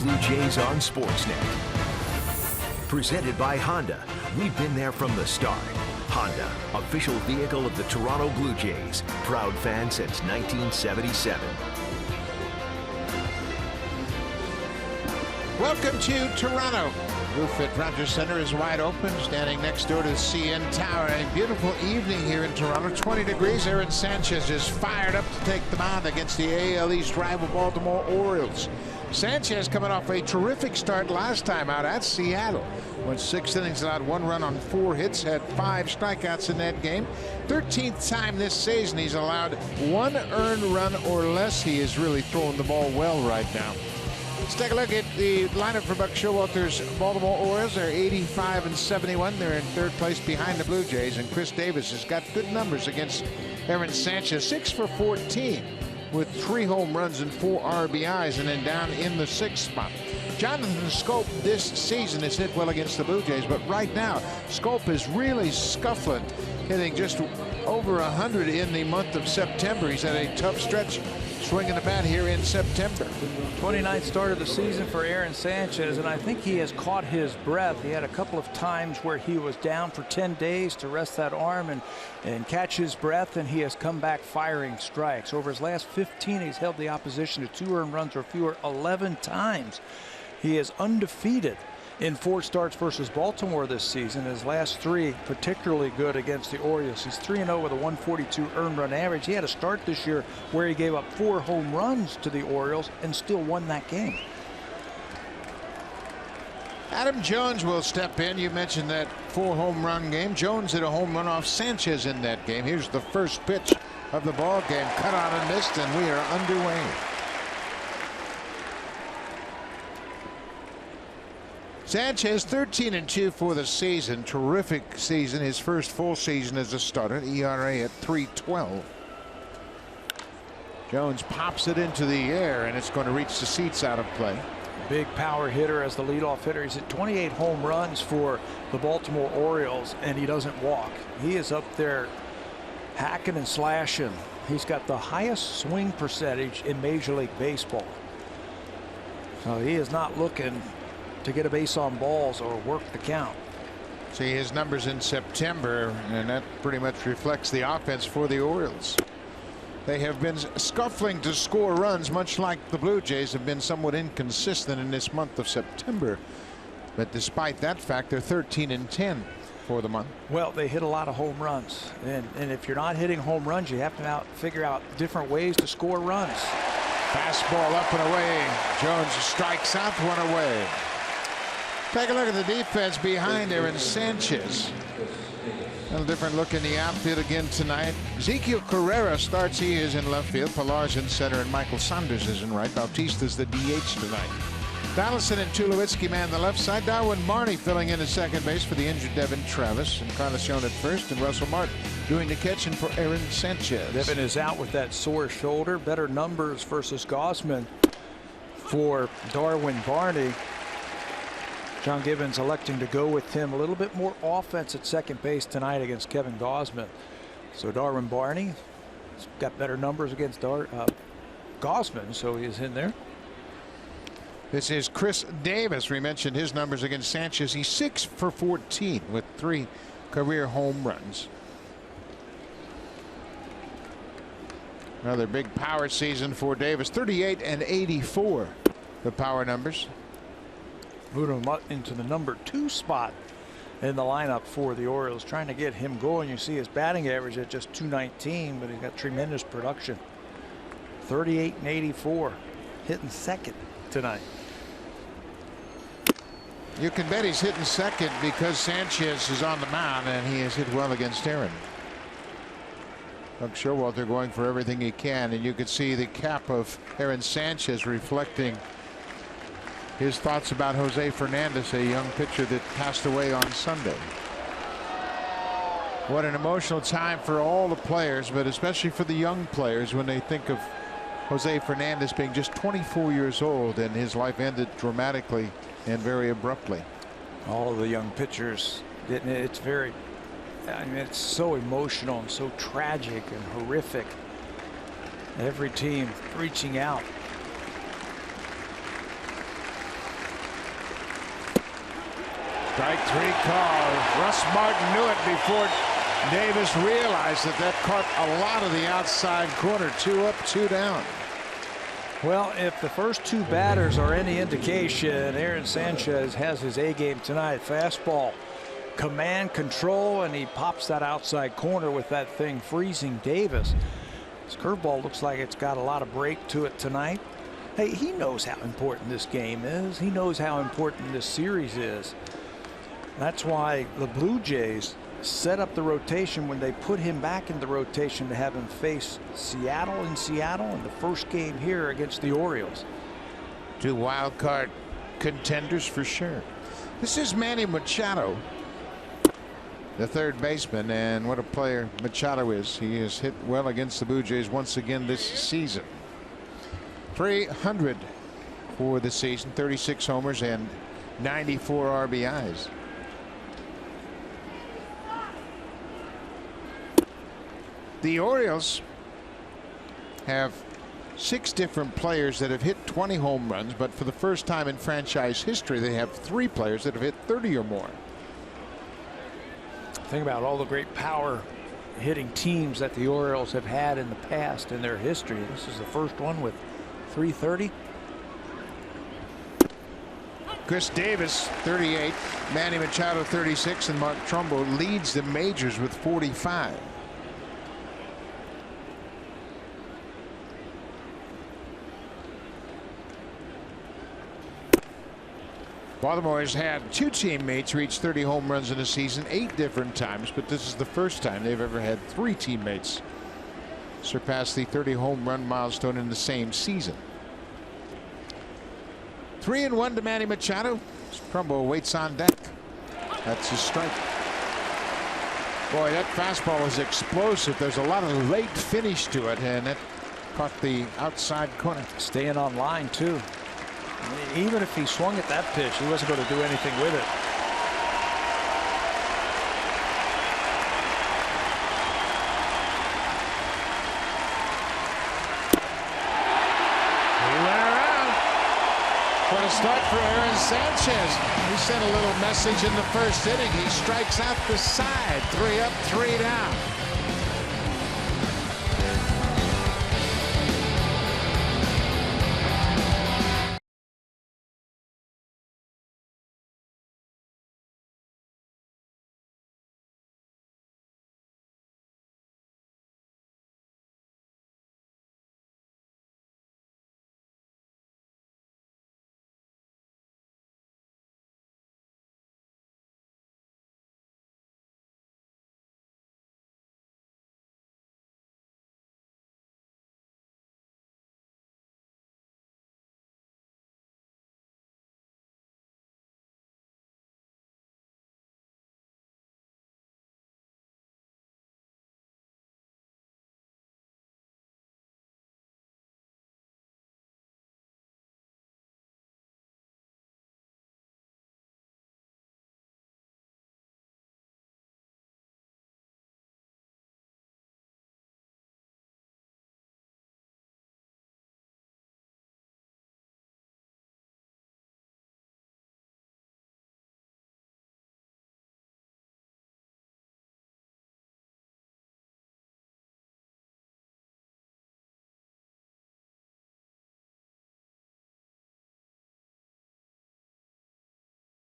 Blue Jays on Sportsnet. Presented by Honda. We've been there from the start. Honda, official vehicle of the Toronto Blue Jays. Proud fan since 1977. Welcome to Toronto. Roof at Rogers Center is wide open, standing next door to the CN Tower. A beautiful evening here in Toronto. 20 degrees. Aaron Sanchez is fired up to take the mound against the AL East rival Baltimore Orioles. Sanchez coming off a terrific start last time out at Seattle. Went 6 innings, allowed 1 run on 4 hits, had 5 strikeouts in that game. 13th time this season he's allowed 1 earned run or less. He is really throwing the ball well right now. Let's take a look at the lineup for Buck Showalter's Baltimore Orioles. They're 85-71. They're in 3rd place behind the Blue Jays, and Chris Davis has got good numbers against Aaron Sanchez. 6 for 14 with 3 home runs and 4 RBIs, and then down in the 6th spot. Jonathan Scope this season has hit well against the Blue Jays, but right now Scope is really scuffling, hitting just over 100 in the month of September. He's had a tough stretch swinging the bat here in September. 29th start of the season for Aaron Sanchez, and I think he has caught his breath. He had a couple of times where he was down for 10 days to rest that arm and catch his breath, and he has come back firing strikes. Over his last 15, he's held the opposition to 2 earned runs or fewer 11 times. He is undefeated in 4 starts versus Baltimore this season. His last 3 particularly good against the Orioles. He's 3-0 with a 142 earned run average. He had a start this year where he gave up 4 home runs to the Orioles and still won that game. Adam Jones will step in. You mentioned that 4 home run game. Jones hit a home run off Sanchez in that game. Here's the first pitch of the ball game. Cut on and missed, and we are underway. Sanchez 13-2 for the season. Terrific season. His first full season as a starter. ERA at 3.12. Jones pops it into the air, and it's going to reach the seats out of play. Big power hitter as the leadoff hitter. He's hit 28 home runs for the Baltimore Orioles, and he doesn't walk. He is up there hacking and slashing. He's got the highest swing percentage in Major League Baseball. So he is not looking to get a base on balls or work the count. See his numbers in September, and that pretty much reflects the offense for the Orioles. They have been scuffling to score runs, much like the Blue Jays have been somewhat inconsistent in this month of September. But despite that fact, they're 13-10 for the month. Well, they hit a lot of home runs, and if you're not hitting home runs, you have to figure out different ways to score runs. Fastball up and away. Jones strikes out, 1 away. Take a look at the defense behind Aaron Sanchez. A little different look in the outfield again tonight. Ezekiel Carrera starts. He is in left field. Pilar's in center, and Michael Saunders is in right. Bautista's the DH tonight. Donaldson and Tulowitzki man the left side. Darwin Marney filling in at second base for the injured Devin Travis. And Carlos at first, and Russell Martin doing the catching for Aaron Sanchez. Devin is out with that sore shoulder. Better numbers versus Gausman for Darwin Barney. John Gibbons electing to go with him. A little bit more offense at second base tonight against Kevin Gausman. So Darwin Barney has got better numbers against Gausman, so he's in there. This is Chris Davis. We mentioned his numbers against Sanchez. He's 6 for 14 with 3 career home runs. Another big power season for Davis. 38 and 84. The power numbers. Moving him up into the number 2 spot in the lineup for the Orioles, trying to get him going. You see his batting average at just .219, but he's got tremendous production. 38 and 84, hitting second tonight. You can bet he's hitting second because Sanchez is on the mound, and he has hit well against Aaron. Buck Showalter going for everything he can, and you can see the cap of Aaron Sanchez reflecting his thoughts about Jose Fernandez, a young pitcher that passed away on Sunday. What an emotional time for all the players, but especially for the young players when they think of Jose Fernandez being just 24 years old, and his life ended dramatically and very abruptly. All of the young pitchers didn't it? It's very, I mean, it's so emotional and so tragic and horrific. Every team reaching out. Strike 3 call. Russ Martin knew it before Davis realized that caught a lot of the outside corner. 2 up, 2 down. Well, if the first 2 batters are any indication, Aaron Sanchez has his A game tonight. Fastball, command, control, and he pops that outside corner with that thing freezing Davis. His curveball looks like it's got a lot of break to it tonight. Hey, he knows how important this game is. He knows how important this series is. That's why the Blue Jays set up the rotation when they put him back in the rotation to have him face Seattle in the first game here against the Orioles. 2 wild card contenders for sure. This is Manny Machado, the third baseman, and what a player Machado is. He has hit well against the Blue Jays once again this season. 300 for the season, 36 homers and 94 RBIs. The Orioles have 6 different players that have hit 20 home runs, but for the first time in franchise history, they have 3 players that have hit 30 or more. Think about all the great power hitting teams that the Orioles have had in the past in their history. This is the first one with 330. Chris Davis 38, Manny Machado 36, and Mark Trumbo leads the majors with 45. Baltimore has had 2 teammates reach 30 home runs in a season 8 different times, but this is the first time they've ever had 3 teammates surpass the 30 home run milestone in the same season. 3-1 to Manny Machado. Trumbo waits on deck. That's his strike. Boy, that fastball was explosive. There's a lot of late finish to it, and it caught the outside corner. Staying on line too. Even if he swung at that pitch, he wasn't going to do anything with it. He went around. What a start for Aaron Sanchez. He sent a little message in the first inning. He strikes out the side. 3 up, 3 down.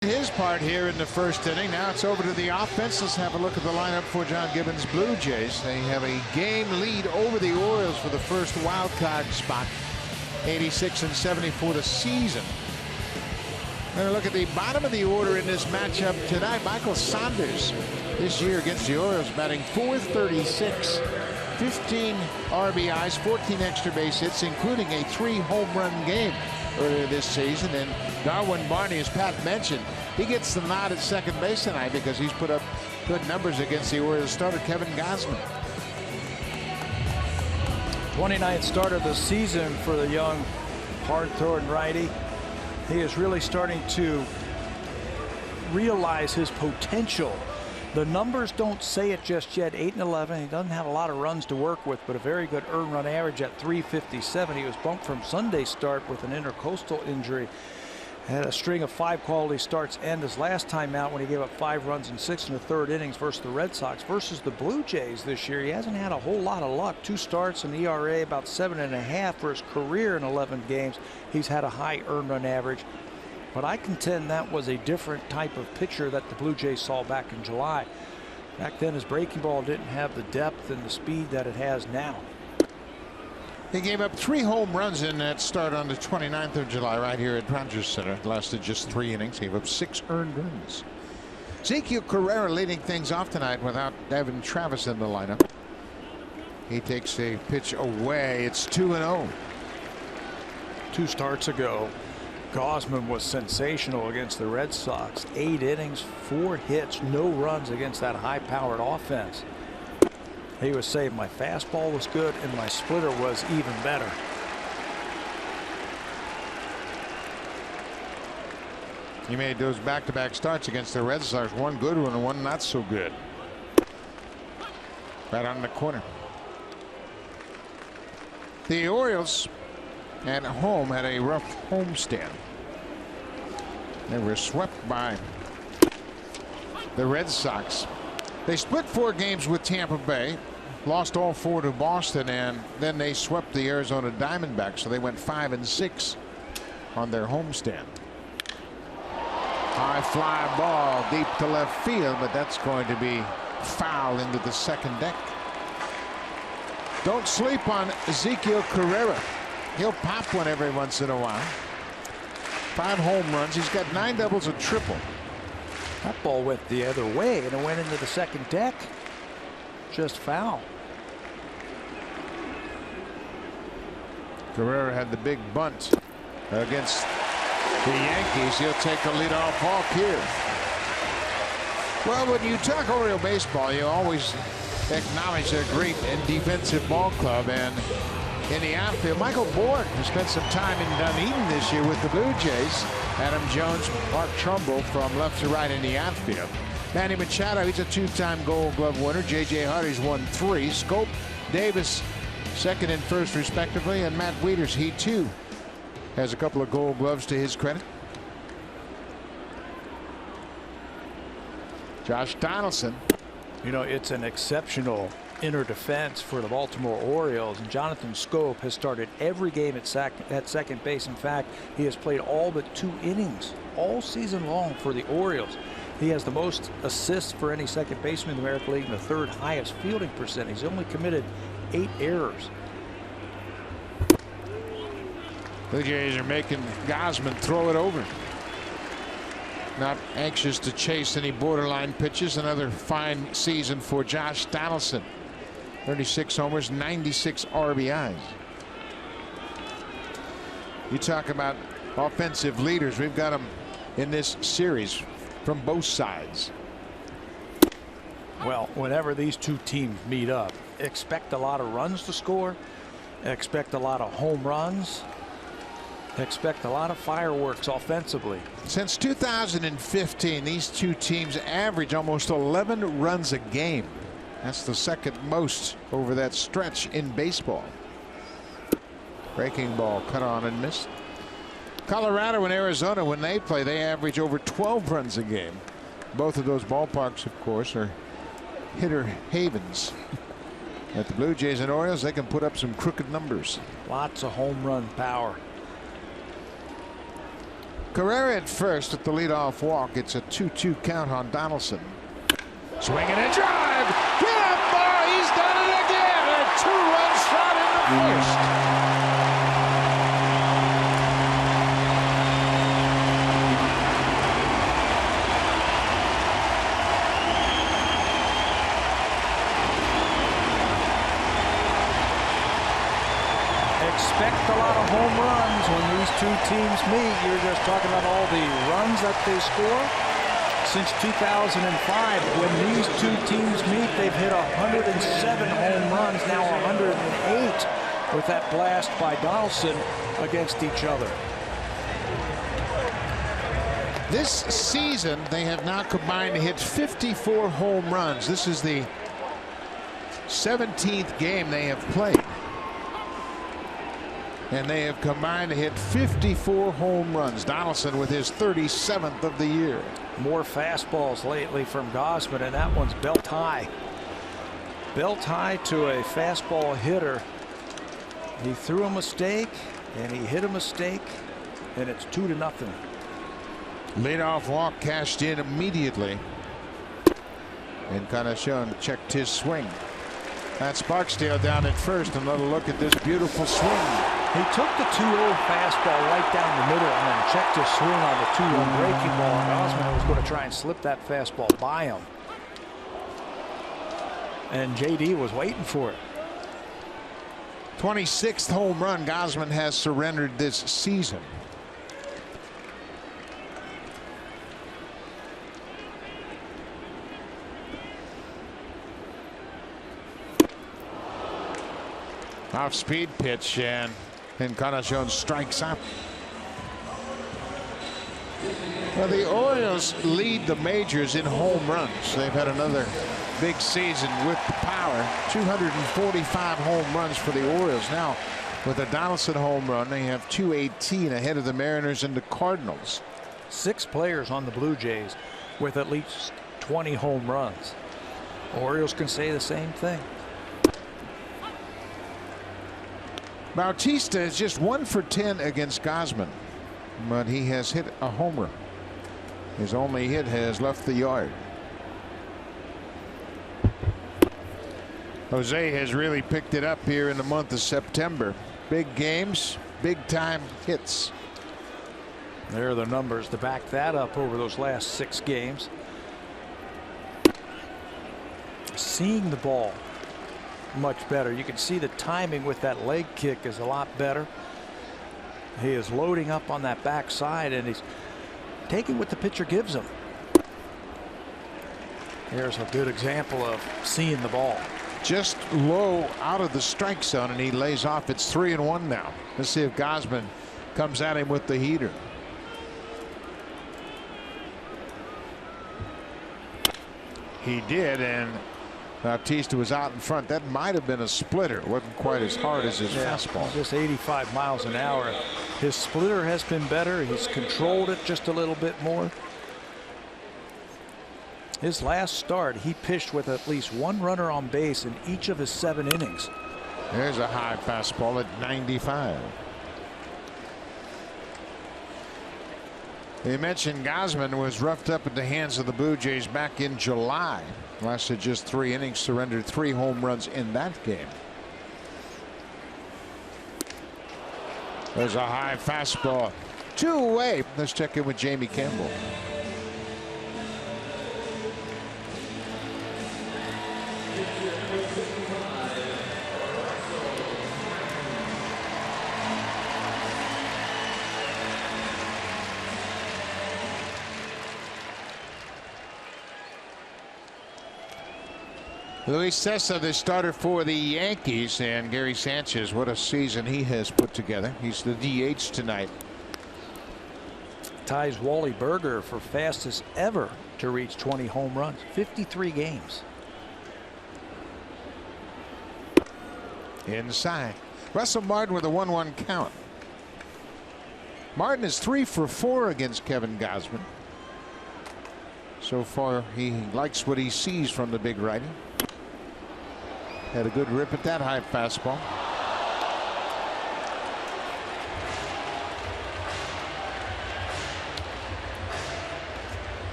His part here in the first inning. Now it's over to the offense. Let's have a look at the lineup for John Gibbons' Blue Jays. They have a game lead over the Orioles for the first wild card spot. 86-70 for the season. We're going to look at the bottom of the order in this matchup tonight. Michael Saunders this year against the Orioles batting .436. 15 RBIs, 14 extra base hits, including a 3 home run game earlier this season. And Darwin Barney, as Pat mentioned, he gets the nod at second base tonight because he's put up good numbers against the Orioles starter Kevin Gausman. 29th start of the season for the young hard-throwing righty. He is really starting to realize his potential. The numbers don't say it just yet. 8-11. He doesn't have a lot of runs to work with, but a very good earned run average at .357. He was bumped from Sunday's start with an intercostal injury. Had a string of 5 quality starts end his last time out when he gave up 5 runs in 6 1/3 innings versus the Red Sox. Versus the Blue Jays this year, he hasn't had a whole lot of luck. 2 starts, an ERA about 7.5 for his career in 11 games. He's had a high earned run average, but I contend that was a different type of pitcher that the Blue Jays saw back in July. Back then, his breaking ball didn't have the depth and the speed that it has now. He gave up 3 home runs in that start on the 29th of July right here at Rogers Center. It lasted just 3 innings. Gave up 6 earned runs. Ezequiel Carrera leading things off tonight without Devin Travis in the lineup. He takes a pitch away. It's 2-0. 2 starts ago, Gausman was sensational against the Red Sox. 8 innings, 4 hits, no runs against that high-powered offense. He was saying my fastball was good and my splitter was even better. He made those back-to-back starts against the Red Sox. 1 good one and 1 not so good. Right on the corner. The Orioles at home had a rough homestand. They were swept by the Red Sox. They split 4 games with Tampa Bay, lost all 4 to Boston, and then they swept the Arizona Diamondbacks, so they went 5-6 on their homestand. High fly ball deep to left field, but that's going to be foul into the second deck. Don't sleep on Ezequiel Carrera. He'll pop one every once in a while. 5 home runs. He's got 9 doubles, a triple. That ball went the other way and it went into the second deck. Just foul. Carrera had the big bunt against the Yankees. He'll take a leadoff walk here. Well, when you talk Oriole baseball, you always acknowledge their great and defensive ball club. And in the outfield, Michael Borg, who spent some time in Dunedin this year with the Blue Jays. Adam Jones, Mark Trumbull from left to right in the outfield. Manny Machado, he's a 2-time Gold Glove winner. J.J. Hardy's won 3. Scope, Davis, second and first respectively, and Matt Wieters, he too has a couple of Gold Gloves to his credit. Josh Donaldson. You know, it's an exceptional inner defense for the Baltimore Orioles, and Jonathan Scope has started every game at second base. In fact, he has played all but 2 innings all season long for the Orioles. He has the most assists for any second baseman in the American League and the 3rd highest fielding percentage. He's only committed 8 errors. Blue Jays are making Gausman throw it over. Not anxious to chase any borderline pitches. Another fine season for Josh Donaldson. 36 homers, 96 RBIs. You talk about offensive leaders. We've got them in this series from both sides. Well, whenever these 2 teams meet up, expect a lot of runs to score, expect a lot of home runs, expect a lot of fireworks offensively. Since 2015, these 2 teams average almost 11 runs a game. That's the second most over that stretch in baseball. Breaking ball cut on and missed. Colorado and Arizona, when they play, they average over 12 runs a game. Both of those ballparks, of course, are hitter havens. At the Blue Jays and Orioles, they can put up some crooked numbers. Lots of home run power. Carrera at first at the leadoff walk. It's a 2-2 count on Donaldson. Swinging a drive. Get up, boy. He's done it again. A 2-run shot in the first. Expect a lot of home runs when these 2 teams meet. You're just talking about all the runs that they score. Since 2005, when these 2 teams meet, they've hit 107 home runs, now 108 with that blast by Donaldson against each other. This season, they have now combined to hit 54 home runs. This is the 17th game they have played. And they have combined to hit 54 home runs. Donaldson with his 37th of the year. More fastballs lately from Gausman, and that one's belt high. Belt high to a fastball hitter. He threw a mistake, and he hit a mistake, and it's 2-0. Leadoff walk cashed in immediately. And Encarnacion checked his swing. That's Barksdale down at first. Another look at this beautiful swing. He took the 2-0 fastball right down the middle and then checked his swing on the 2-1 breaking ball. Gausman was going to try and slip that fastball by him. And JD was waiting for it. 26th home run Gausman has surrendered this season. Off-speed pitch, and Encarnacion strikes out. Well, the Orioles lead the majors in home runs. They've had another big season with the power. 245 home runs for the Orioles. Now, with a Donaldson home run, they have 218 ahead of the Mariners and the Cardinals. 6 players on the Blue Jays with at least 20 home runs. Orioles can say the same thing. Bautista is just 1 for 10 against Gausman, but he has hit a homer. His only hit has left the yard. Jose has really picked it up here in the month of September. Big games, big time hits. There are the numbers to back that up over those last 6 games. Seeing the ball much better. You can see the timing with that leg kick is a lot better. He is loading up on that backside, and he's taking what the pitcher gives him. Here's a good example of seeing the ball. Just low out of the strike zone, and he lays off. It's 3-1 now. Let's see if Gausman comes at him with the heater. He did, and Bautista was out in front. That might have been a splitter. It wasn't quite as hard as his fastball. Just 85 miles an hour. His splitter has been better. He's controlled it just a little bit more. His last start, he pitched with at least 1 runner on base in each of his 7 innings. There's a high fastball at 95. They mentioned Gausman was roughed up at the hands of the Blue Jays back in July. Lasted just 3 innings, surrendered 3 home runs in that game. There's a high fastball. 2 away. Let's check in with Jamie Campbell. Luis Cessa, the starter for the Yankees, and Gary Sanchez, what a season he has put together. He's the DH tonight. Ties Wally Berger for fastest ever to reach 20 home runs. 53 games. Inside. Russell Martin with a 1-1 count. Martin is 3 for 4 against Kevin Gausman. So far, he likes what he sees from the big righty. Had a good rip at that high fastball.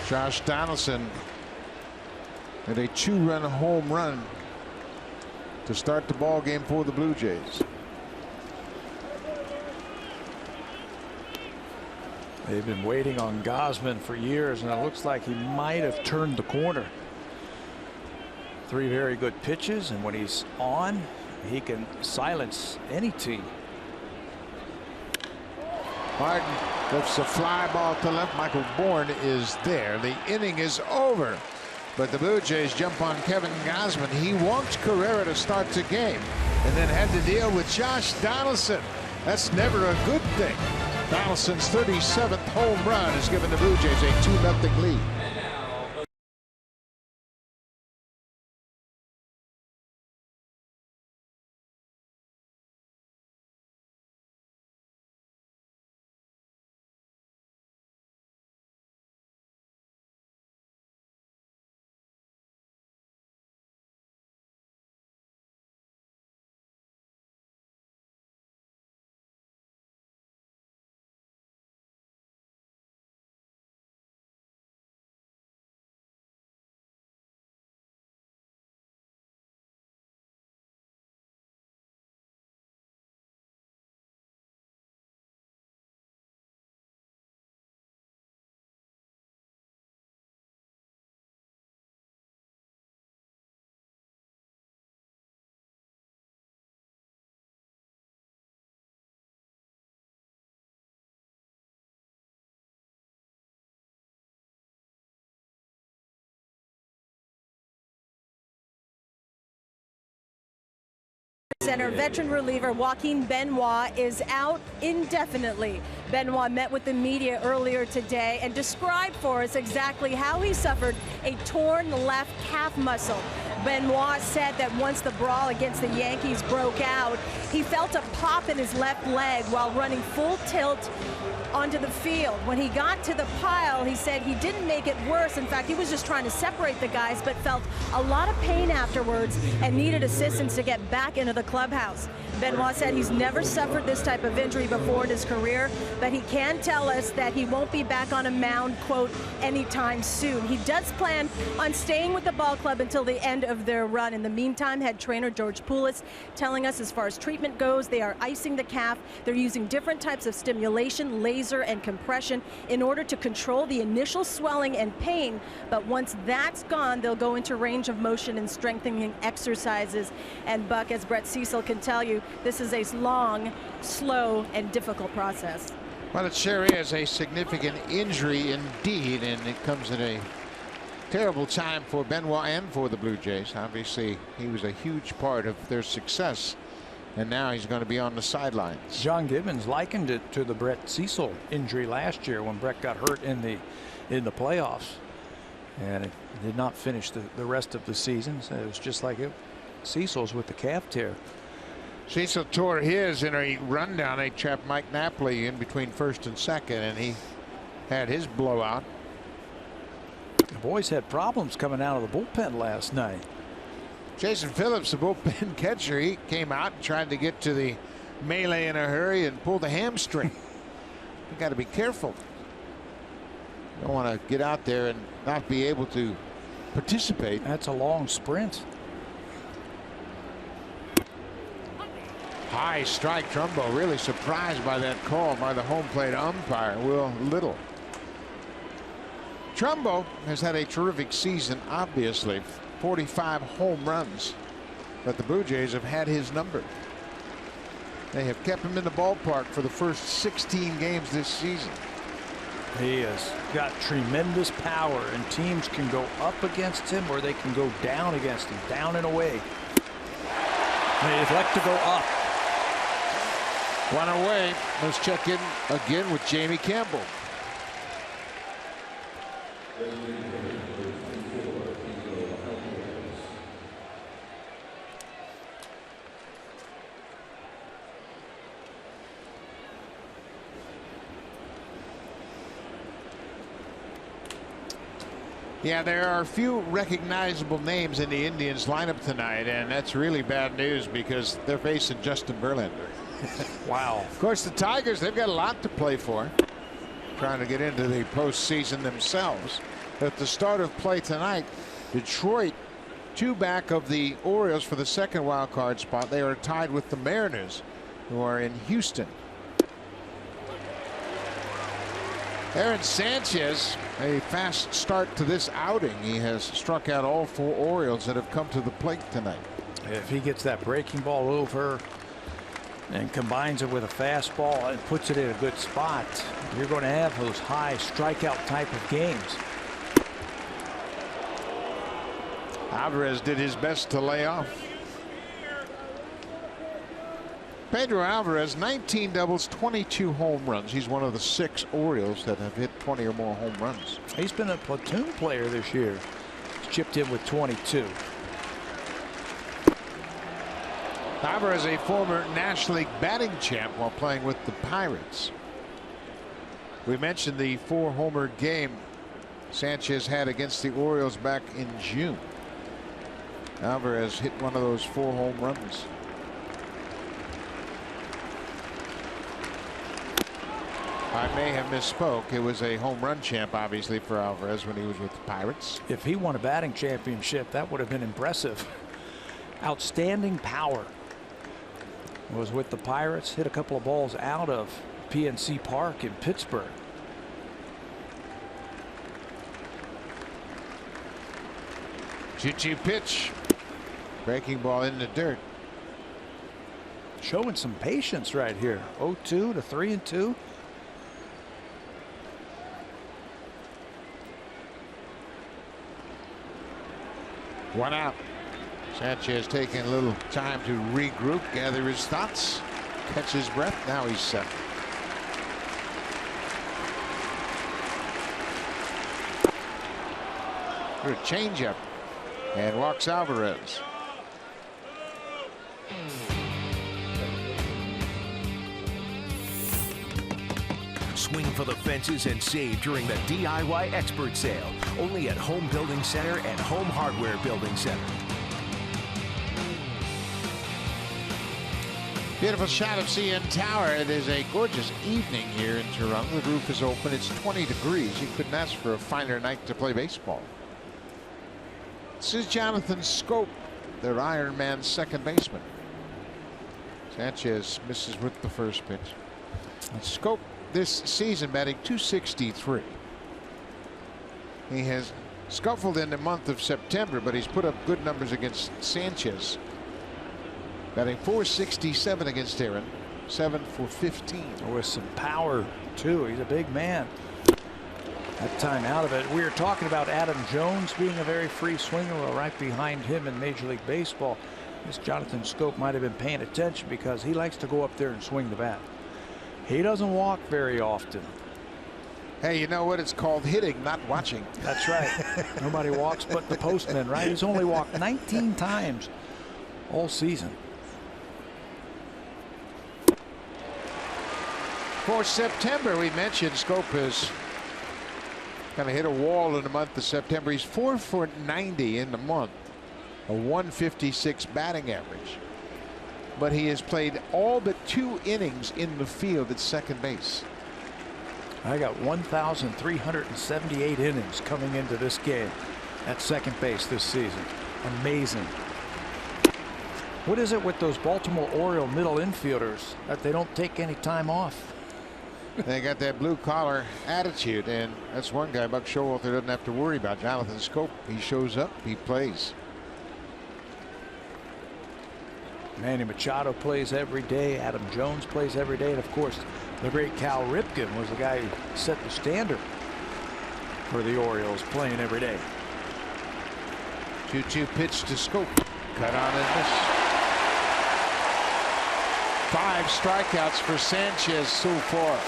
Josh Donaldson had a 2-run home run to start the ball game for the Blue Jays. They've been waiting on Gausman for years, and it looks like he might have turned the corner. 3 very good pitches, and when he's on, he can silence any team. Martin lifts a fly ball to left. Michael Bourne is there. The inning is over, but the Blue Jays jump on Kevin Gausman. He walked Carrera to start the game and then had to deal with Josh Donaldson. That's never a good thing. Donaldson's 37th home run has given the Blue Jays a 2-0 lead. Center, veteran reliever Joaquin Benoit is out indefinitely. Benoit met with the media earlier today and described for us exactly how he suffered a torn left calf muscle. Benoit said that once the brawl against the Yankees broke out, he felt a pop in his left leg while running full tilt onto the field. When he got to the pile, he said he didn't make it worse. In fact, he was just trying to separate the guys, but felt a lot of pain afterwards and needed assistance to get back into the clubhouse. Benoit said he's never suffered this type of injury before in his career, but he can tell us that he won't be back on a mound, quote, anytime soon. He does plan on staying with the ball club until the end of their run. In the meantime, head trainer George Poulis telling us as far as treatment goes, they are icing the calf. They're using different types of stimulation, laser, and compression in order to control the initial swelling and pain. But once that's gone, they'll go into range of motion and strengthening exercises. And Buck, as Brett Cecil can tell you, this is a long, slow, and difficult process. Well, it sure is a significant injury indeed, and it comes at a terrible time for Benoit and for the Blue Jays. Obviously, he was a huge part of their success, and now he's going to be on the sidelines. John Gibbons likened it to the Brett Cecil injury last year when Brett got hurt in the playoffs, and it did not finish the rest of the season. So it was just like Cecil's with the calf tear. Cecil tore his in a rundown. They trapped Mike Napoli in between first and second, and he had his blowout. The boys had problems coming out of the bullpen last night. Jason Phillips, the bullpen catcher, he came out and tried to get to the melee in a hurry and pulled a hamstring. You got to be careful. You don't want to get out there and not be able to participate. That's a long sprint. High strike. Trumbo really surprised by that call by the home plate umpire, Will Little. Trumbo has had a terrific season, obviously. 45 home runs, but the Blue Jays have had his number. They have kept him in the ballpark for the first 16 games this season. He has got tremendous power, and teams can go up against him or they can go down against him, down and away. They'd like to go up. One away. Let's check in again with Jamie Campbell. Yeah, there are a few recognizable names in the Indians lineup tonight, and that's really bad news because they're facing Justin Verlander. Wow. Of course, the Tigers, they've got a lot to play for, trying to get into the postseason themselves. At the start of play tonight, Detroit, 2 back of the Orioles for the second wild card spot. They are tied with the Mariners, who are in Houston. Aaron Sanchez, a fast start to this outing. He has struck out all 4 Orioles that have come to the plate tonight. If he gets that breaking ball over and combines it with a fastball and puts it in a good spot, you're going to have those high strikeout type of games. Alvarez did his best to lay off. Pedro Alvarez, 19 doubles, 22 home runs. He's one of the 6 Orioles that have hit 20 or more home runs. He's been a platoon player this year. He's chipped in with 22. Alvarez, a former National League batting champ while playing with the Pirates. We mentioned the 4-homer game Sanchez had against the Orioles back in June. Alvarez hit one of those 4 home runs. I may have misspoke. It was a home run champ, obviously, for Alvarez when he was with the Pirates. If he won a batting championship, that would have been impressive. Outstanding power. Was with the Pirates, hit a couple of balls out of PNC Park in Pittsburgh. Two-2 pitch. Breaking ball in the dirt. Showing some patience right here. 0-2 to 3-2. One out. Sanchez taking a little time to regroup, gather his thoughts, catch his breath. Now he's set. A changeup and walks Alvarez. Swing for the fences and save during the DIY expert sale. Only at Home Building Center and Home Hardware Building Center. Beautiful shot of CN Tower. It is a gorgeous evening here in Toronto. The roof is open. It's 20 degrees. You couldn't ask for a finer night to play baseball. This is Jonathan Schoop, their Iron Man second baseman. Sanchez misses with the first pitch. And Schoop this season batting .263. He has scuffled in the month of September, but he's put up good numbers against Sanchez. Batting .467 against Aaron, 7 for 15. With some power, too. He's a big man. That time out of it. We were talking about Adam Jones being a very free swinger. Well, right behind him in Major League Baseball, this Jonathan Schoop might have been paying attention because he likes to go up there and swing the bat. He doesn't walk very often. Hey, you know what? It's called hitting, not watching. That's right. Nobody walks but the postman, right? He's only walked 19 times all season. For September, we mentioned Schoop has kind of hit a wall in the month of September. He's 4 for 90 in the month, a 156 batting average. But he has played all but 2 innings in the field at second base. I got 1,378 innings coming into this game at second base this season. Amazing. What is it with those Baltimore Orioles middle infielders that they don't take any time off? They got that blue collar attitude, and that's one guy Buck Showalter doesn't have to worry about. Jonathan Schoop, he shows up, he plays. Manny Machado plays every day. Adam Jones plays every day. And of course, the great Cal Ripken was the guy who set the standard for the Orioles, playing every day. 2-2 pitch to Schoop. Cut on and miss. 5 strikeouts for Sanchez so far.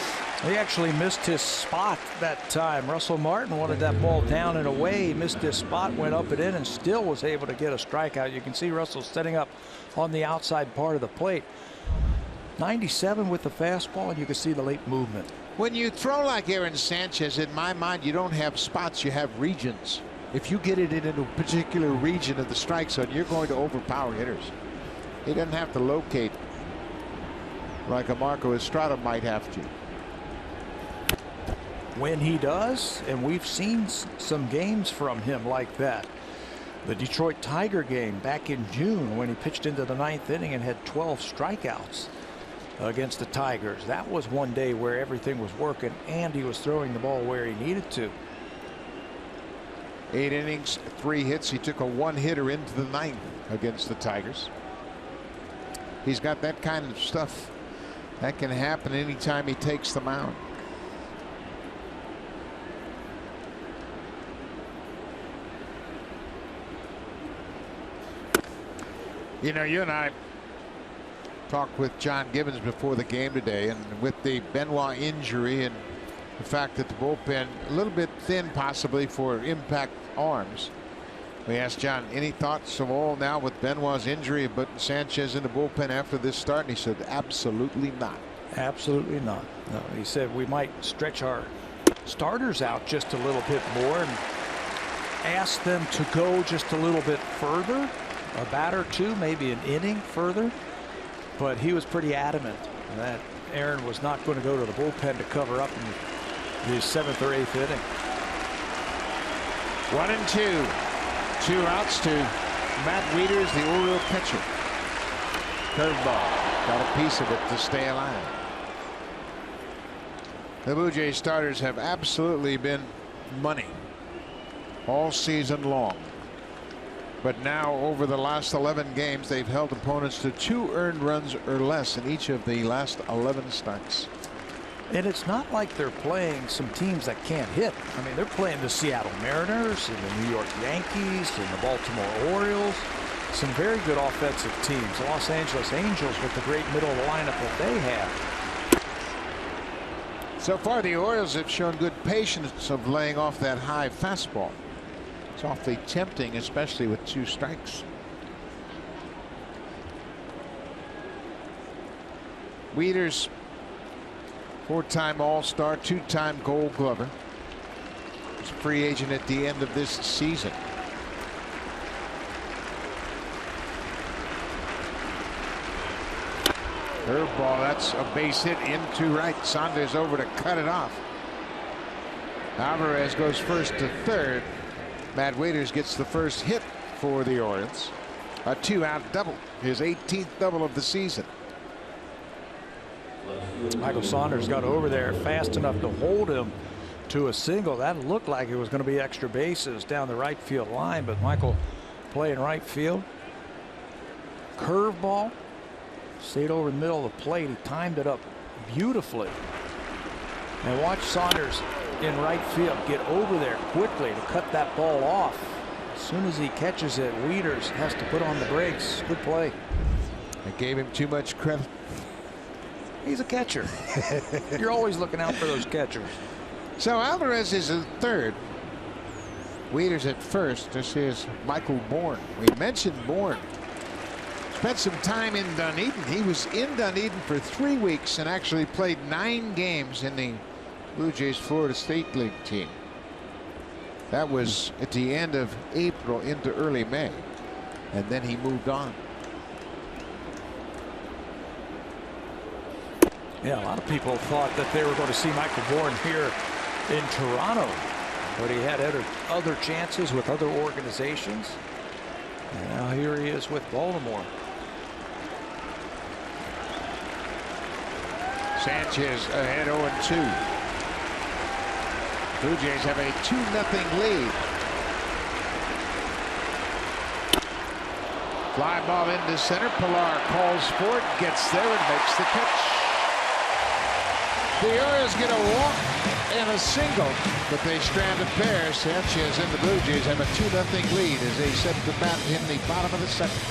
He actually missed his spot that time. Russell Martin wanted that ball down and away. He missed his spot, went up and in, and still was able to get a strikeout. You can see Russell setting up on the outside part of the plate. 97 with the fastball, and you can see the late movement. When you throw like Aaron Sanchez, in my mind, you don't have spots, you have regions. If you get it in a particular region of the strike zone, you're going to overpower hitters. He doesn't have to locate like a Marco Estrada might have to. When he does, and we've seen some games from him like that. The Detroit Tiger game back in June when he pitched into the 9th inning and had 12 strikeouts against the Tigers. That was one day where everything was working and he was throwing the ball where he needed to. 8 innings, 3 hits. He took a 1-hitter into the 9th against the Tigers. He's got that kind of stuff that can happen anytime he takes the mound. You know, you and I talked with John Gibbons before the game today, and with the Benoit injury and the fact that the bullpen a little bit thin possibly for impact arms, we asked John, any thoughts of all now with Benoit's injury of putting Sanchez in the bullpen after this start? And he said absolutely not. Absolutely not. No, he said we might stretch our starters out just a little bit more and ask them to go just a little bit further, a bat or two, maybe an inning further. But he was pretty adamant that Aaron was not going to go to the bullpen to cover up in his 7th or 8th inning. 1-2. 2 outs to Matt Wieters, the Oriole pitcher. Curveball. Got a piece of it to stay alive. The Blue Jays starters have absolutely been money all season long. But now over the last 11 games, they've held opponents to 2 earned runs or less in each of the last 11 starts. And it's not like they're playing some teams that can't hit. I mean, they're playing the Seattle Mariners and the New York Yankees and the Baltimore Orioles. some very good offensive teams. The Los Angeles Angels with the great middle lineup that they have. So far, the Orioles have shown good patience of laying off that high fastball. It's awfully tempting, especially with 2 strikes. Wieters, 4-time All-Star, 2-time Gold Glover. He's a free agent at the end of this season. Curveball, that's a base hit into right. Saunders over to cut it off. Alvarez goes first to third. Matt Wieters gets the first hit for the Orioles. A 2-out double, his 18th double of the season. Michael Saunders got over there fast enough to hold him to a single. That looked like it was going to be extra bases down the right field line, but Michael playing right field. Curveball. Stayed over the middle of the plate. He timed it up beautifully. And watch Saunders in right field get over there quickly to cut that ball off. As soon as he catches it, Wieters has to put on the brakes. Good play. I gave him too much credit. He's a catcher. You're always looking out for those catchers. So Alvarez is at third. Wieters at first. This is Michael Bourne. We mentioned Bourne. Spent some time in Dunedin. He was in Dunedin for 3 weeks and actually played 9 games in the Blue Jays Florida State League team. That was at the end of April into early May. And then he moved on. Yeah, a lot of people thought that they were going to see Michael Bourne here in Toronto, but he had other chances with other organizations. And now here he is with Baltimore. Sanchez ahead 0-2. Blue Jays have a 2-0 lead. Fly ball into center. Pilar calls for it, gets there and makes the catch. The Orioles get a walk and a single, but they strand a pair. Sanchez and the Blue Jays have a 2-0 lead as they set the bat in the bottom of the second.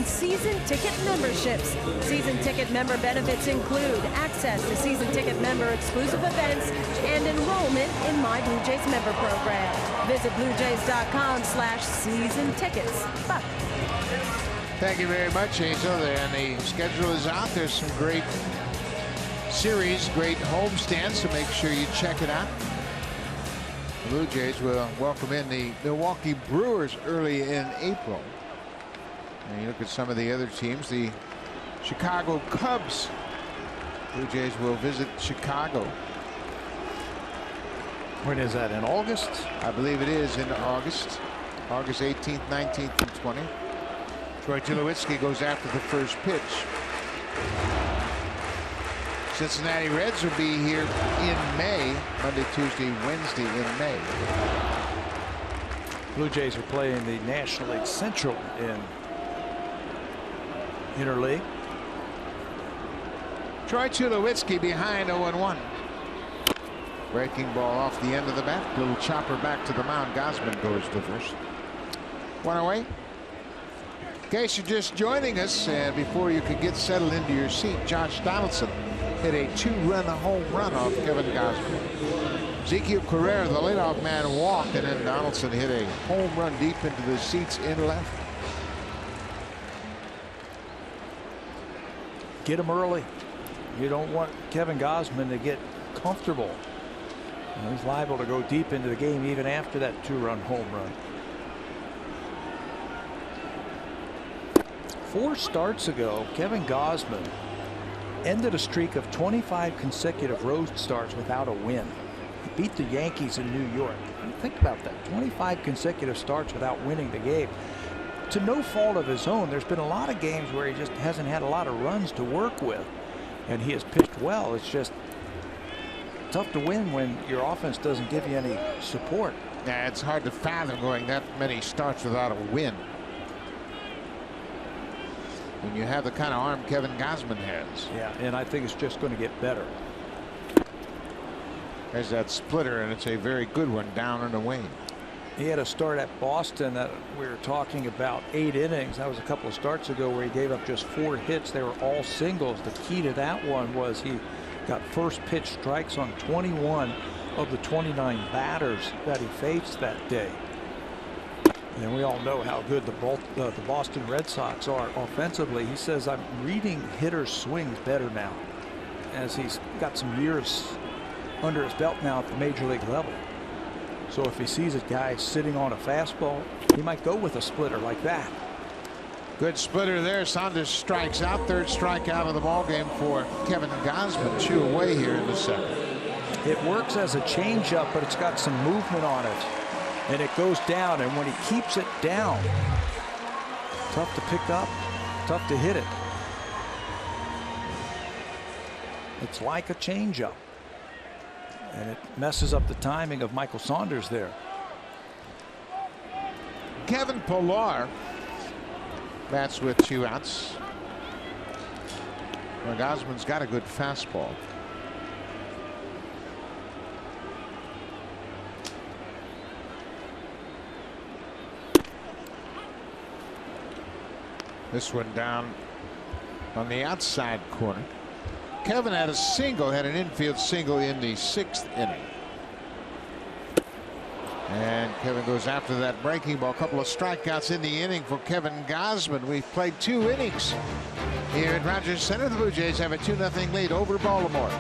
Season ticket memberships. Season ticket member benefits include access to season ticket member exclusive events and enrollment in My Blue Jays member program. Visit bluejays.com/season tickets. Thank you very much, Hazel. And the schedule is out. There's some great series, great homestands, so make sure you check it out. The Blue Jays will welcome in the Milwaukee Brewers early in April. And you look at some of the other teams, the Chicago Cubs. Blue Jays will visit Chicago. When is that, in August? I believe it is in August. August 18th, 19th, and 20th. Troy Tulowitzki goes after the first pitch. Cincinnati Reds will be here in May, Monday, Tuesday, Wednesday in May. Blue Jays are playing the National League Central in interleague. Troy Tulowitzki behind 0-1. Breaking ball off the end of the bat. Little chopper back to the mound. Gausman goes to first. One away. In case you're just joining us, and before you could get settled into your seat, Josh Donaldson hit a 2-run home run off Kevin Gausman. Ezekiel Carrera, the leadoff man, walked, and then Donaldson hit a home run deep into the seats in left. Get him early. You don't want Kevin Gausman to get comfortable. He's liable to go deep into the game even after that 2-run home run. 4 starts ago, Kevin Gausman ended a streak of 25 consecutive road starts without a win. He beat the Yankees in New York. Think about that. 25 consecutive starts without winning the game. To no fault of his own, there's been a lot of games where he just hasn't had a lot of runs to work with. And he has pitched well. It's just tough to win when your offense doesn't give you any support. Yeah, it's hard to fathom going that many starts without a win when you have the kind of arm Kevin Gausman has. Yeah, and I think it's just going to get better. There's that splitter, and it's a very good one, down and away. He had a start at Boston that we were talking about, 8 innings. That was a couple of starts ago where he gave up just 4 hits. They were all singles. The key to that one was he got first pitch strikes on 21 of the 29 batters that he faced that day. And we all know how good the Boston Red Sox are offensively. He says, I'm reading hitters' swings better now, as he's got some years under his belt now at the major league level. So if he sees a guy sitting on a fastball, he might go with a splitter like that. Good splitter there. Saunders strikes out. 3rd strikeout of the ball game for Kevin Gausman. 2 away here in the 2nd. It works as a changeup, but it's got some movement on it, and it goes down. And when he keeps it down, tough to pick up, tough to hit it. It's like a changeup, and it messes up the timing of Michael Saunders there. Kevin Pillar bats with 2 outs. Well, Gausman's got a good fastball. This one down on the outside corner. Kevin had a single, had an infield single in the 6th inning. And Kevin goes after that breaking ball. A couple of strikeouts in the inning for Kevin Gausman. We've played 2 innings here at Rogers Center. The Blue Jays have a 2-0 lead over Baltimore.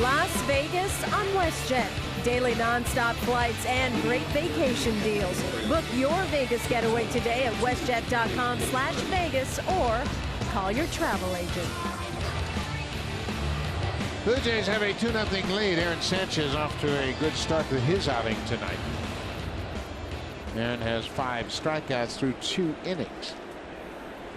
Las Vegas on WestJet. daily nonstop flights and great vacation deals. Book your Vegas getaway today at westjet.com/Vegas or call your travel agent. Blue Jays have a 2-0 lead. Aaron Sanchez off to a good start to his outing tonight. Aaron has 5 strikeouts through 2 innings.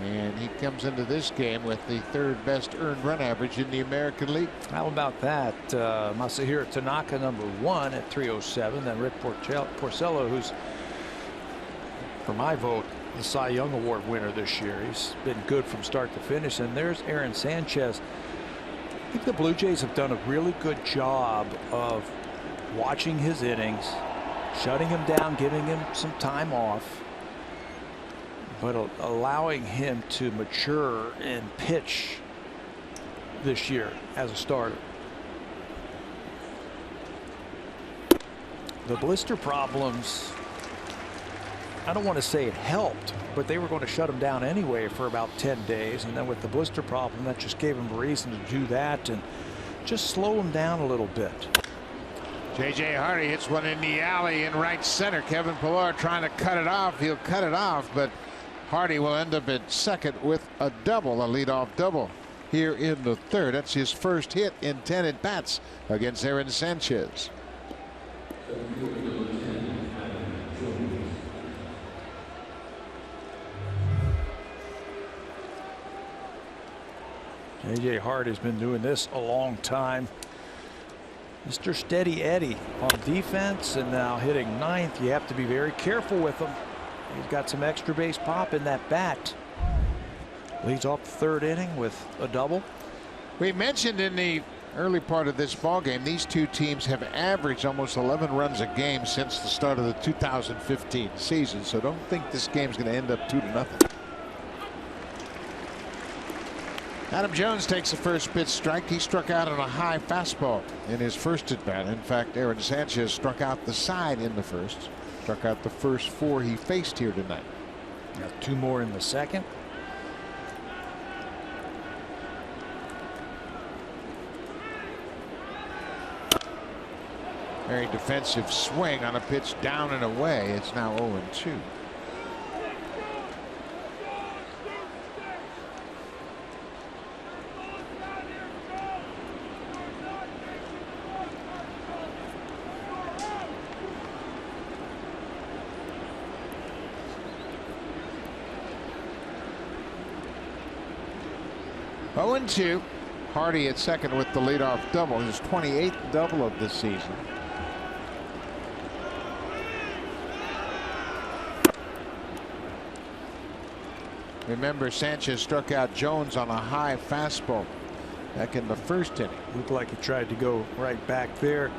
And he comes into this game with the 3rd best earned run average in the American League. How about that? Masahiro Tanaka, #1 at 307. Then Rick Porcello, who's, for my vote, the Cy Young Award winner this year. He's been good from start to finish. And there's Aaron Sanchez. I think the Blue Jays have done a really good job of watching his innings, shutting him down, giving him some time off, but allowing him to mature and pitch this year as a starter. The blister problems, I don't want to say it helped, but they were going to shut him down anyway for about 10 days. And then with the blister problem, that just gave him a reason to do that and just slow him down a little bit. J.J. Hardy hits one in the alley in right center. Kevin Pillar trying to cut it off. He'll cut it off, but Hardy will end up at second with a double, a leadoff double here in the 3rd. That's his first hit in 10 at-bats against Aaron Sanchez. J.J. Hardy's been doing this a long time. Mr. Steady Eddie on defense, and now hitting 9th. You have to be very careful with him. He's got some extra base pop in that bat. Leads off the 3rd inning with a double. We mentioned in the early part of this ball game, these two teams have averaged almost 11 runs a game since the start of the 2015 season. So don't think this game's going to end up 2-0. Adam Jones takes the first pitch strike. He struck out on a high fastball in his first at bat. In fact, Aaron Sanchez struck out the side in the first. Struck out the first 4 he faced here tonight. Got 2 more in the 2nd. Very defensive swing on a pitch down and away. It's now 0-2. Hardy at second with the leadoff double, his 28th double of this season. Remember, Sanchez struck out Jones on a high fastball back in the first inning. Looked like he tried to go right back there.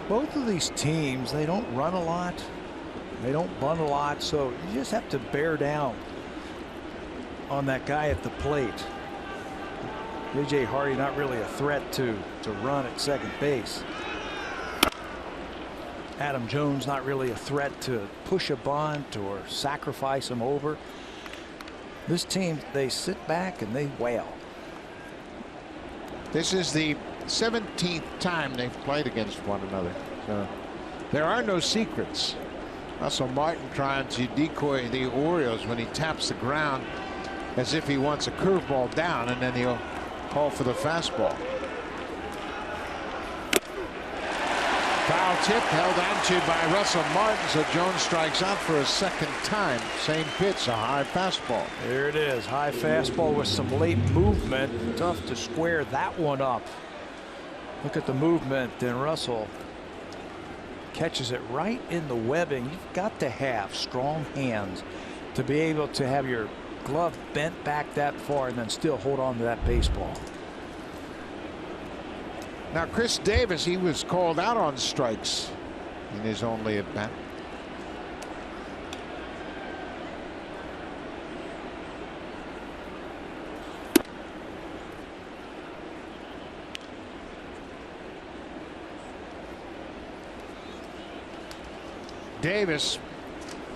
Both of these teams, they don't run a lot. They don't bunt a lot, so you just have to bear down on that guy at the plate. J.J. Hardy not really a threat to run at second base. Adam Jones not really a threat to push a bunt or sacrifice him over. This team, they sit back and they wail. This is the 17th time they've played against one another. So there are no secrets. Russell Martin trying to decoy the Orioles when he taps the ground as if he wants a curveball down, and then he'll call for the fastball. Foul tip held onto by Russell Martin, so Jones strikes out for a 2nd time. Same pitch, a high fastball. There it is, high fastball with some late movement. Tough to square that one up. Look at the movement, and Russell catches it right in the webbing. You've got to have strong hands to be able to have your glove bent back that far and then still hold on to that baseball. Now Chris Davis, he was called out on strikes in his only at bat. Davis,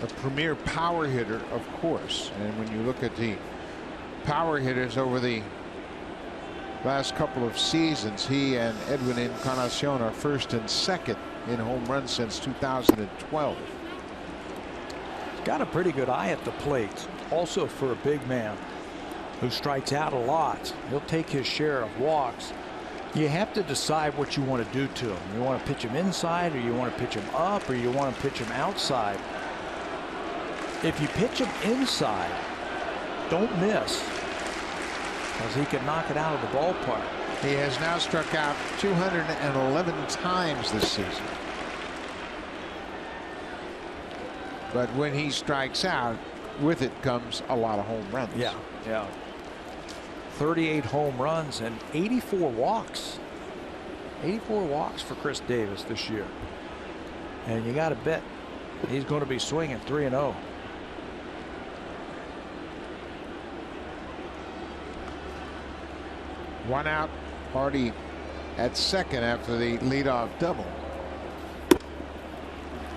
a premier power hitter, of course, and when you look at the power hitters over the last couple of seasons. He and Edwin Encarnacion are first and second in home runs since 2012. He's got a pretty good eye at the plate. Also, for a big man who strikes out a lot, he'll take his share of walks. You have to decide what you want to do to him. You want to pitch him inside, or you want to pitch him up, or you want to pitch him outside. If you pitch him inside, don't miss, because he can knock it out of the ballpark. He has now struck out 211 times this season. But when he strikes out, with it comes a lot of home runs. Yeah. 38 home runs and 84 walks. 84 walks for Chris Davis this year. And you got to bet he's going to be swinging 3-0. One out. Hardy at second after the leadoff double.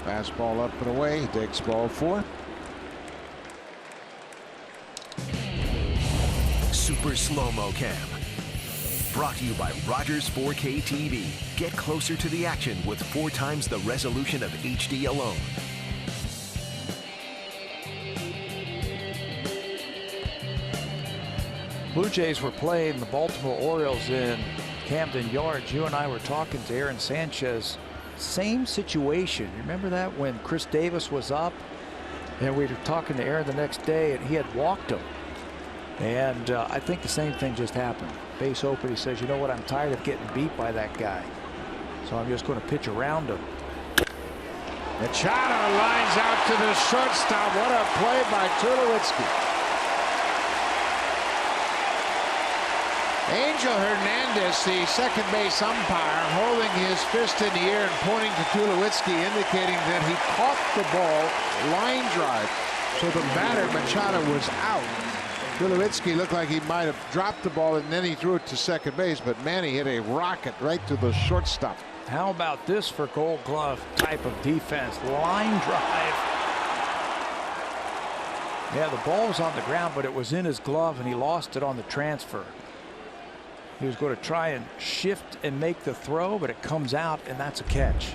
Fastball up and away. He takes ball 4. Super Slow-Mo Cam. Brought to you by Rogers 4K TV. Get closer to the action with 4 times the resolution of HD alone. Blue Jays were playing the Baltimore Orioles in Camden Yards. You and I were talking to Aaron Sanchez. Same situation. Remember that when Chris Davis was up? And we were talking to Aaron the next day, and he had walked him. And I think the same thing just happened. Base open, he says, you know what, I'm tired of getting beat by that guy. So I'm just going to pitch around him. Machado lines out to the shortstop. What a play by Tulowitzki. Angel Hernandez, the second base umpire, holding his fist in the air and pointing to Tulowitzki, indicating that he caught the ball line drive. So the batter, Machado, was out. Tulowitzki looked like he might have dropped the ball, and then he threw it to second base, but Manny hit a rocket right to the shortstop. How about this for Gold Glove type of defense? Line drive. Yeah, the ball was on the ground, but it was in his glove, and he lost it on the transfer. He was going to try and shift and make the throw, but it comes out, and that's a catch.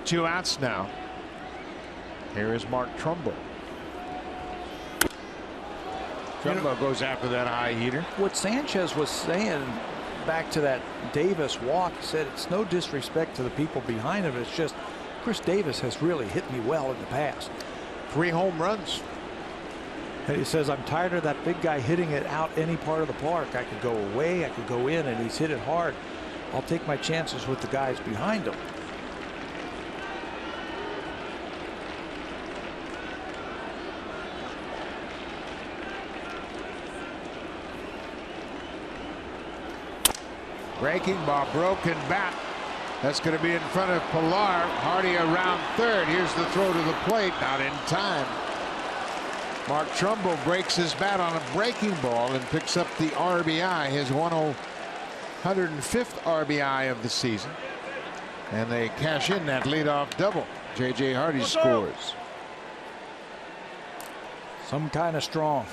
2 outs now. Here is Mark Trumbo. Trumbo goes after that high heater. What Sanchez was saying back to that Davis walk, said it's no disrespect to the people behind him. It's just Chris Davis has really hit me well in the past. 3 home runs. And he says, I'm tired of that big guy hitting it out any part of the park. I could go away, I could go in, and he's hit it hard. I'll take my chances with the guys behind him. Breaking ball, broken bat. That's going to be in front of Pilar. Hardy around third. Here's the throw to the plate. Not in time. Mark Trumbo breaks his bat on a breaking ball and picks up the RBI, his 105th RBI of the season. And they cash in that leadoff double. J.J. Hardy scores. Some kind of strong.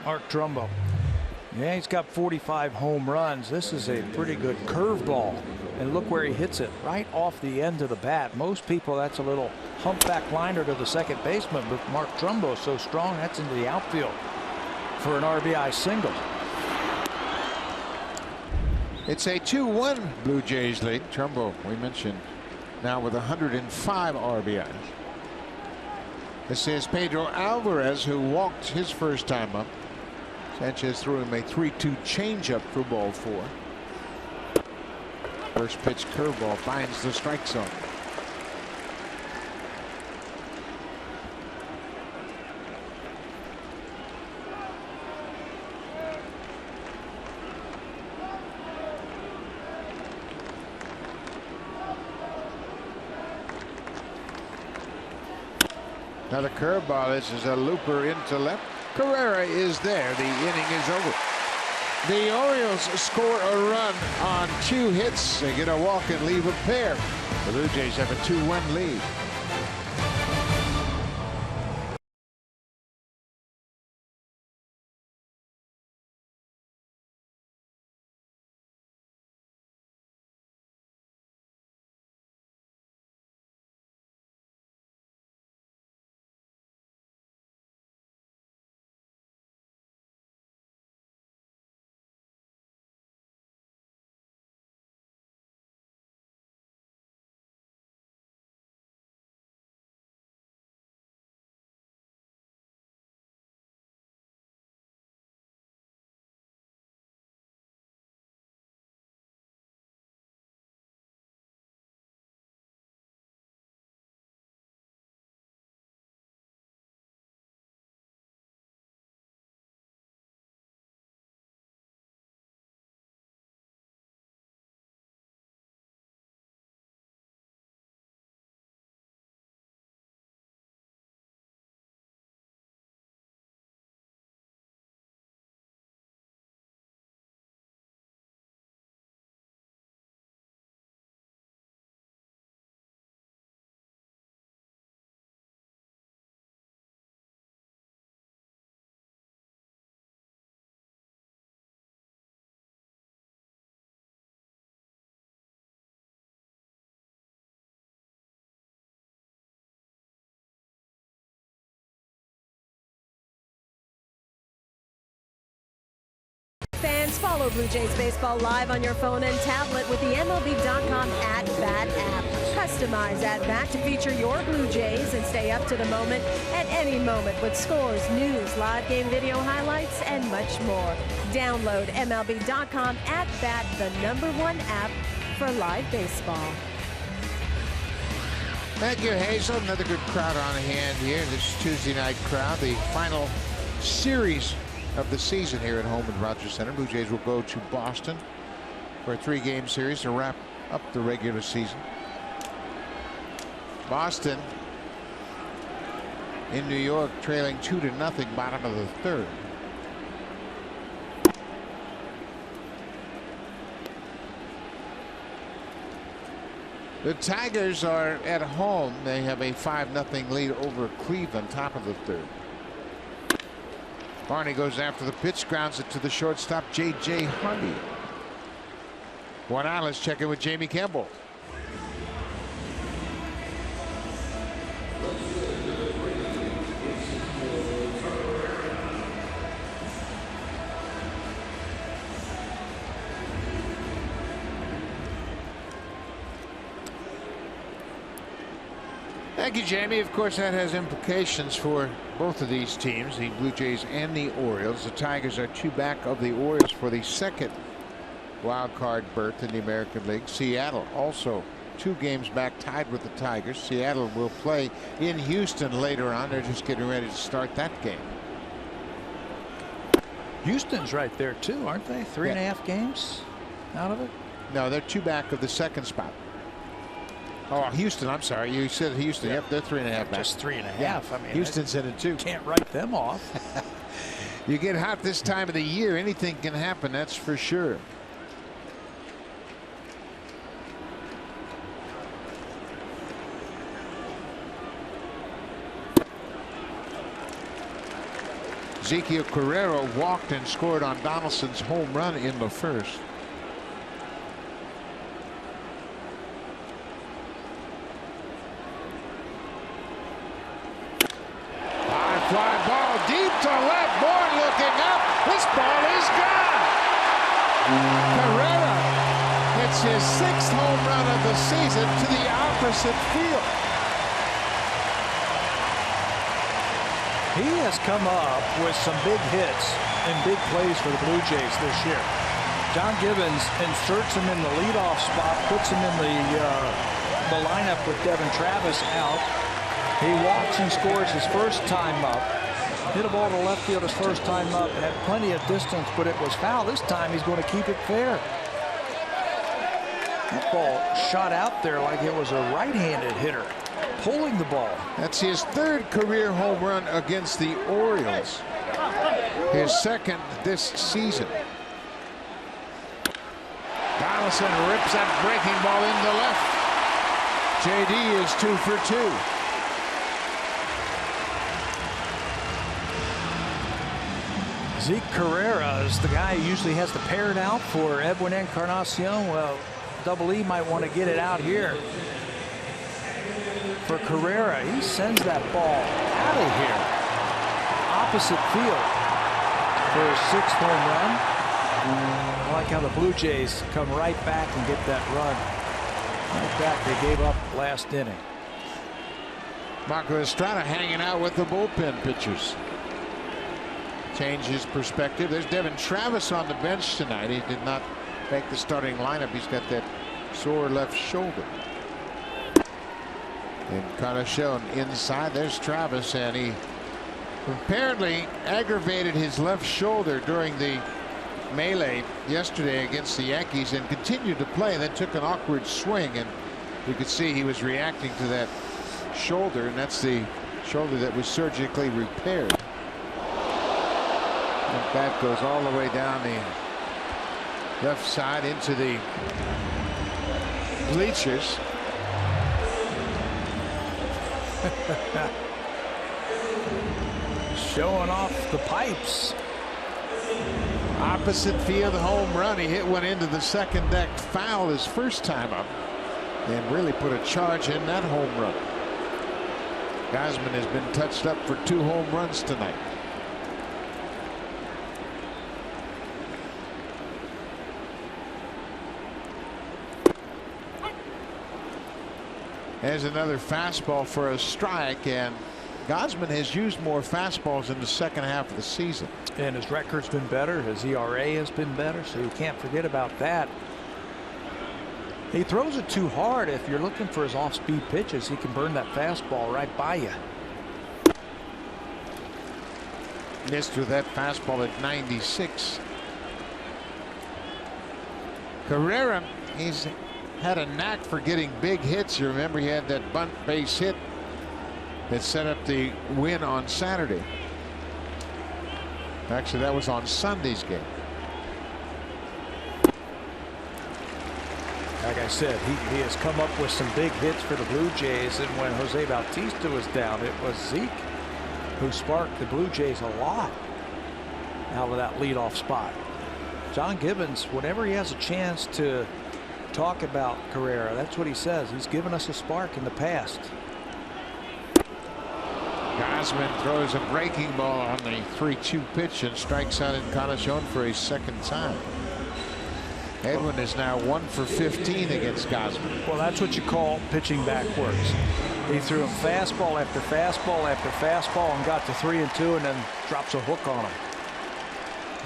Mark Trumbo. Yeah, he's got 45 home runs. This is a pretty good curveball. And look where he hits it, right off the end of the bat. Most people, that's a little humpback liner to the second baseman, but Mark Trumbo is so strong, that's into the outfield for an RBI single. It's a 2-1 Blue Jays lead. Trumbo, we mentioned, now with 105 RBIs. This is Pedro Alvarez, who walked his first time up. Sanchez threw him a 3-2 changeup for ball 4. First pitch curveball finds the strike zone. Another curveball. This is a looper into left. Carrera is there. The inning is over. The Orioles score a run on 2 hits. They get a walk and leave a pair. The Blue Jays have a 2-1 lead. Follow Blue Jays Baseball live on your phone and tablet with the MLB.com At Bat app. Customize At Bat to feature your Blue Jays and stay up to the moment at any moment with scores, news, live game video highlights, and much more. Download MLB.com At Bat, the #1 app for live baseball. Thank you, Hazel. Another good crowd on hand here. This Tuesday night crowd, the final series of the season here at home at Rogers Center. Blue Jays will go to Boston for a 3-game series to wrap up the regular season. Boston in New York trailing 2-0, bottom of the 3rd. The Tigers are at home. They have a 5-0 lead over Cleveland, top of the 3rd. Barney goes after the pitch, grounds it to the shortstop, J.J. Hardy. 1 out. Let's check in with Jamie Campbell. Thank you, Jamie. Of course, that has implications for both of these teams, the Blue Jays and the Orioles. The Tigers are 2 back of the Orioles for the 2nd wild card berth in the American League. Seattle also 2 games back, tied with the Tigers. Seattle will play in Houston later on. They're just getting ready to start that game. Houston's right there too, aren't they? 3.5 games out of it. No, they're 2 back of the 2nd spot. Oh, Houston, I'm sorry. You said Houston. Yep, they're 3.5 back. Just 3.5. Yeah. I mean, Houston's in it too. Can't write them off. You get hot this time of the year, anything can happen, that's for sure. Ezequiel Carrero walked and scored on Donaldson's home run in the 1st. Fly ball deep to left. Bourne looking up. This ball is gone. Carrera hits his 6th home run of the season to the opposite field. He has come up with some big hits and big plays for the Blue Jays this year. John Gibbons inserts him in the leadoff spot, puts him in the lineup with Devin Travis out. He walks and scores his first time up. Hit a ball to left field his first time up. Had plenty of distance, but it was foul. This time he's going to keep it fair. That ball shot out there like it was a right-handed hitter pulling the ball. That's his 3rd career home run against the Orioles. His 2nd this season. Donaldson rips that breaking ball into left. JD is 2 for 2. Zeke Carrera is the guy who usually has to pair it out for Edwin Encarnacion. Well, Double E might want to get it out here for Carrera. He sends that ball out of here. Opposite field for his 6th home run. I like how the Blue Jays come right back and get that run. Right back they gave up last inning. Marco Estrada hanging out with the bullpen pitchers. Change his perspective. There's Devin Travis on the bench tonight. He did not make the starting lineup. He's got that sore left shoulder. And kind of shown inside. There's Travis, and he apparently aggravated his left shoulder during the melee yesterday against the Yankees and continued to play, and then took an awkward swing, and you could see he was reacting to that shoulder, and that's the shoulder that was surgically repaired. And that goes all the way down the left side into the bleachers. Showing off the pipes. Opposite field home run. He hit one into the 2nd deck foul his first time up and really put a charge in that home run. Gausman has been touched up for 2 home runs tonight. There's another fastball for a strike, and Gausman has used more fastballs in the second half of the season. And his record's been better. His ERA has been better, so you can't forget about that. He throws it too hard. If you're looking for his off-speed pitches, he can burn that fastball right by you. Missed with that fastball at 96. Carrera, he's had a knack for getting big hits. You remember he had that bunt base hit that set up the win on Saturday. Actually, that was on Sunday's game. Like I said, he has come up with some big hits for the Blue Jays, and when Jose Bautista was down, it was Zeke who sparked the Blue Jays a lot out of that leadoff spot. John Gibbons, whenever he has a chance to talk about Carrera, that's what he says. He's given us a spark in the past. Gausman throws a breaking ball on the 3-2 pitch and strikes out Encarnacion for a second time. Edwin is now 1 for 15 against Gausman. Well, that's what you call pitching backwards. He threw him fastball after fastball after fastball and got to 3-2 and then drops a hook on him.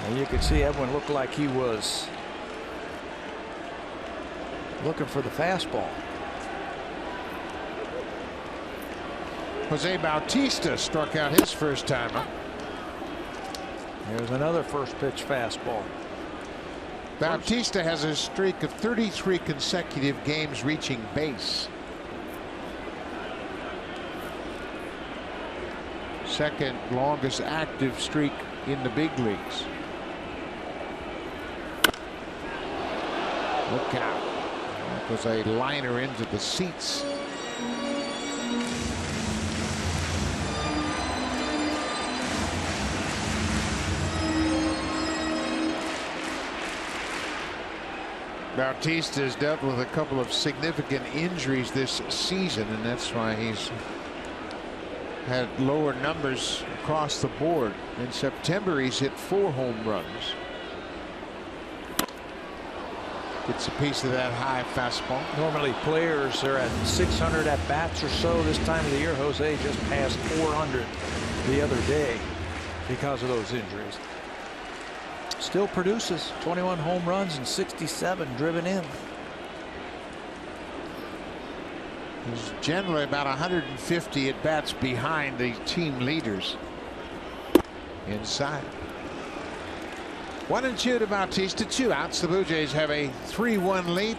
And you could see Edwin looked like he was looking for the fastball. Jose Bautista struck out his first timer. There's another first pitch fastball. Bautista has a streak of 33 consecutive games reaching base. Second longest active streak in the big leagues. Look out. That was a liner into the seats. Bautista has dealt with a couple of significant injuries this season, and that's why he's had lower numbers across the board. In September, he's hit 4 home runs. Gets a piece of that high fastball. Normally players are at 600 at bats or so this time of the year. Jose just passed 400 the other day because of those injuries. Still produces 21 home runs and 67 driven in. He's generally about 150 at bats behind the team leaders. Inside. 1-2 to Bautista, 2 outs. The Blue Jays have a 3-1 lead.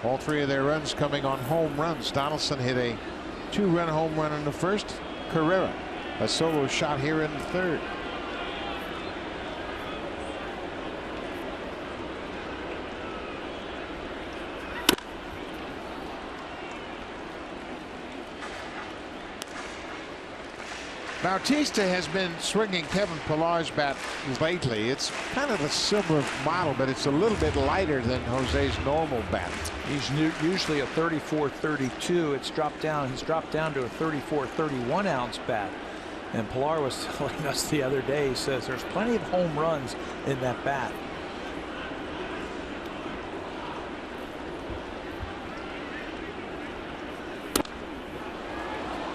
All 3 of their runs coming on home runs. Donaldson hit a 2-run home run in the first. Carrera a solo shot here in the third. Bautista has been swinging Kevin Pillar's bat lately. It's kind of a similar model, but it's a little bit lighter than Jose's normal bat. He's usually a 34-32. It's dropped down. He's dropped down to a 34-31 ounce bat. And Pillar was telling us the other day, he says there's plenty of home runs in that bat.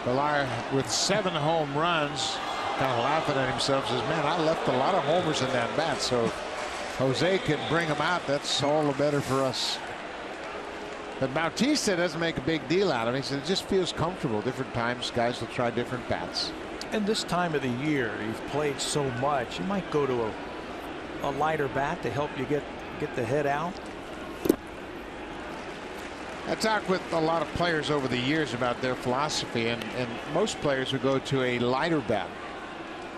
Pillar with 7 home runs, kind of laughing at himself, says, man, I left a lot of homers in that bat, so if Jose can bring them out, that's all the better for us. But Bautista doesn't make a big deal out of it. He said it just feels comfortable. Different times guys will try different bats. And this time of the year, you've played so much, you might go to a lighter bat to help you get the head out. I talked with a lot of players over the years about their philosophy, and most players would go to a lighter bat.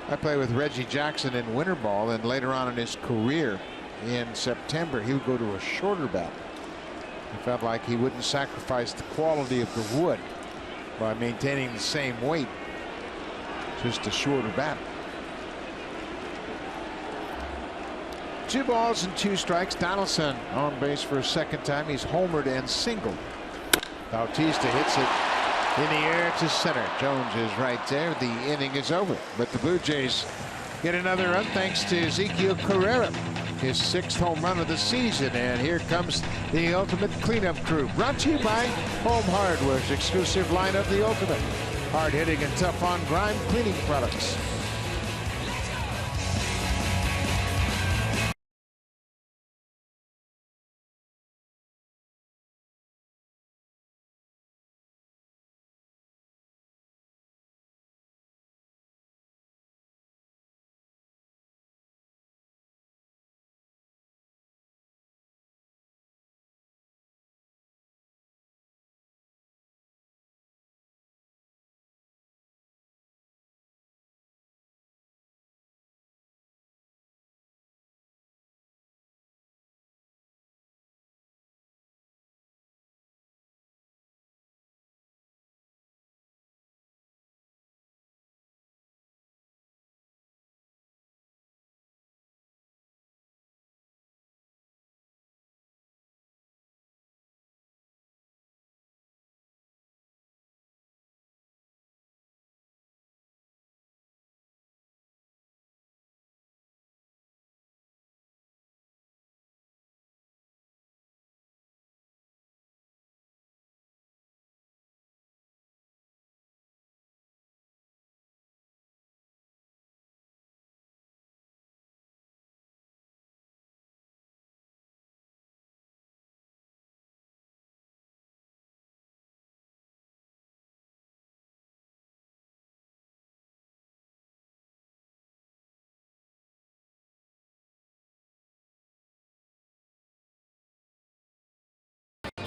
I played with Reggie Jackson in winter ball, and later on in his career in September he would go to a shorter bat. He felt like he wouldn't sacrifice the quality of the wood by maintaining the same weight. Just a shorter bat. 2 balls and 2 strikes. Donaldson on base for a second time. He's homered and singled. Bautista hits it in the air to center. Jones is right there. The inning is over, but the Blue Jays get another run thanks to Ezequiel Carrera. his 6th home run of the season. And here comes the Ultimate Cleanup Crew, brought to you by Home Hardware's exclusive line of the Ultimate hard-hitting and tough-on-grime cleaning products.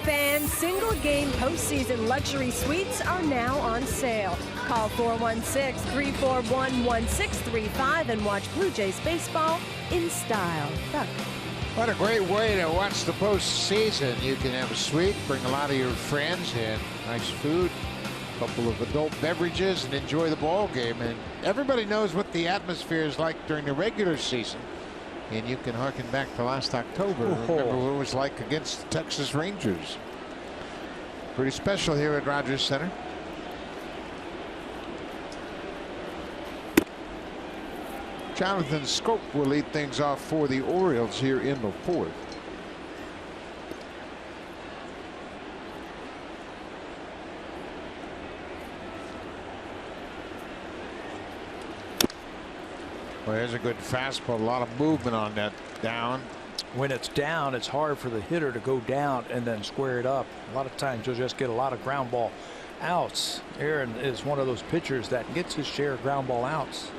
Fans, single-game postseason luxury suites are now on sale. Call 416-341-1635 and watch Blue Jays baseball in style. Doug. What a great way to watch the postseason. You can have a suite, bring a lot of your friends in, nice food, a couple of adult beverages, and enjoy the ball game. And everybody knows what the atmosphere is like during the regular season. And you can harken back to last October. Remember what it was like against the Texas Rangers. Pretty special here at Rogers Center. Jonathan Schoop will lead things off for the Orioles here in the 4th. Well, there's a good fastball. A lot of movement on that down. When it's down, it's hard for the hitter to go down and then square it up. A lot of times you'll just get a lot of ground ball outs. Aaron is one of those pitchers that gets his share of ground ball outs.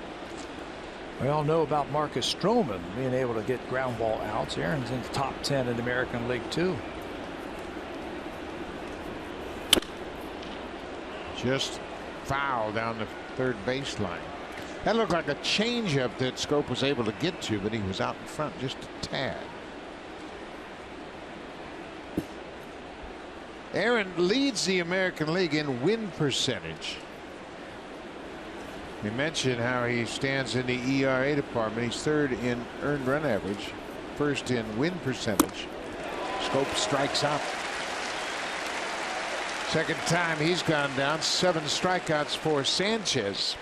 We all know about Marcus Stroman being able to get ground ball outs. Aaron's in the top 10 in the American League too. Just foul down the third baseline. That looked like a changeup that Schoop was able to get to, but he was out in front just a tad. Aaron leads the American League in win percentage. We mentioned how he stands in the ERA department. He's 3rd in earned run average, 1st in win percentage. Schoop strikes out. 2nd time he's gone down. 7 strikeouts for Sanchez.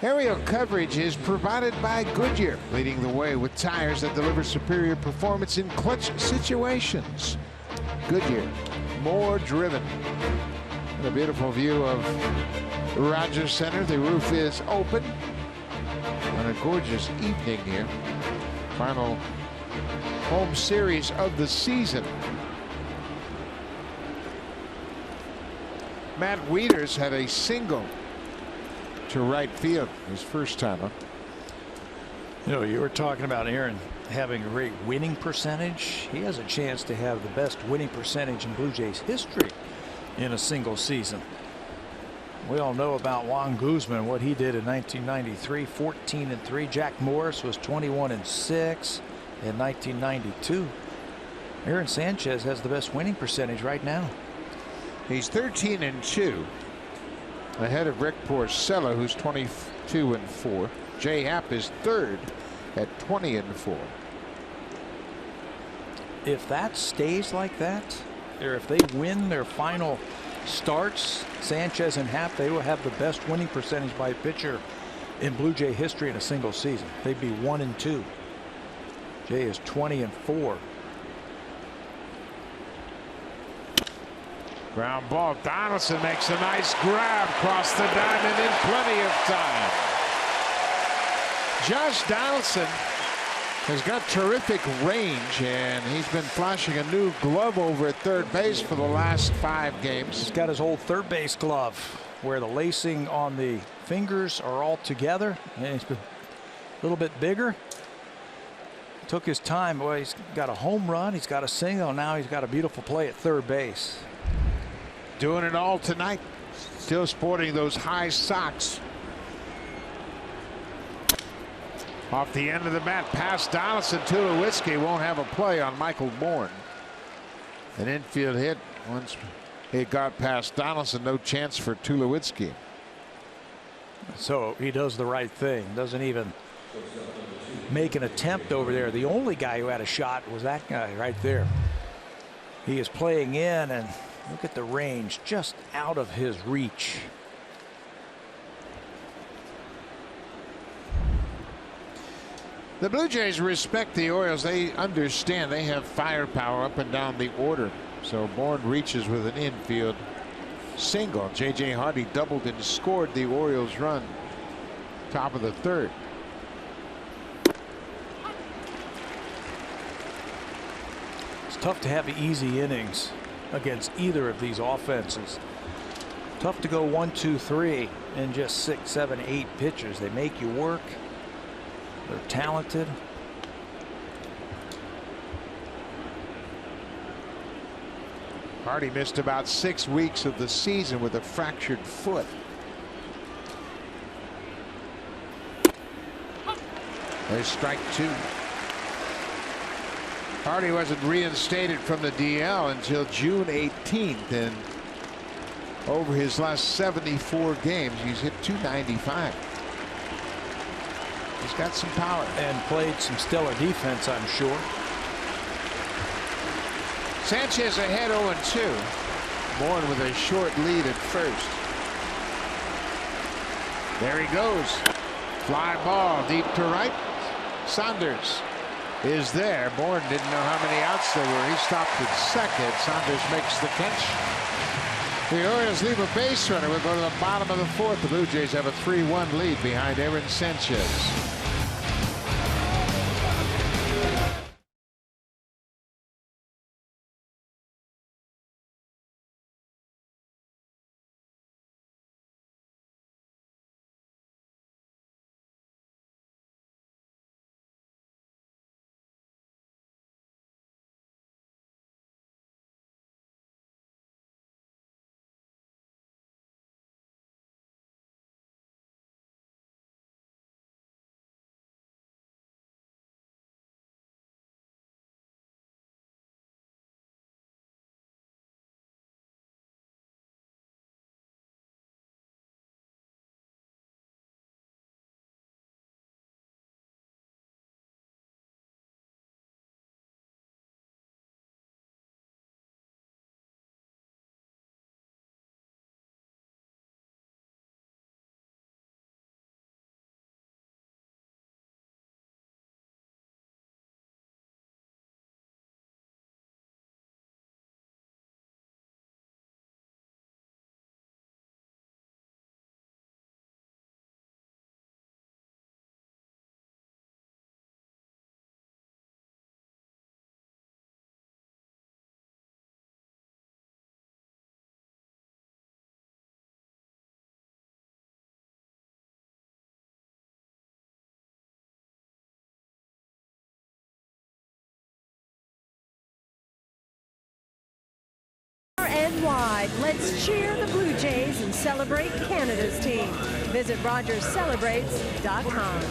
Aerial coverage is provided by Goodyear, leading the way with tires that deliver superior performance in clutch situations. Goodyear, more driven. And a beautiful view of Rogers Center. The roof is open on a gorgeous evening here. Final home series of the season. Matt Wieters had a single to right field his first time up. You know, you were talking about Aaron having a great winning percentage. He has a chance to have the best winning percentage in Blue Jays history in a single season. We all know about Juan Guzman, what he did in 1993, 14-3. Jack Morris was 21-6 in 1992. Aaron Sanchez has the best winning percentage right now. He's 13-2. Ahead of Rick Porcello, who's 22-4. Jay Happ is 3rd at 20-4. If that stays like that, or if they win their final starts, Sanchez and Happ, they will have the best winning percentage by a pitcher in Blue Jay history in a single season. They'd be 1-2. Jay is 20-4. Ground ball. Donaldson makes a nice grab across the diamond in plenty of time. Josh Donaldson has got terrific range, and he's been flashing a new glove over at third base for the last 5 games. He's got his old third base glove where the lacing on the fingers are all together, and it's been a little bit bigger. Took his time. Well, he's got a home run, he's got a single, and now he's got a beautiful play at third base. Doing it all tonight. Still sporting those high socks. Off the end of the bat, past Donaldson. Tulowitzki won't have a play on Michael Bourne. An infield hit. Once it got past Donaldson, no chance for Tulowitzki. So he does the right thing. Doesn't even make an attempt over there. The only guy who had a shot was that guy right there. He is playing in, and look at the range just out of his reach. The Blue Jays respect the Orioles. They understand they have firepower up and down the order. So Bourne reaches with an infield single. J.J. Hardy doubled and scored the Orioles run. Top of the 3rd. It's tough to have easy innings against either of these offenses. Tough to go 1, 2, 3 in just 6, 7, 8 pitches. They make you work. They're talented. Hardy missed about 6 weeks of the season with a fractured foot. There's strike 2. Hardy wasn't reinstated from the DL until June 18th, and over his last 74 games, he's hit .295. He's got some power. And played some stellar defense, I'm sure. Sanchez ahead 0-2. Bourne with a short lead at first. There he goes. Fly ball deep to right. Saunders is there. Bourne didn't know how many outs there were. He stopped at second. Saunders makes the catch. The Orioles leave a base runner. We'll go to the bottom of the 4th. The Blue Jays have a 3-1 lead behind Aaron Sanchez. And wide. Let's cheer the Blue Jays and celebrate Canada's team. Visit RogersCelebrates.com.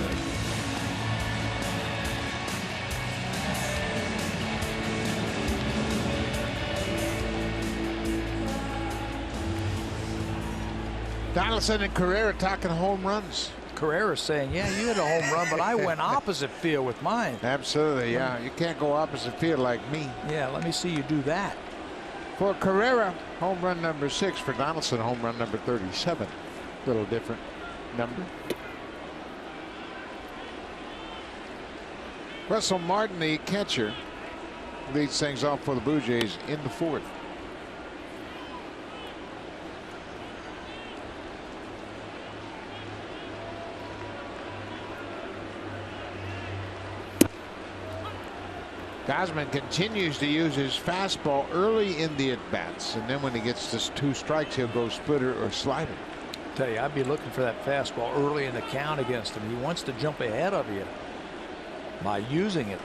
Donaldson and Carrera talking home runs. Carrera's saying, yeah, you hit a home run, but I went opposite field with mine. Absolutely, yeah. You can't go opposite field like me. Yeah, let me see you do that. For Carrera, home run number 6. For Donaldson, home run number 37. Little different number. Russell Martin, the catcher, leads things off for the Blue Jays in the fourth. Gausman continues to use his fastball early in the at-bats, and then when he gets to 2 strikes, he'll go splitter or slider. Tell you, I'd be looking for that fastball early in the count against him. He wants to jump ahead of you by using it.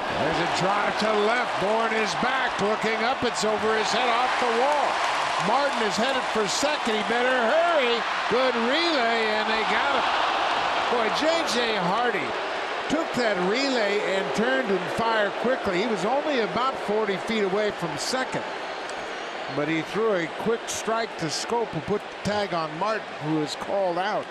There's a drive to left. Bourne is back, looking up. It's over his head, off the wall. Martin is headed for second. He better hurry. Good relay, and they got him. Boy, J.J. Hardy took that relay and turned and fired quickly. He was only about 40 feet away from second, but he threw a quick strike to Scope and put the tag on Martin, who was called out.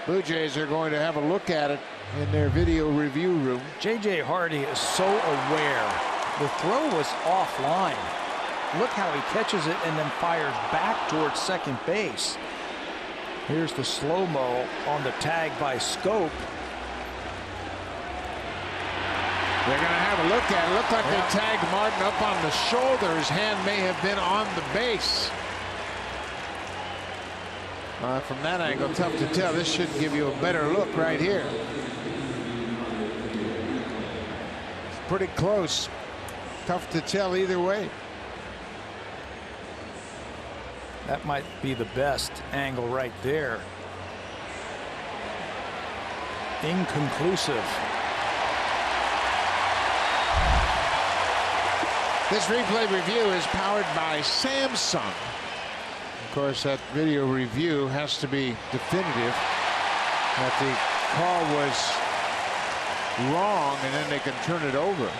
Blue Jays are going to have a look at it in their video review room. J.J. Hardy is so aware. The throw was offline. Look how he catches it and then fires back towards second base. Here's the slow-mo on the tag by Scope. They're going to have a look at it. Looked like they tagged Martin up on the shoulder. His hand may have been on the base. From that angle, tough to tell. This should give you a better look right here. It's pretty close. Tough to tell either way. That might be the best angle right there. Inconclusive. This replay review is powered by Samsung. Of course, that video review has to be definitive that the call was wrong, and then they can turn it over.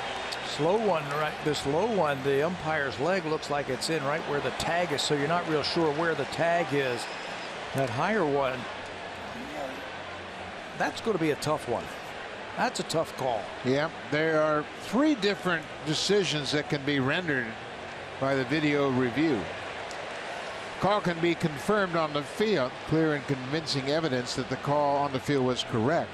Slow one, right? This low one, the umpire's leg looks like it's in right where the tag is, so you're not real sure where the tag is. That higher one, that's going to be a tough one. That's a tough call. Yeah, there are 3 different decisions that can be rendered by the video review. Call can be confirmed on the field, clear and convincing evidence that the call on the field was correct.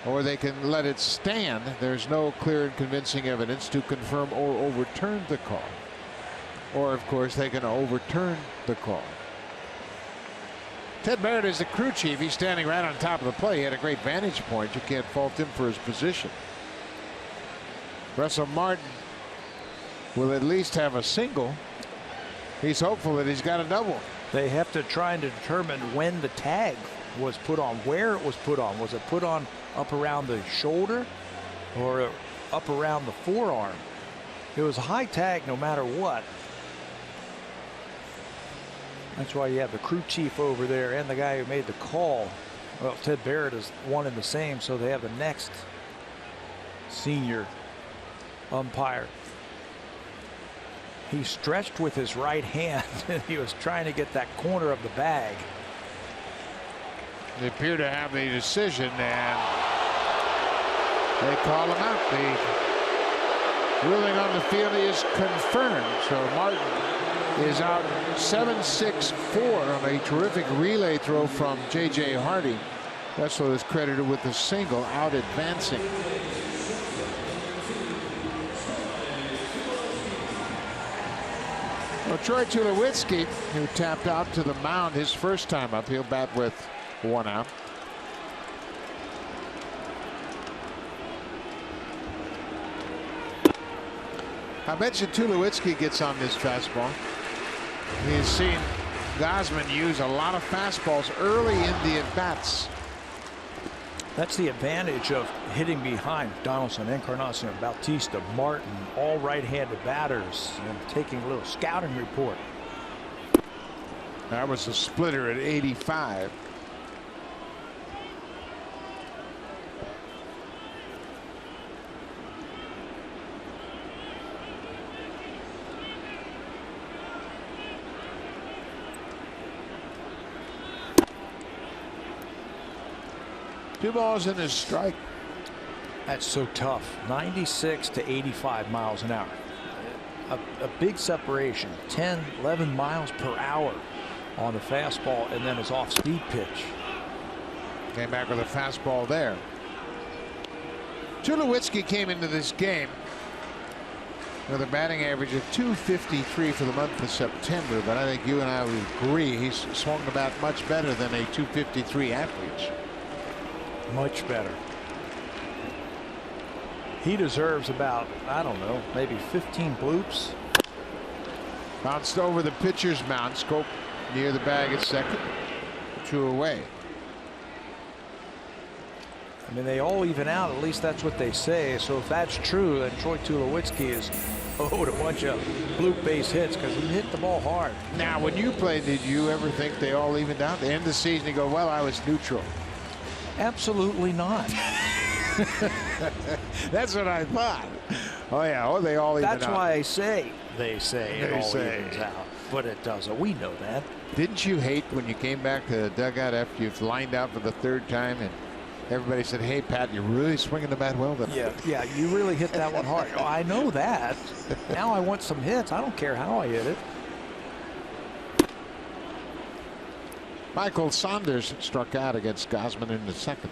Or they can let it stand. There's no clear and convincing evidence to confirm or overturn the call. Or, of course, they can overturn the call. Ted Barrett is the crew chief. He's standing right on top of the play. He had a great vantage point. You can't fault him for his position. Russell Martin will at least have a single. He's hopeful that he's got a double. They have to try and determine when the tag was put on, where it was put on. Was it put on up around the shoulder or up around the forearm? It was a high tag no matter what. That's why you have the crew chief over there and the guy who made the call. Well, Ted Barrett is one and the same, so they have the next senior umpire. He stretched with his right hand and he was trying to get that corner of the bag. They appear to have the decision, and they call him out. The ruling on the field is confirmed. So Martin is out 7-6-4 on a terrific relay throw from J.J. Hardy. Russell is credited with a single, out advancing. Well, Troy Tulowitzki, who tapped out to the mound his first time up, he'll bat with 1 out. I bet you Tulowitzki gets on this fastball. He's seen Gausman use a lot of fastballs early in the at-bats. That's the advantage of hitting behind Donaldson, Encarnacion, Bautista, Martin, all right-handed batters, and taking a little scouting report. That was a splitter at 85. Two balls and a strike. That's so tough. 96 to 85 miles an hour. a big separation, 10, 11 miles per hour on the fastball, and then his off-speed pitch. Came back with a fastball there. Tulowitzki came into this game with a batting average of .253 for the month of September, but I think you and I would agree he's swung about much better than a .253 average. Much better. He deserves about, I don't know, maybe 15 bloops. Bounced over the pitcher's mound. Scope near the bag at second. 2 away. I mean, they all even out. At least that's what they say. So if that's true, then Troy Tulowitzki is owed a bunch of bloop base hits because he hit the ball hard. Now, when you played, did you ever think they all evened out? At the end of the season, you go, well, I was neutral. Absolutely not. That's what I thought. Oh, yeah. Oh, they all even out. That's why I say they say it all evens out. But it doesn't. We know that. Didn't you hate when you came back to the dugout after you've lined out for the 3rd time and everybody said, hey, Pat, you're really swinging the bat well tonight? Yeah, you really hit that one hard. Oh, I know that. Now I want some hits. I don't care how I hit it. Michael Saunders struck out against Gausman in the 2nd.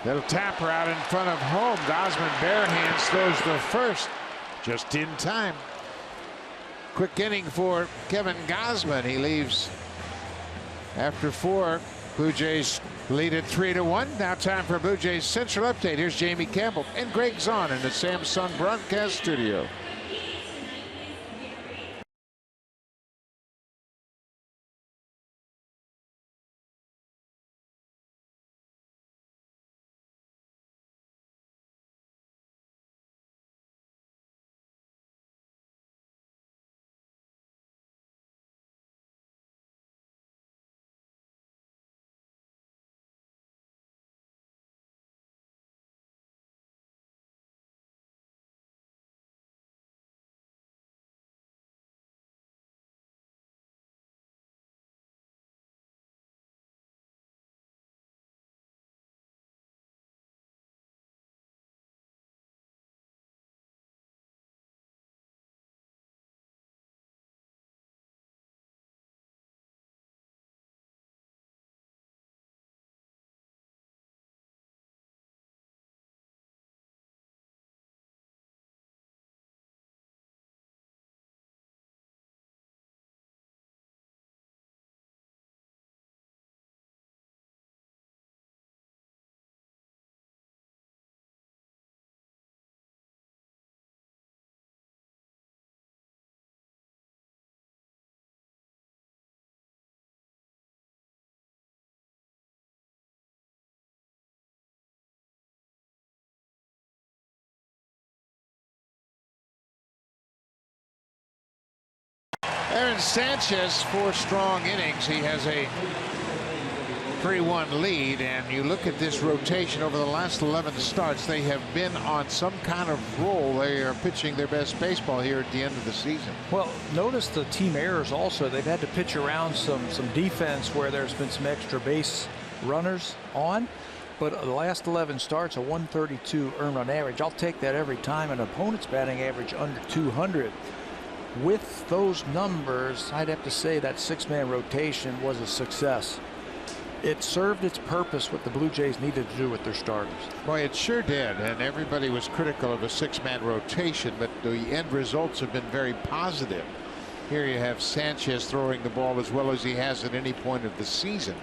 Little tapper out in front of home. Gausman bare hands throws to first just in time. Quick inning for Kevin Gausman. He leaves after 4. Blue Jays lead at 3-1. Now time for a Blue Jays Central Update. Here's Jamie Campbell and Greg Zahn in the Samsung broadcast studio. Aaron Sanchez, 4 strong innings. He has a 3-1 lead, and you look at this rotation over the last 11 starts, they have been on some kind of roll. They are pitching their best baseball here at the end of the season. Well, notice the team errors also. They've had to pitch around some defense where there's been some extra base runners on. But the last 11 starts, a 132 earned run average. I'll take that every time. An opponent's batting average under 200. With those numbers, I'd have to say that 6-man rotation was a success. It served its purpose, what the Blue Jays needed to do with their starters. Boy, it sure did, and everybody was critical of a 6-man rotation, but the end results have been very positive. Here you have Sanchez throwing the ball as well as he has at any point of the season.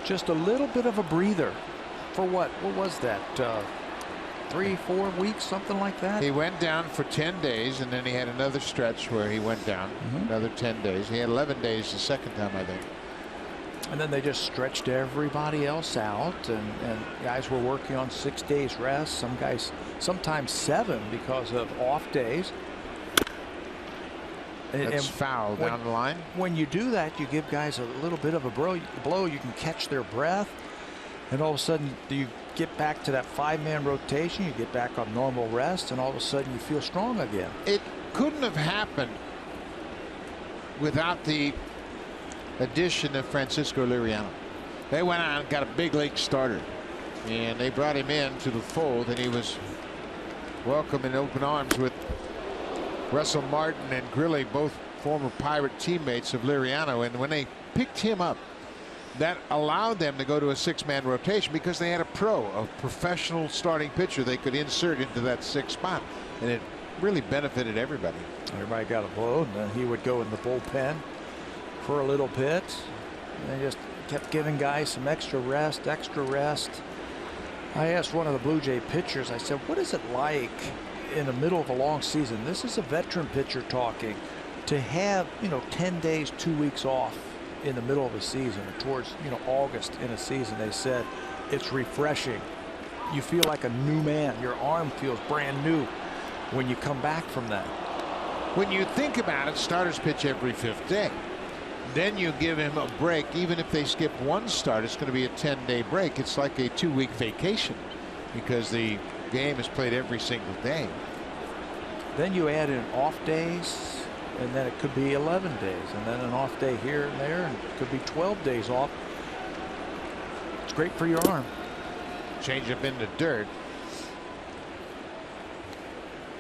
Just a little bit of a breather for what was that, 3-4 weeks, something like that? He went down for 10 days, and then he had another stretch where he went down another 10 days. He had 11 days the second time, I think. And then they just stretched everybody else out, and guys were working on 6 days rest. Some guys sometimes 7 because of off days. That's foul down the line. When you do that, you give guys a little bit of a blow. You can catch their breath, and all of a sudden you get back to that 5-man rotation. You get back on normal rest, and all of a sudden you feel strong again. It couldn't have happened without the addition of Francisco Liriano. They went out and got a big league starter, and they brought him in to the fold, and he was welcome in open arms with Russell Martin and Grilli, both former Pirate teammates of Liriano. And when they picked him up, that allowed them to go to a 6-man rotation because they had a professional starting pitcher they could insert into that 6th spot, and it really benefited everybody. Everybody got a blow, and then he would go in the bullpen for a little bit. And they just kept giving guys some extra rest. I asked one of the Blue Jay pitchers, I said, what is it like in the middle of a long season? This is a veteran pitcher talking, to have 10 days, 2 weeks off in the middle of a season, or towards August in a season. They said it's refreshing. You feel like a new man. Your arm feels brand new when you come back from that. When you think about it, starters pitch every 5th day. Then you give him a break. Even if they skip one start, it's going to be a 10-day break. It's like a 2-week vacation because the game is played every single day. Then you add in off days, and then it could be 11 days, and then an off day here and there, and it could be 12 days off. It's great for your arm. Change up into dirt.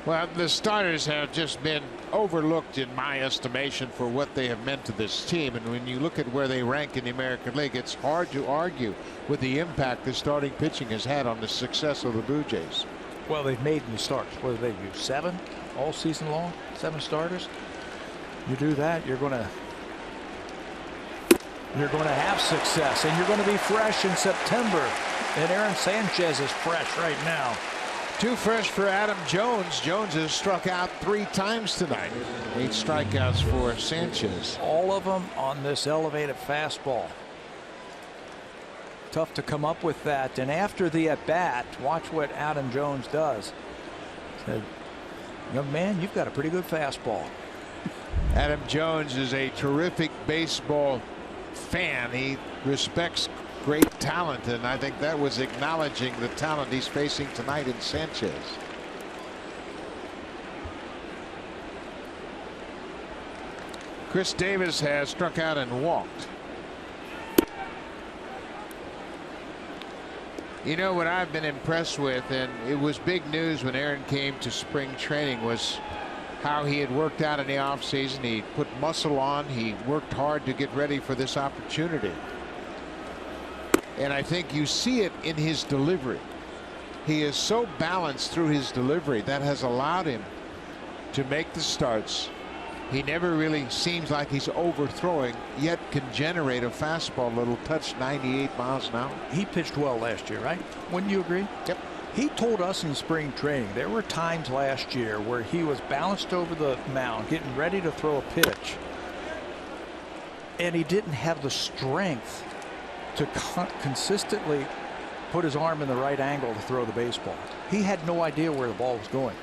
Well, the starters have just been overlooked in my estimation for what they have meant to this team. And when you look at where they rank in the American League, it's hard to argue with the impact the starting pitching has had on the success of the Blue Jays. Well, they've made new starts. What did they do? 7 all season long? 7 starters? You do that, you're going to have success, and you're going to be fresh in September. And Aaron Sanchez is fresh right now. Too fresh for Adam Jones. Jones has struck out 3 times tonight. 8 strikeouts for Sanchez. All of them on this elevated fastball. Tough to come up with that. And after the at bat, watch what Adam Jones does. Said, young man, you've got a pretty good fastball. Adam Jones is a terrific baseball fan. He respects great talent, and I think that was acknowledging the talent he's facing tonight in Sanchez. Chris Davis has struck out and walked. You know what I've been impressed with, and it was big news when Aaron came to spring training, was how he had worked out in the offseason. He put muscle on. He worked hard to get ready for this opportunity. And I think you see it in his delivery. He is so balanced through his delivery that has allowed him to make the starts. He never really seems like he's overthrowing, yet can generate a fastball that'll touch 98 miles an hour. He pitched well last year, right? Wouldn't you agree? Yep. He told us in spring training there were times last year where he was balanced over the mound, getting ready to throw a pitch, and he didn't have the strength to consistently put his arm in the right angle to throw the baseball. He had no idea where the ball was going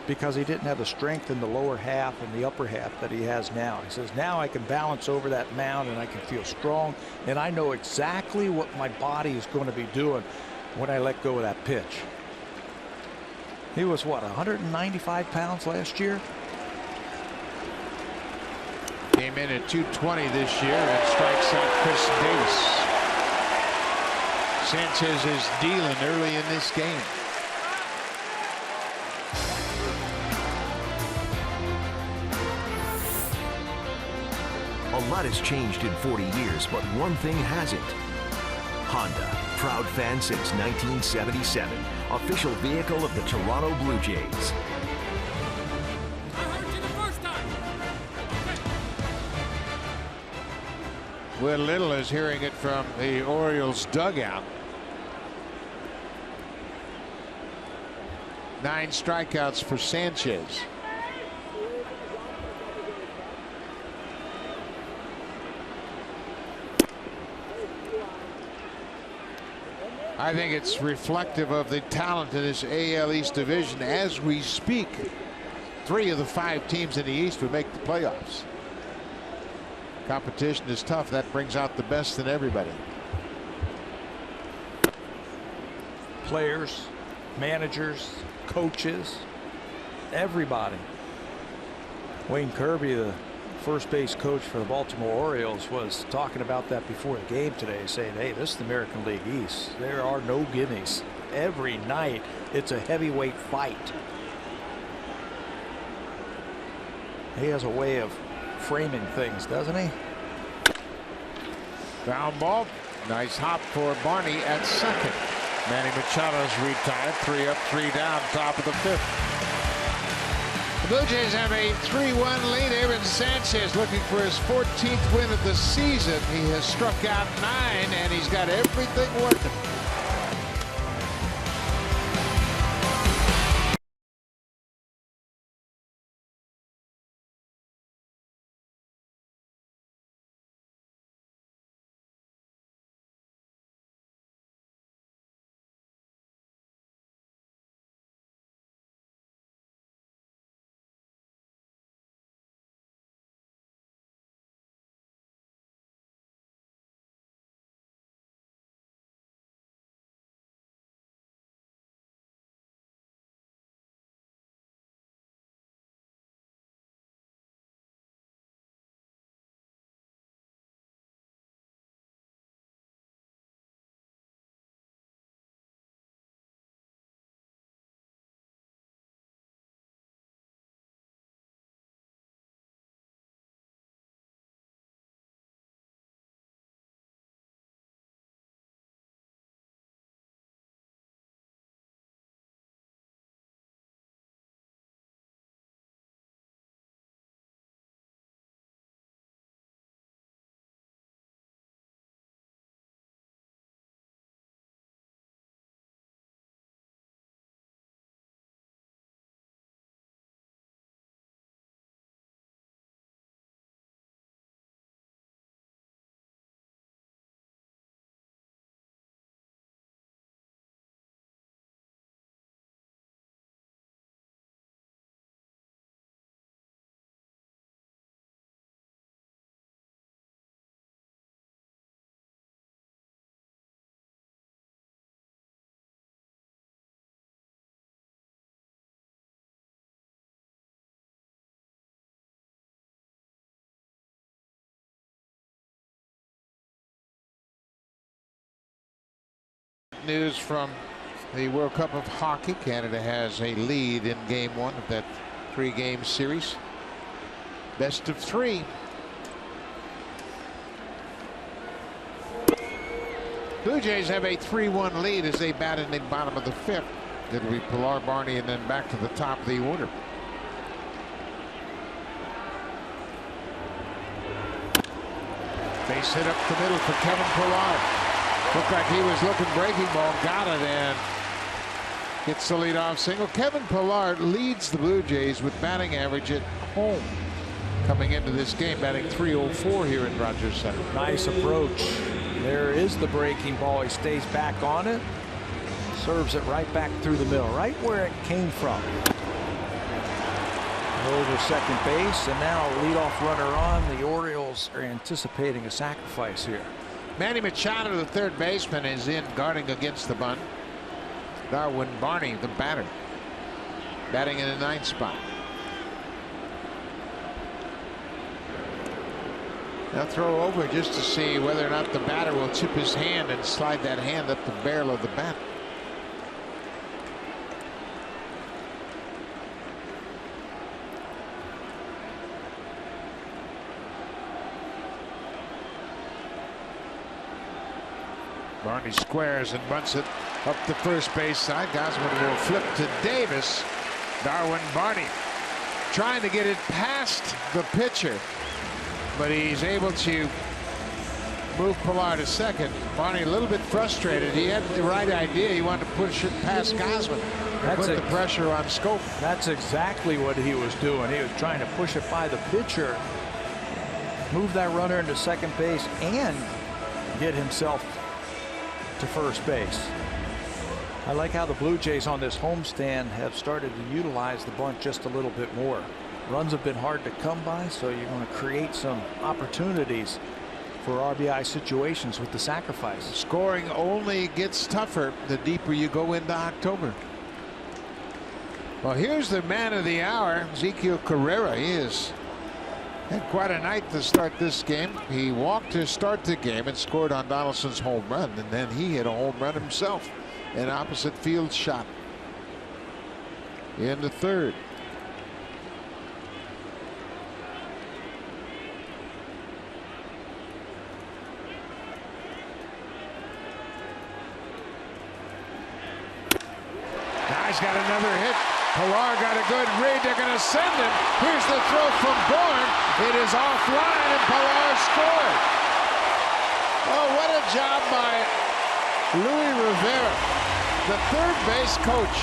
because he didn't have the strength in the lower half and the upper half that he has now. He says, now I can balance over that mound and I can feel strong, and I know exactly what my body is going to be doing when I let go of that pitch. He was what, 195 pounds last year? Came in at 220 this year and strikes out Chris Davis. Sanchez is dealing early in this game. A lot has changed in 40 years, but one thing hasn't. Honda, proud fan since 1977, official vehicle of the Toronto Blue Jays. Will Little is hearing it from the Orioles dugout. 9 strikeouts for Sanchez. I think it's reflective of the talent in this AL East division as we speak. 3 of the 5 teams in the East would make the playoffs. Competition is tough. That brings out the best in everybody. Players, managers, coaches, everybody. Wayne Kirby, the first base coach for the Baltimore Orioles, was talking about that before the game today, saying, hey, this is the American League East. There are no gimmies. Every night it's a heavyweight fight. He has a way of framing things, doesn't he? Ground ball. Nice hop for Barney at second. Manny Machado's retired. 3 up, 3 down, top of the 5th. The Blue Jays have a 3-1 lead. Aaron Sanchez looking for his 14th win of the season. He has struck out 9, and he's got everything working. News from the World Cup of Hockey. Canada has a lead in game 1 of that 3-game series. Best of 3. Blue Jays have a 3-1 lead as they bat in the bottom of the 5th. It'll be Pilar, Barney, and then back to the top of the order. Base hit up the middle for Kevin Pilar. Looked like he was looking breaking ball, got it, and gets the leadoff single. Kevin Pilar leads the Blue Jays with batting average at home coming into this game, batting .304 here in Rogers Center. Nice approach. There is the breaking ball. He stays back on it, serves it right back through the middle, right where it came from. Over second base, and now leadoff runner on. The Orioles are anticipating a sacrifice here. Manny Machado, the third baseman, is in guarding against the bunt. Darwin Barney, the batter, batting in the 9th spot. They'll throw over just to see whether or not the batter will tip his hand and slide that hand up the barrel of the bat. Barney squares and bunts it up the first base side. Gosman will flip to Davis. Darwin Barney trying to get it past the pitcher, but he's able to move Pilar to second. Barney a little bit frustrated. He had the right idea. He wanted to push it past Gosman and put the pressure on Scope. That's exactly what he was doing. He was trying to push it by the pitcher, move that runner into second base, and get himself to first base. I like how the Blue Jays on this homestand have started to utilize the bunt just a little bit more. Runs have been hard to come by, so you're going to create some opportunities for RBI situations with the sacrifice. Scoring only gets tougher the deeper you go into October. Well, here's the man of the hour, Ezequiel Carrera. He has had quite a night to start this game. He walked to start the game and scored on Donaldson's home run, and then he hit a home run himself, an opposite field shot in the third. Now he's got another hit. Pilar got a good read. They're going to send him. Here's the throw from Bourne. It is offline, and Pilar scored. Oh, what a job by Luis Rivera, the third base coach.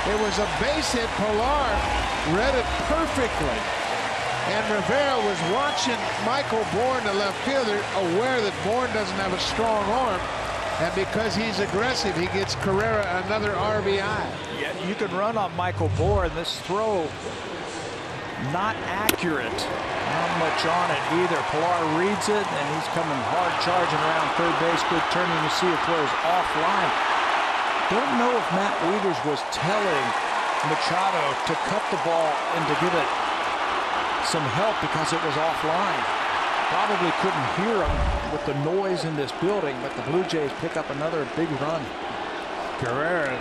It was a base hit. Pilar read it perfectly. And Rivera was watching Michael Bourne, the left fielder, aware that Bourne doesn't have a strong arm. And because he's aggressive, he gets Carrera another RBI. Yeah, you can run on Michael Bourne. This throw not accurate. Not much on it either. Pilar reads it, and he's coming hard charging around third base. Good turning to see it throws offline. Don't know if Matt Wieters was telling Machado to cut the ball and to give it some help because it was offline. Probably couldn't hear him with the noise in this building, but the Blue Jays pick up another big run. Carrera,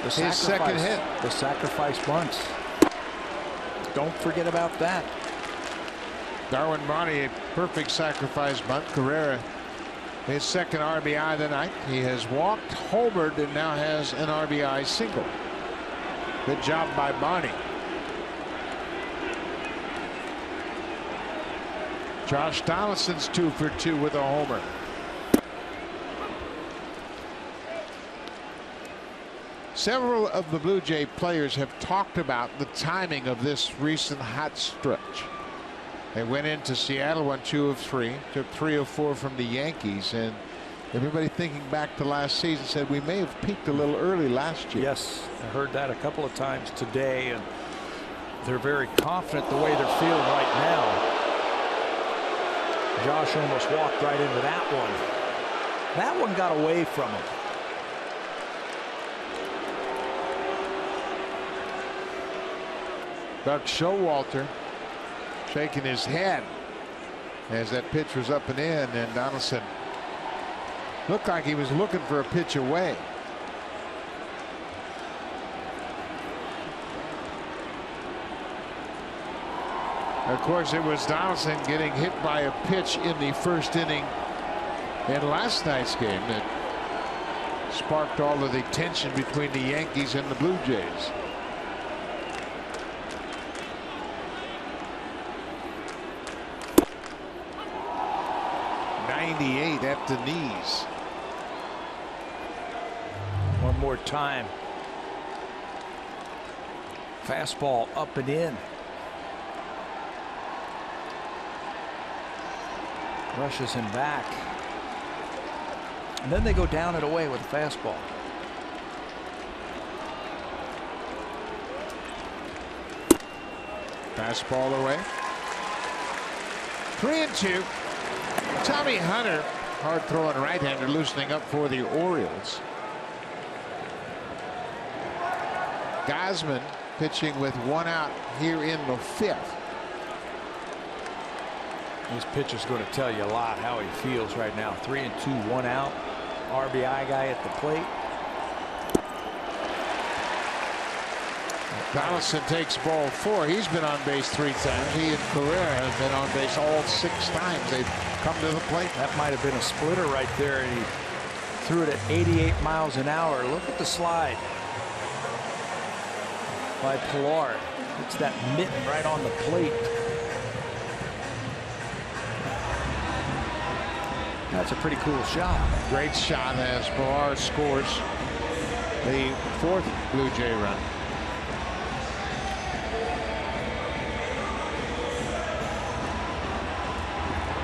his second hit. The sacrifice bunts. Don't forget about that. Darwin Bonnie, a perfect sacrifice bunt. Carrera, his second RBI of the night. He has walked, homered, and now has an RBI single. Good job by Bonnie. Josh Donaldson's 2 for 2 with a homer. Several of the Blue Jay players have talked about the timing of this recent hot stretch. They went into Seattle, won 2 of 3, took 3 of 4 from the Yankees, and everybody thinking back to last season said we may have peaked a little early last year. Yes, I heard that a couple of times today, and they're very confident the way they're feeling right now. Josh almost walked right into that one. That one got away from him. Doug Showalter shaking his head as that pitch was up and in, and Donaldson looked like he was looking for a pitch away. Of course, it was Donaldson getting hit by a pitch in the first inning in last night's game that sparked all of the tension between the Yankees and the Blue Jays. .98 at the knees. One more time. Fastball up and in. Rushes him back. And then they go down and away with a fastball. Fastball away. 3-2. Tommy Hunter, hard throwing right-hander, loosening up for the Orioles. Gausman pitching with 1 out here in the 5th. This pitch is going to tell you a lot how he feels right now. 3-2, 1 out. RBI guy at the plate. Donaldson takes ball 4. He's been on base 3 times. He and Carrera have been on base all 6 times they've come to the plate. That might have been a splitter right there, and he threw it at 88 miles an hour. Look at the slide by Pilar. It's that mitten right on the plate. That's a pretty cool shot. Great shot as Pilar scores the 4th Blue Jay run.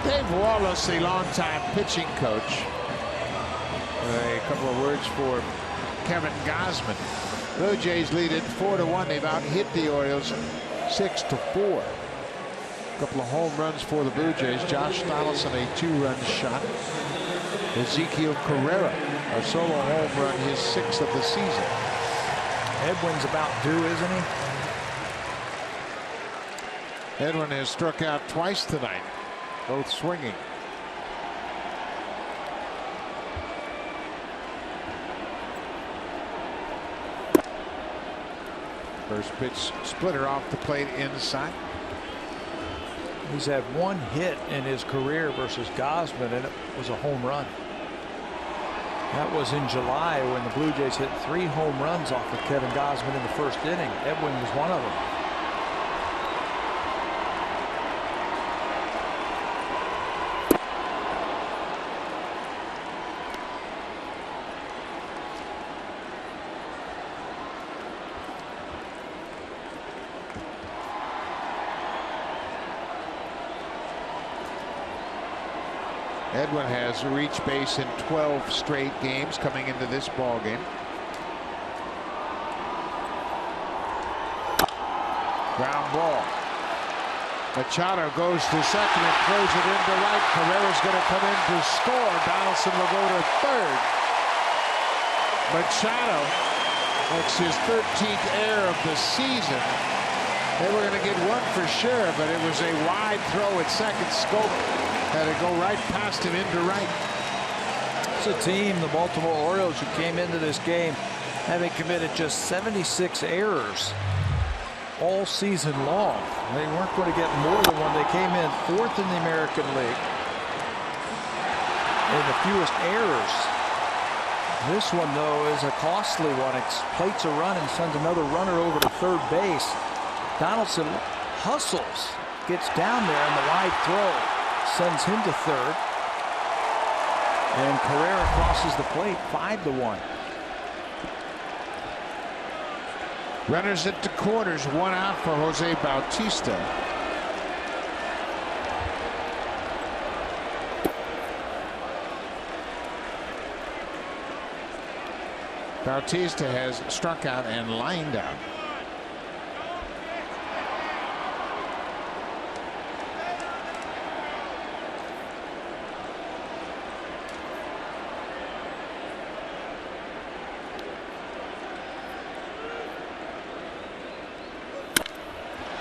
Dave Wallace, the longtime pitching coach, a couple of words for Kevin Gausman. Blue Jays lead it 4-1. They've out-hit the Orioles 6-4. A couple of home runs for the Blue Jays. Josh Donaldson, a 2-run shot. Ezekiel Carrera, a solo home run, his 6th of the season. Edwin's about due, isn't he? Edwin has struck out twice tonight, both swinging. First pitch splitter off the plate inside. He's had one hit in his career versus Gausman, and it was a home run. That was in July when the Blue Jays hit 3 home runs off of Kevin Gausman in the first inning. Edwin was one of them. Edwin has reached base in 12 straight games coming into this ball game. Ground ball. Machado goes to second and throws it into right. Carrera's going to come in to score. Donaldson will go to third. Machado makes his 13th error of the season. They were going to get one for sure, but it was a wide throw at second. Scope had to go right past him into right. It's a team, the Baltimore Orioles, who came into this game having committed just 76 errors all season long. They weren't going to get more than one. They came in 4th in the American League in the fewest errors. This one, though, is a costly one. It plates a run and sends another runner over to third base. Donaldson hustles, gets down there, and the wide throw sends him to third. And Carrera crosses the plate, 5-1. Runners at the corners, 1 out for Jose Bautista. Bautista has struck out and lined out.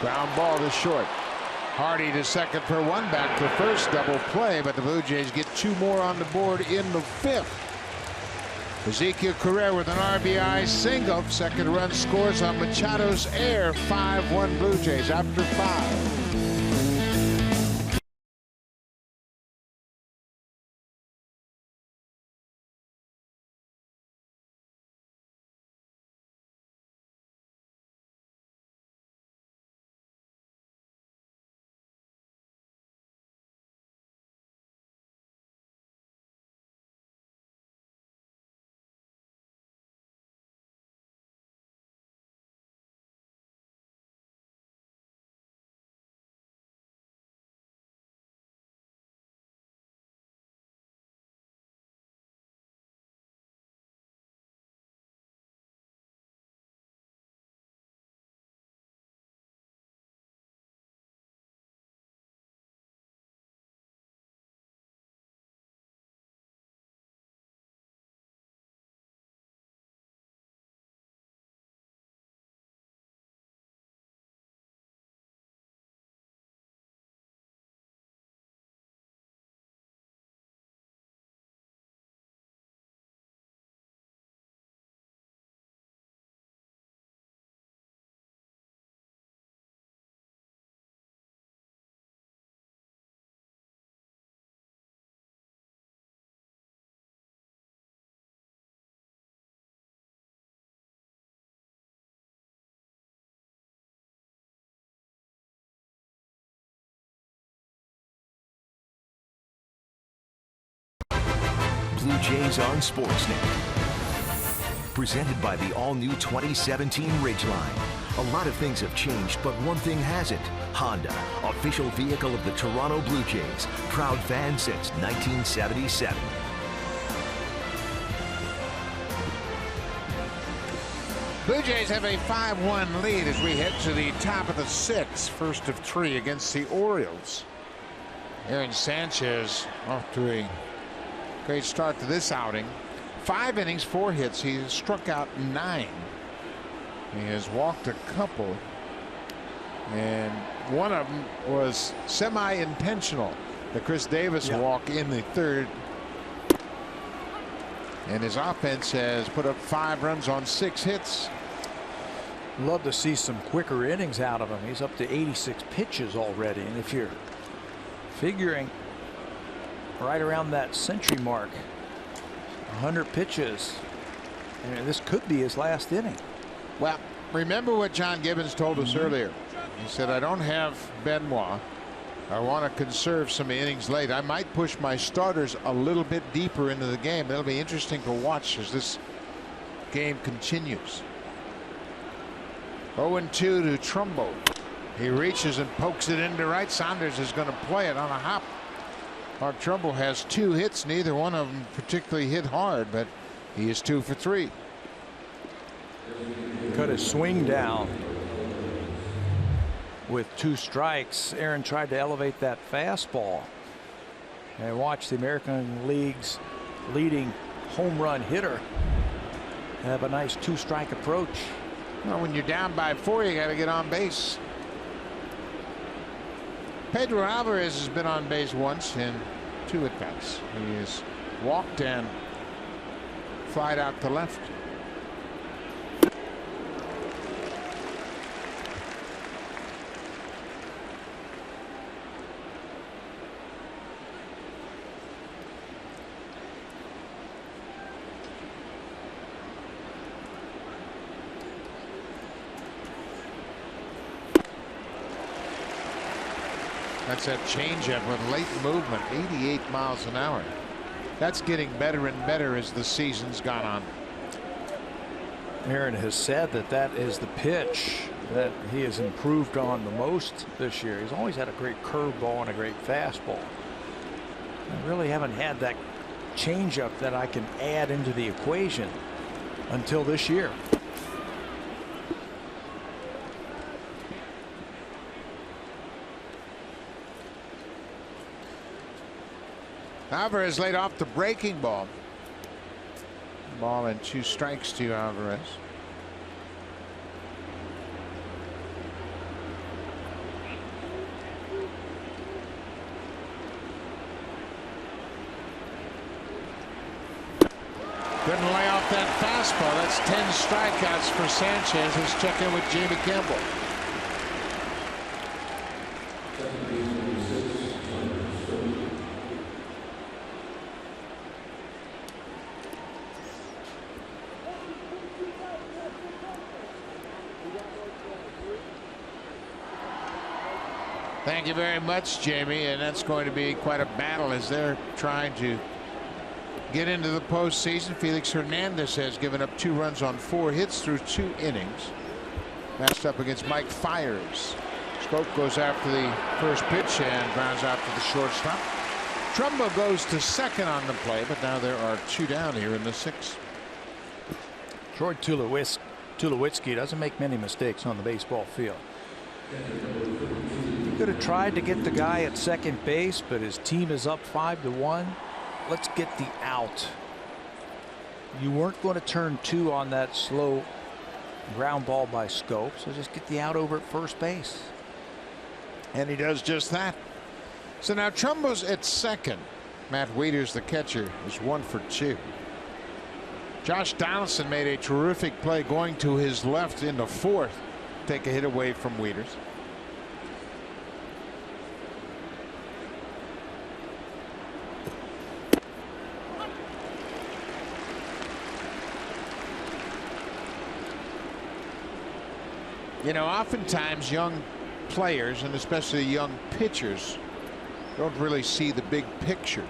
Ground ball to short. Hardy to second for 1, back to first, double play, but the Blue Jays get 2 more on the board in the 5th. Ezekiel Carrera with an RBI single. Second run scores on Machado's error. 5-1 Blue Jays after 5. Blue Jays on Sportsnet. Presented by the all-new 2017 Ridgeline. A lot of things have changed, but one thing hasn't. Honda, official vehicle of the Toronto Blue Jays. Proud fan since 1977. Blue Jays have a 5-1 lead as we head to the top of the 6th, first of 3 against the Orioles. Aaron Sanchez off to a great start to this outing. 5 innings, 4 hits. He struck out 9. He has walked a couple, and one of them was semi-intentional. The Chris Davis walk in the 3rd. And his offense has put up 5 runs on 6 hits. Love to see some quicker innings out of him. He's up to 86 pitches already. And if you're figuring right around that century mark, 100 pitches, and this could be his last inning. Well, remember what John Gibbons told us earlier. He said, I don't have Benoit. I want to conserve some innings late. I might push my starters a little bit deeper into the game. It'll be interesting to watch as this game continues. 0-2 to Trumbo. He reaches and pokes it into right. Saunders is going to play it on a hop. Mark Trumbo has 2 hits. Neither one of them particularly hit hard, but he is 2 for 3. Cut his swing down. With 2 strikes, Aaron tried to elevate that fastball. And watch the American League's leading home run hitter have a nice 2-strike approach. Well, when you're down by 4, you got to get on base. Pedro Alvarez has been on base once in 2 at-bats. He has walked and flied out to left. That's that changeup with late movement, 88 miles an hour. That's getting better and better as the season's gone on. Aaron has said that that is the pitch that he has improved on the most this year. He's always had a great curveball and a great fastball. I really haven't had that changeup that I can add into the equation until this year. Alvarez laid off the breaking ball. Ball and 2 strikes to Alvarez. Couldn't lay off that fastball. That's 10 strikeouts for Sanchez. Let's check in with Jamie Campbell. Thank you very much, Jamie. And that's going to be quite a battle as they're trying to get into the postseason. Felix Hernandez has given up 2 runs on 4 hits through 2 innings. Matched up against Mike Fiers. Scope goes after the first pitch and grounds out to the shortstop. Trumbo goes to second on the play, but now there are 2 down here in the 6th. Troy Tulowitzki doesn't make many mistakes on the baseball field. He could have tried to get the guy at second base, but his team is up 5-1. Let's get the out. You weren't going to turn 2 on that slow ground ball by Scope, so just get the out over at first base. And he does just that. So now Trumbo's at second. Matt Wieters, the catcher, is 1 for 2. Josh Donaldson made a terrific play going to his left in the 4th. Take a hit away from Wieters. You know, oftentimes young players, and especially young pitchers, don't really see the big picture.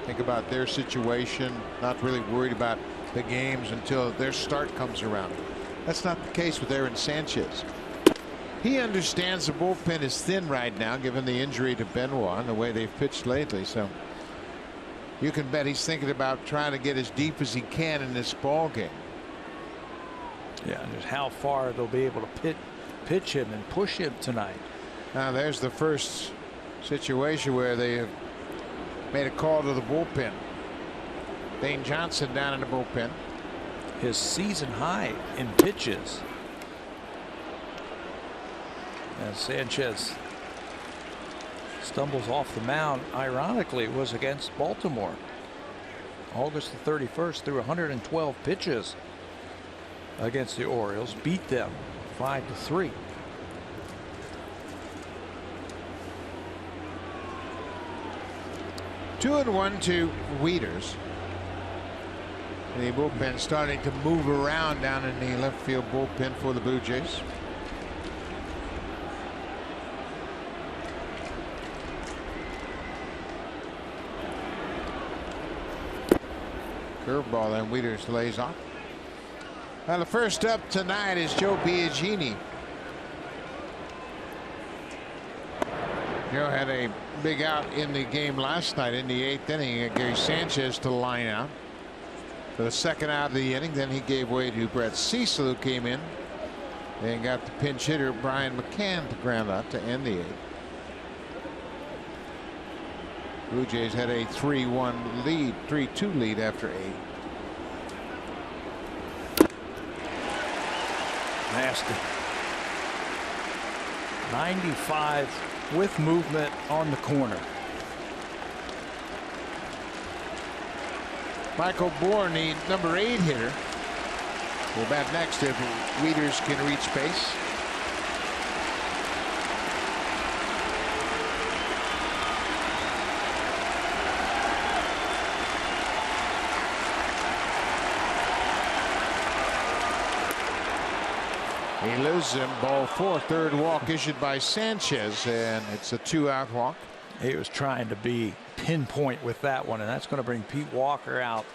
Think about their situation, not really worried about the games until their start comes around. That's not the case with Aaron Sanchez. He understands the bullpen is thin right now, given the injury to Benoit and the way they've pitched lately. So you can bet he's thinking about trying to get as deep as he can in this ball game. Yeah, just how far they'll be able to pitch him and push him tonight. Now there's the first situation where they have made a call to the bullpen. Dane Johnson down in the bullpen. His season high in pitches. As Sanchez stumbles off the mound, ironically, it was against Baltimore. August the 31st, threw 112 pitches against the Orioles, beat them 5-3. Two and one to Wieters. The bullpen starting to move around down in the left field bullpen for the Blue Jays. Curveball, and Wieters lays off. Well, the first up tonight is Joe Biagini. Joe had a big out in the game last night in the 8th inning. Gary Sanchez to line out for the second out of the inning. Then he gave way to Brett Cecil, who came in and got the pinch hitter Brian McCann to ground out to end the 8th. Blue Jays had a 3-1 lead, 3-2 lead after 8. Nasty. 95 with movement on the corner. Michael Bourne, the number 8 hitter, will bat next if Wieters can reach base. He loses him. Ball 4. Third walk issued by Sanchez, and it's a 2-out walk. He was trying to be pinpoint with that one, and that's going to bring Pete Walker out.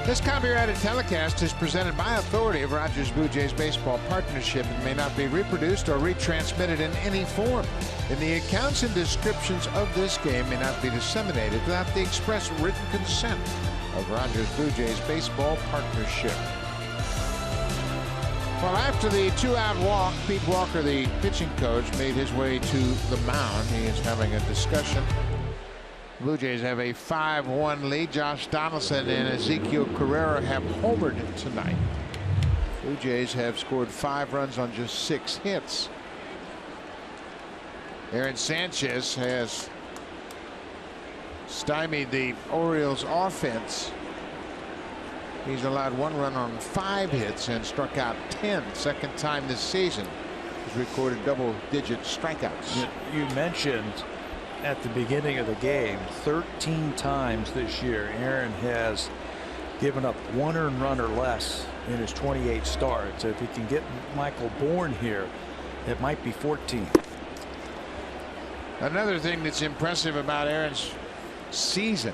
This copyrighted telecast is presented by authority of Rogers Blue Jays Baseball Partnership and may not be reproduced or retransmitted in any form. And the accounts and descriptions of this game may not be disseminated without the express written consent of Rogers Blue Jays Baseball Partnership. Well, after the 2-out walk, Pete Walker, the pitching coach, made his way to the mound. He is having a discussion. Blue Jays have a 5-1 lead. Josh Donaldson and Ezekiel Carrera have homered tonight. Blue Jays have scored 5 runs on just 6 hits. Aaron Sanchez has stymied the Orioles offense. He's allowed 1 run on 5 hits and struck out 10. Second time this season he's recorded double-digit strikeouts. You mentioned at the beginning of the game, 13 times this year Aaron has given up 1 earned run or less in his 28 starts. So if he can get Michael Bourne here, it might be 14. Another thing that's impressive about Aaron's season,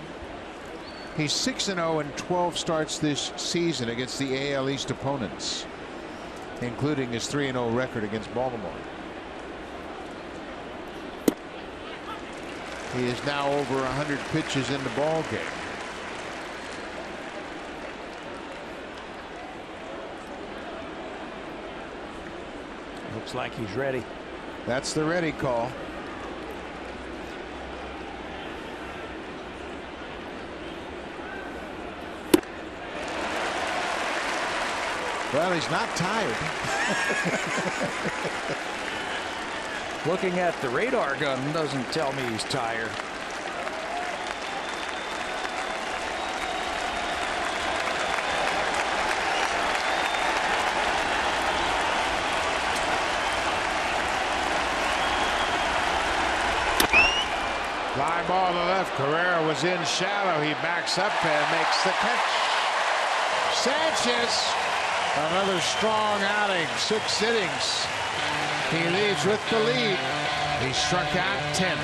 he's 6-0 in 12 starts this season against the AL East opponents, including his 3-0 record against Baltimore. He is now over 100 pitches in the ball game. Looks like he's ready. That's the ready call. Well, he's not tired. Looking at the radar gun doesn't tell me he's tired. Fly ball to left. Carrera was in shallow. He backs up and makes the catch. Sanchez, another strong outing. 6 innings. He leaves with the lead. He struck out 10.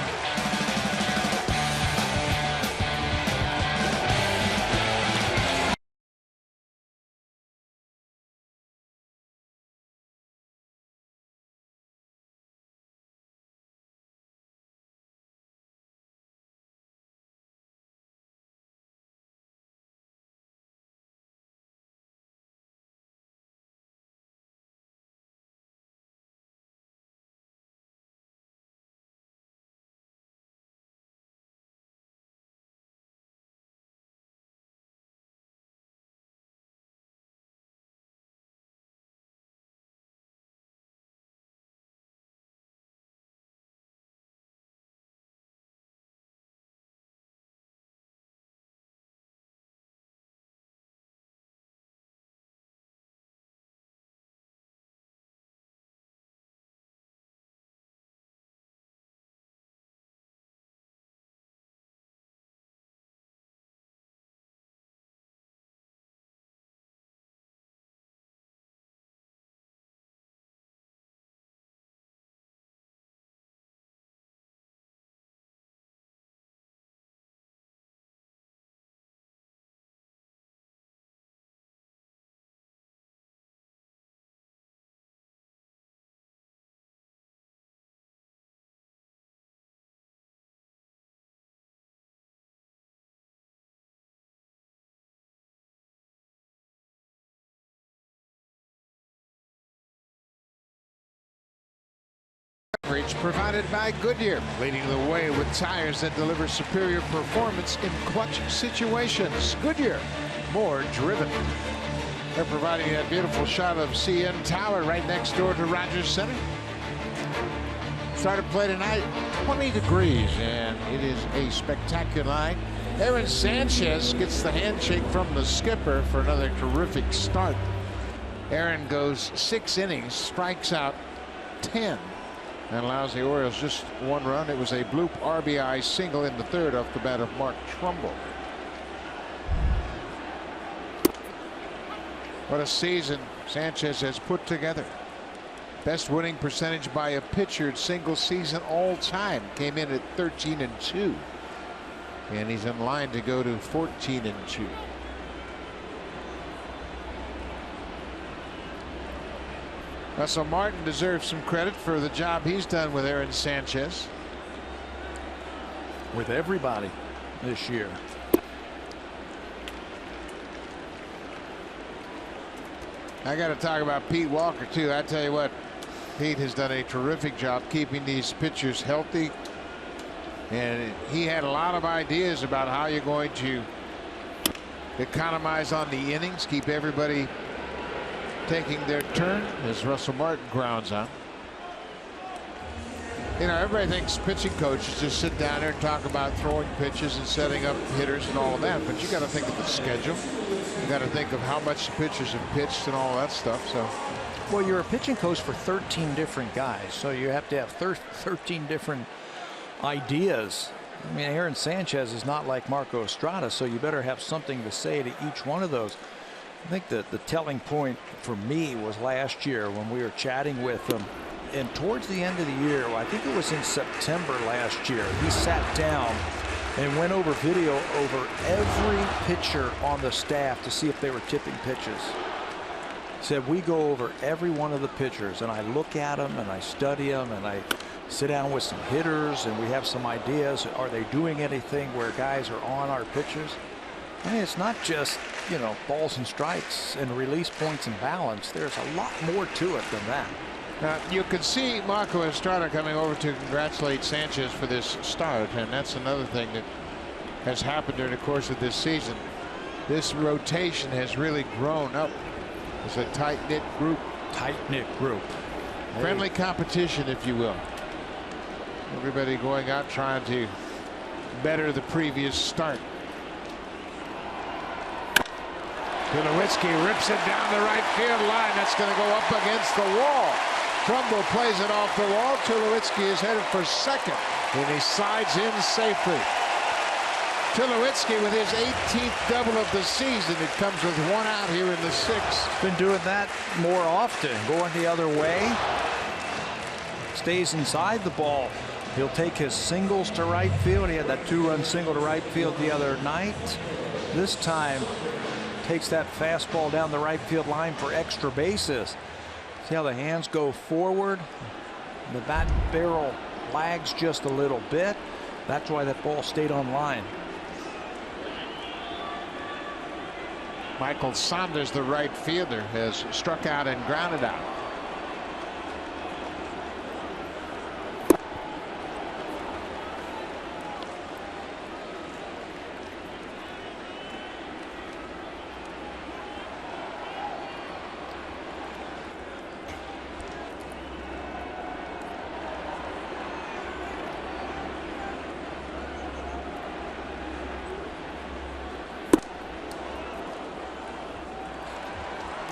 coverage provided by Goodyear, leading the way with tires that deliver superior performance in clutch situations. Goodyear, more driven. They're providing that beautiful shot of CN Tower right next door to Rogers Center. Started play tonight, 20 degrees, and it is a spectacular night. Aaron Sanchez gets the handshake from the skipper for another terrific start. Aaron goes 6 innings, strikes out 10, and allows the Orioles just 1 run. It was a bloop RBI single in the 3rd off the bat of Mark Trumbull. What a season Sanchez has put together. Best winning percentage by a pitcher single season all time. Came in at 13-2. And he's in line to go to 14-2. Russell Martin deserves some credit for the job he's done with Aaron Sanchez. With everybody this year. I got to talk about Pete Walker too. I tell you what, Pete has done a terrific job keeping these pitchers healthy, and he had a lot of ideas about how you're going to economize on the innings, keep everybody taking their turn as Russell Martin grounds on. You know, everybody thinks pitching coaches just sit down there and talk about throwing pitches and setting up hitters and all of that, but you got to think of the schedule. You got to think of how much the pitchers have pitched and all that stuff. So, well, you're a pitching coach for 13 different guys, so you have to have 13 different ideas. I mean, Aaron Sanchez is not like Marco Estrada, so you better have something to say to each one of those. I think that the telling point for me was last year when we were chatting with him, and towards the end of the year, I think it was in September last year, he sat down and went over video over every pitcher on the staff to see if they were tipping pitches. He said, we go over every one of the pitchers, and I look at them and I study them and I sit down with some hitters and we have some ideas. Are they doing anything where guys are on our pitchers? I mean, it's not just, you know, balls and strikes and release points and balance. There's a lot more to it than that. Now, you could see Marco Estrada coming over to congratulate Sanchez for this start, and that's another thing that has happened during the course of this season. This rotation has really grown up as a tight-knit group. Tight-knit group. Friendly competition, if you will. Everybody going out trying to better the previous start. Tulowitzki rips it down the right field line. That's going to go up against the wall. Trumbull plays it off the wall. Tulowitzki is headed for second, and he slides in safely. Tulowitzki with his 18th double of the season. It comes with 1 out here in the 6th. Been doing that more often, going the other way. Stays inside the ball. He'll take his singles to right field. He had that 2-run single to right field the other night. This time takes that fastball down the right field line for extra bases. See how the hands go forward. The bat barrel lags just a little bit. That's why that ball stayed on line. Michael Saunders, the right fielder, has struck out and grounded out.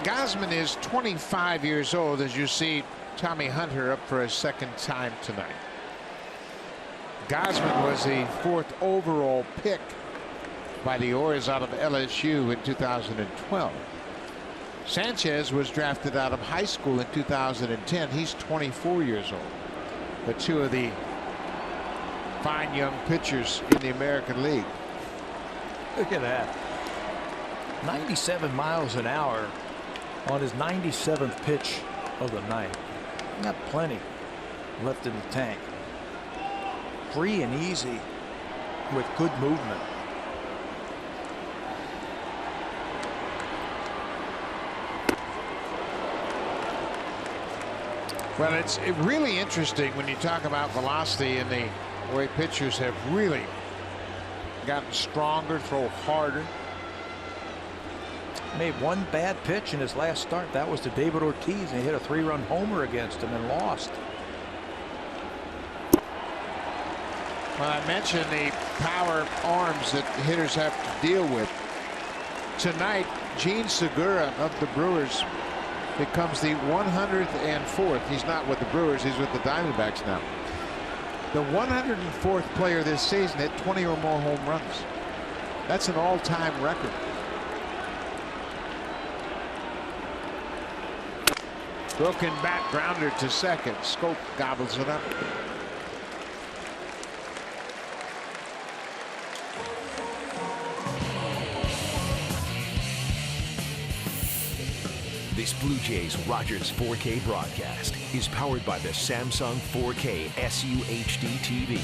Gausman is 25 years old, as you see Tommy Hunter up for a 2nd time tonight. Gausman was the 4th overall pick by the Orioles out of LSU in 2012. Sanchez was drafted out of high school in 2010. He's 24 years old. But 2 of the fine young pitchers in the American League. Look at that. 97 miles an hour on his 97th pitch of the night. Got plenty left in the tank. Free and easy with good movement. Well, it's really interesting when you talk about velocity and the way pitchers have really gotten stronger, throw harder. Made one bad pitch in his last start. That was to David Ortiz, and he hit a 3-run homer against him and lost. Well, I mentioned the power arms that hitters have to deal with. Tonight, Gene Segura of the Brewers becomes the 104th. He's not with the Brewers, he's with the Diamondbacks now. The 104th player this season hit 20 or more home runs. That's an all-time record. Broken bat grounder to second. Scope gobbles it up. This Blue Jays Rogers 4K broadcast is powered by the Samsung 4K SUHD TV.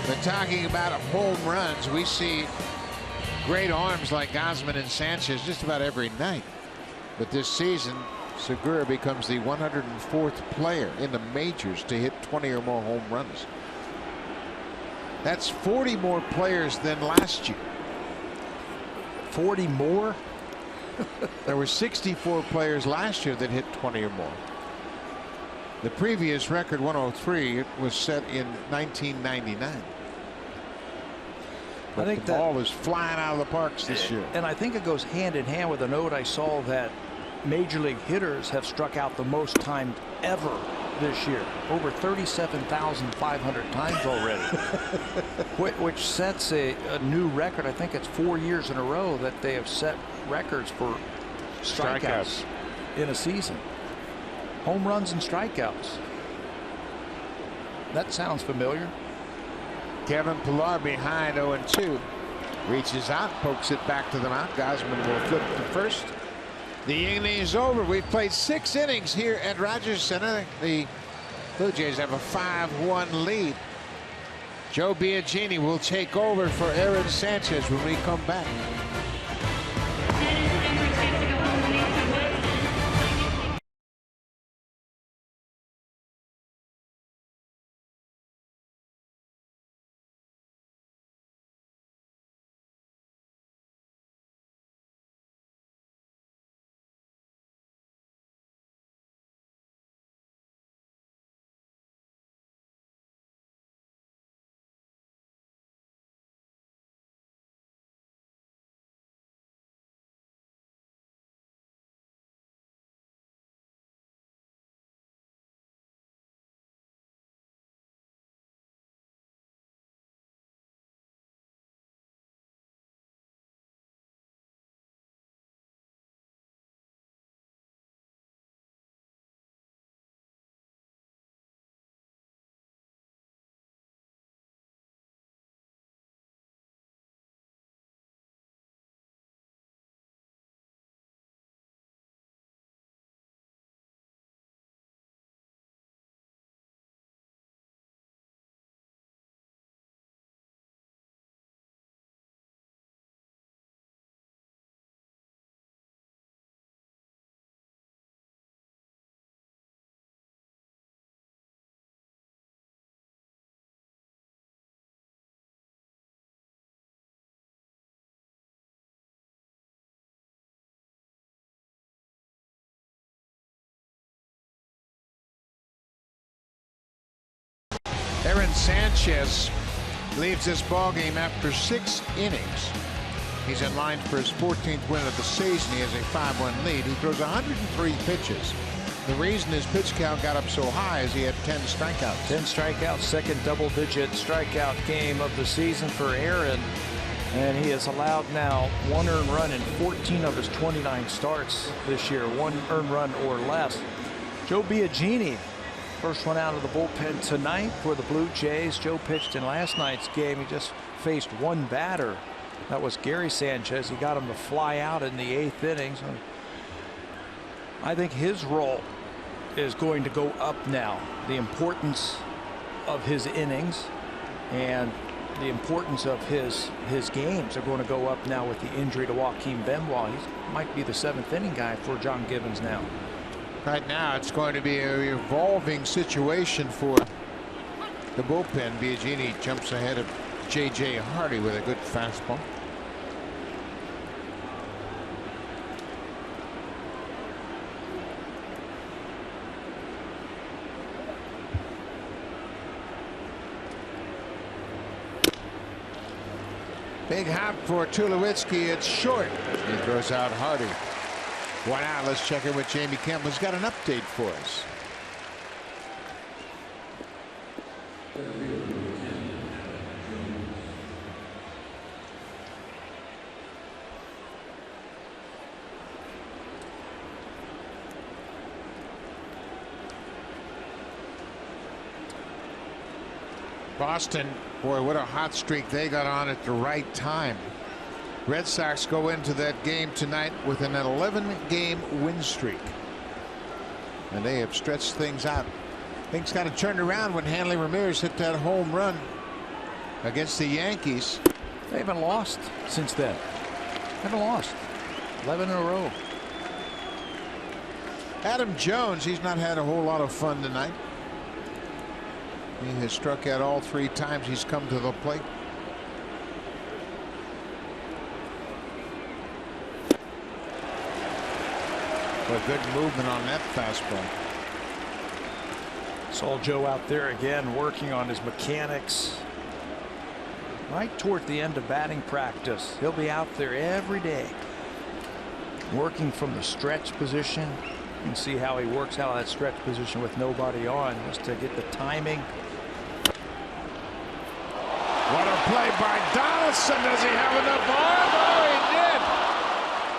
But talking about home runs, we see great arms like Gausman and Sanchez just about every night. But this season, Segura becomes the 104th player in the majors to hit 20 or more home runs. That's 40 more players than last year. 40 more? There were 64 players last year that hit 20 or more. The previous record, 103, was set in 1999. But I think the ball is flying out of the parks this year. And I think it goes hand in hand with a note I saw that major league hitters have struck out the most times ever this year, over 37,500 times already, which sets a new record. I think it's 4 years in a row that they have set records for strikeouts in a season. Home runs and strikeouts. That sounds familiar. Kevin Pillar behind 0-2. Reaches out, pokes it back to the mound. Gausman will flip to first. The inning is over. We've played 6 innings here at Rogers Center. The Blue Jays have a 5-1 lead. Joe Biagini will take over for Aaron Sanchez when we come back. Aaron Sanchez leaves this ballgame after 6 innings. He's in line for his 14th win of the season. He has a 5-1 lead. He throws 103 pitches. The reason his pitch count got up so high is he had 10 strikeouts. 10 strikeouts, second double-digit strikeout game of the season for Aaron. And he has allowed now 1 earned run in 14 of his 29 starts this year. 1 earned run or less. Joe Biagini, first one out of the bullpen tonight for the Blue Jays. Joe pitched in last night's game. He just faced one batter. That was Gary Sanchez. He got him to fly out in the 8th inning. So I think his role is going to go up now. The importance of his innings, and the importance of his games are going to go up now with the injury to Joaquin Benoit. He might be the 7th inning guy for John Gibbons now. Right now, it's going to be a evolving situation for the bullpen. Biagini jumps ahead of J.J. Hardy with a good fastball. Big hop for Tulowitzki. It's short. He throws out Hardy. 1 out. Let's check in with Jamie Kemp, who's got an update for us. Boston, boy, what a hot streak they got on at the right time. Red Sox go into that game tonight with an 11-game win streak, and they have stretched things out. Things got to turn around when Hanley Ramirez hit that home run against the Yankees. They haven't lost since then. Haven't lost. 11 in a row. Adam Jones, he's not had a whole lot of fun tonight. He has struck out all 3 times he's come to the plate. A good movement on that fastball. Saw Joe out there again working on his mechanics. Right toward the end of batting practice. He'll be out there every day working from the stretch position. You can see how he works out of that stretch position with nobody on, just to get the timing. What a play by Donaldson. Does he have enough arm? Oh,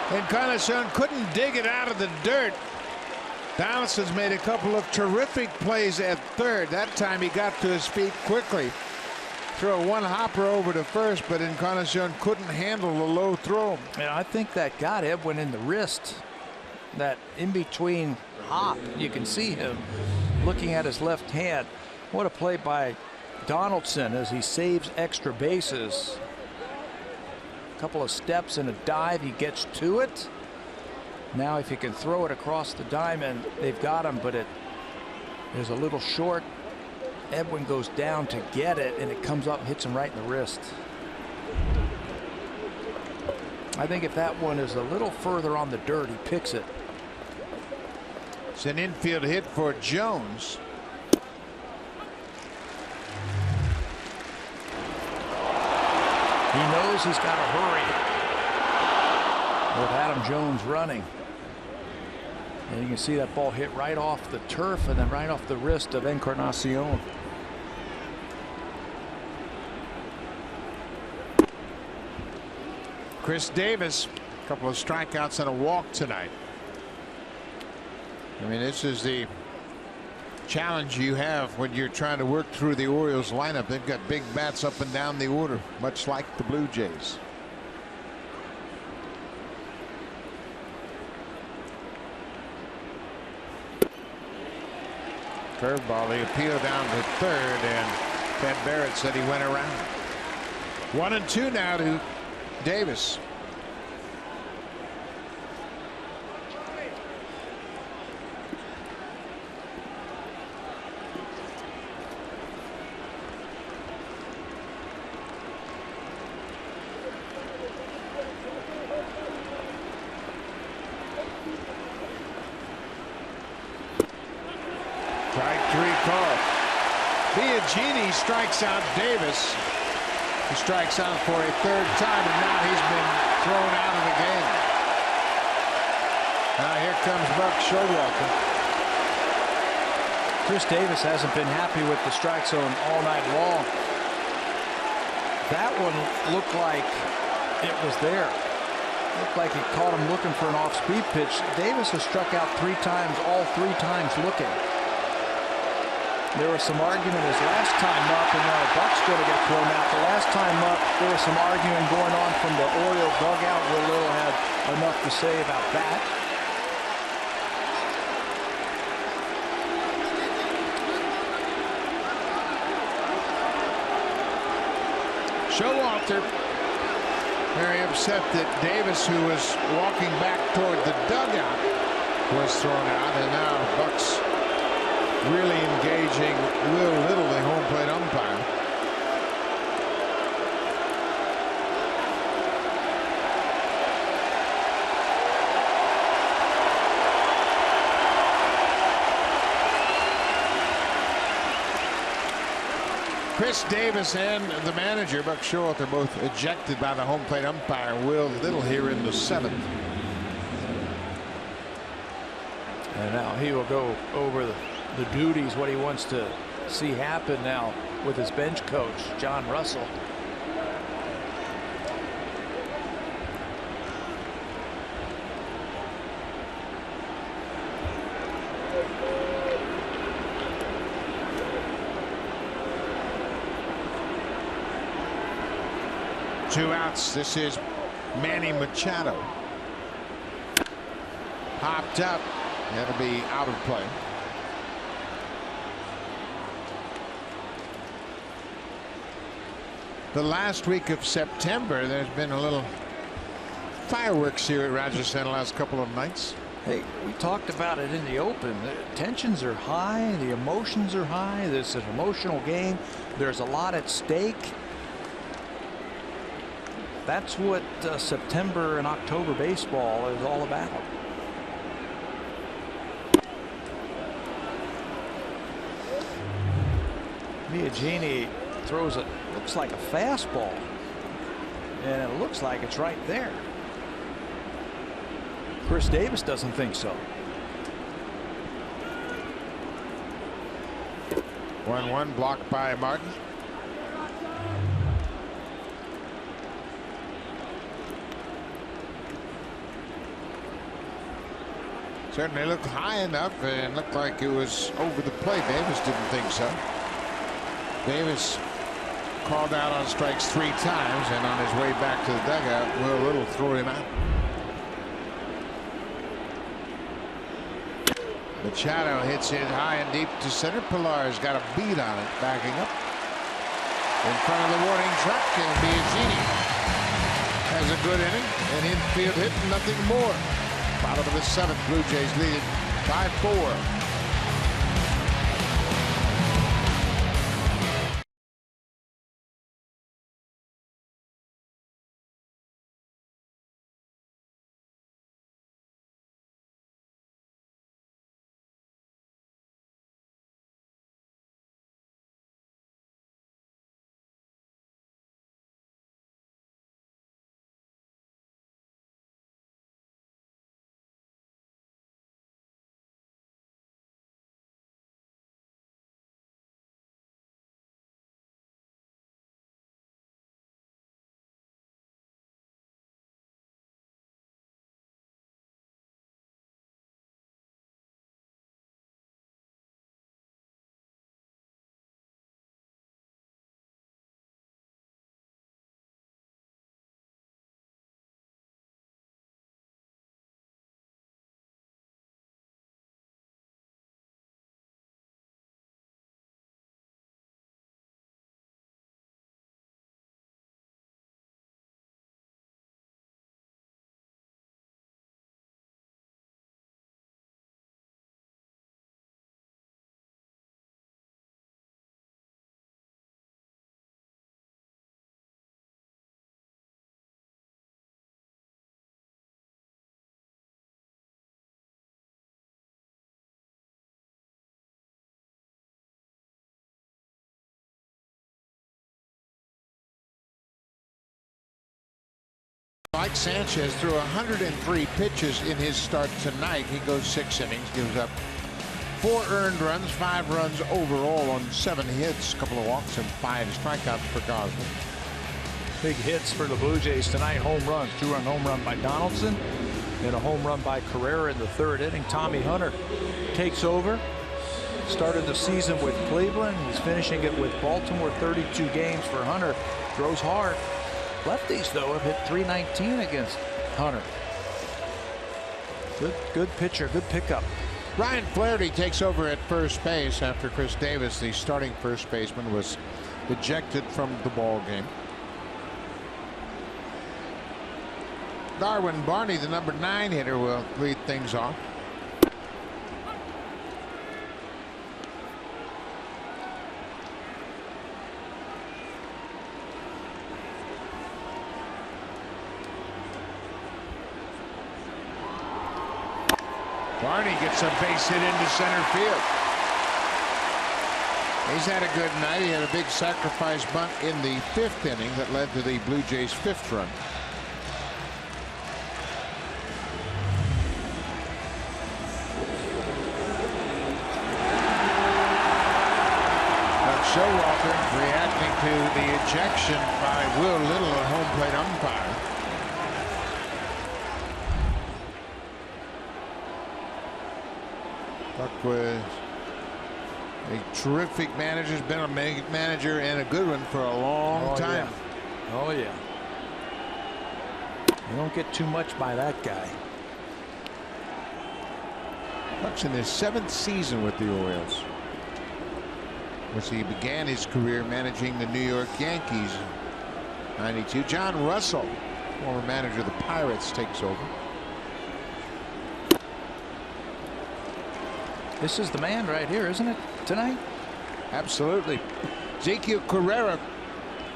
he did. Encarnacion couldn't dig it out of the dirt. Donaldson's made a couple of terrific plays at third. That time he got to his feet quickly. Throw a one-hopper over to first, but Encarnacion couldn't handle the low throw. And I think that got Edwin in the wrist. That in-between hop. You can see him looking at his left hand. What a play by Donaldson as he saves extra bases. A couple of steps and a dive, he gets to it. Now if he can throw it across the diamond, they've got him, but it is a little short. Edwin goes down to get it, and it comes up and hits him right in the wrist. I think if that one is a little further on the dirt, he picks it. It's an infield hit for Jones. He knows he's got to hurry with Adam Jones running. And you can see that ball hit right off the turf and then right off the wrist of Encarnacion. Chris Davis, a couple of strikeouts and a walk tonight. I mean, this is the challenge you have when you're trying to work through the Orioles lineup. They've got big bats up and down the order, much like the Blue Jays. Curveball, the appeal down to third, and Pat Barrett said he went around. 1-2 now to Davis. Biagini strikes out Davis. He strikes out for a third time, and now he's been thrown out of the game. Now here comes Buck Showalter. Chris Davis hasn't been happy with the strike zone all night long. That one looked like it was there. Looked like he caught him looking for an off-speed pitch. Davis has struck out 3 times, all 3 times looking. There was some argument his last time up, and now Buck's going to get thrown out. The last time up, there was some arguing going on from the Orioles dugout. Will Little had enough to say about that. Walter very upset that Davis, who was walking back toward the dugout, was thrown out, and now Bucks really engaging Will Little, the home plate umpire. Chris Davis and the manager, Buck Showalter, both ejected by the home plate umpire, Will Little, here in the 7th. And now he will go over the duties, what he wants to see happen now with his bench coach, John Russell. Two outs. This is Manny Machado. Popped up. That'll be out of play. The last week of September, there's been a little fireworks here at Rogers Center the last couple of nights. Hey, we talked about it in the open. The tensions are high. The emotions are high. This is an emotional game. There's a lot at stake. That's what September and October baseball is all about. Biagini throws it, looks like a fastball, and it looks like it's right there. Chris Davis doesn't think so. 1-1 blocked by Martin. Certainly looked high enough and looked like it was over the plate. Davis didn't think so. Davis called out on strikes 3 times, and on his way back to the dugout, Will Little threw him out. Machado hits it high and deep to center. Pilar's got a beat on it, backing up in front of the warning truck, and Biagini has a good inning. An infield hit, nothing more. Bottom of the 7th, Blue Jays lead 5-4. Mike Sanchez threw 103 pitches in his start tonight. He goes 6 innings, gives up 4 earned runs, 5 runs overall on 7 hits, a couple of walks and 5 strikeouts for Gosman. Big hits for the Blue Jays tonight. Home runs, 2-run home run by Donaldson and a home run by Carrera in the 3rd inning. Tommy Hunter takes over. Started the season with Cleveland. He's finishing it with Baltimore. 32 games for Hunter. Throws hard. Lefties, though, have hit .319 against Hunter. Good pitcher, good pickup. Ryan Flaherty takes over at first base after Chris Davis, the starting first baseman, was ejected from the ball game. Darwin Barney, the number 9 hitter, will lead things off. Barney gets a base hit into center field. He's had a good night. He had a big sacrifice bunt in the 5th inning that led to the Blue Jays' 5th run. Showalter reacting to the ejection by Will Little, a home plate umpire. Buck was a terrific manager. Has been a manager and a good one for a long time. Yeah. Oh yeah. You don't get too much by that guy. Buck's in his 7th season with the Orioles, which he began his career managing the New York Yankees in '92. John Russell, former manager of the Pirates, takes over. This is the man right here, isn't it, tonight? Absolutely. Ezequiel Carrera,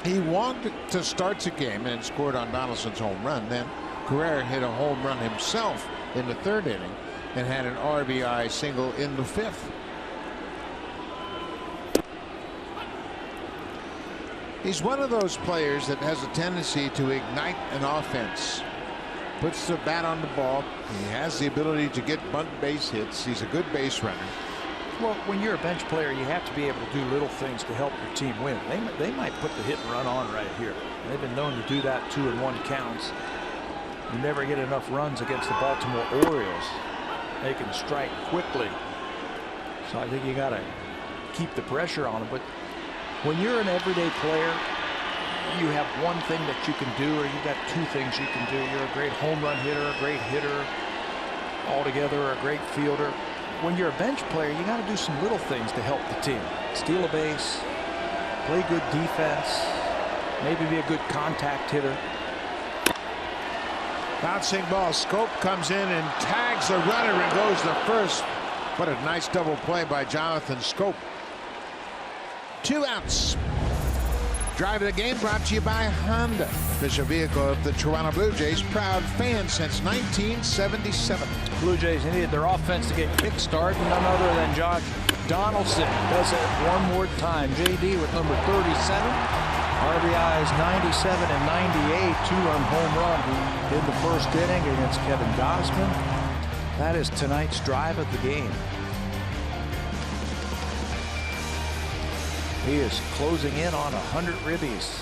he wanted to start the game and scored on Donaldson's home run. Then Carrera hit a home run himself in the 3rd inning and had an RBI single in the 5th. He's one of those players that has a tendency to ignite an offense. Puts the bat on the ball. He has the ability to get bunt base hits. He's a good base runner. Well, when you're a bench player, you have to be able to do little things to help your team win. They might put the hit and run on right here. They've been known to do that 2-1 counts. You never get enough runs against the Baltimore Orioles. They can strike quickly. So I think you got to keep the pressure on them. But when you're an everyday player, you have one thing that you can do, or you got 2 things you can do. You're a great home run hitter, a great hitter, altogether a great fielder. When you're a bench player, you got to do some little things to help the team. Steal a base, play good defense, maybe be a good contact hitter. Bouncing ball. Scope comes in and tags the runner and goes to first. What a nice double play by Jonathan Scope. 2 outs. Drive of the game brought to you by Honda, official vehicle of the Toronto Blue Jays, proud fan since 1977. Blue Jays needed their offense to get kick-started. None other than Josh Donaldson does it one more time. JD with number 37. RBIs 97 and 98. 2-run home run in the 1st inning against Kevin Gausman. That is tonight's drive of the game. He is closing in on 100 ribbies.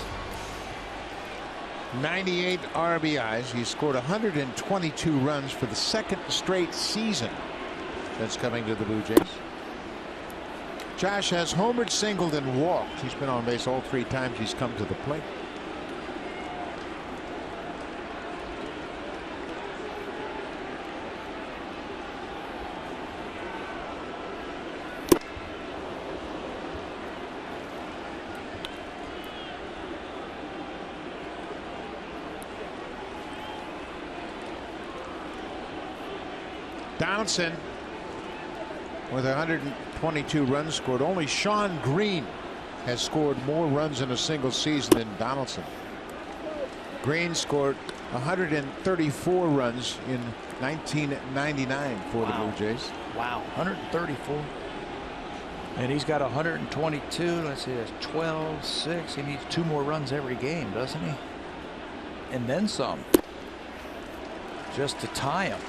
98 RBIs. He scored 122 runs for the 2nd straight season since coming to the Blue Jays. Josh has homered, singled, and walked. He's been on base all 3 times he's come to the plate. Donaldson with 122 runs scored. Only Sean Green has scored more runs in a single season than Donaldson. Green scored 134 runs in 1999 for the Blue Jays. Wow, 134. And he's got 122. Let's see, that's 12, 6. He needs 2 more runs every game, doesn't he? And then some. Just to tie him.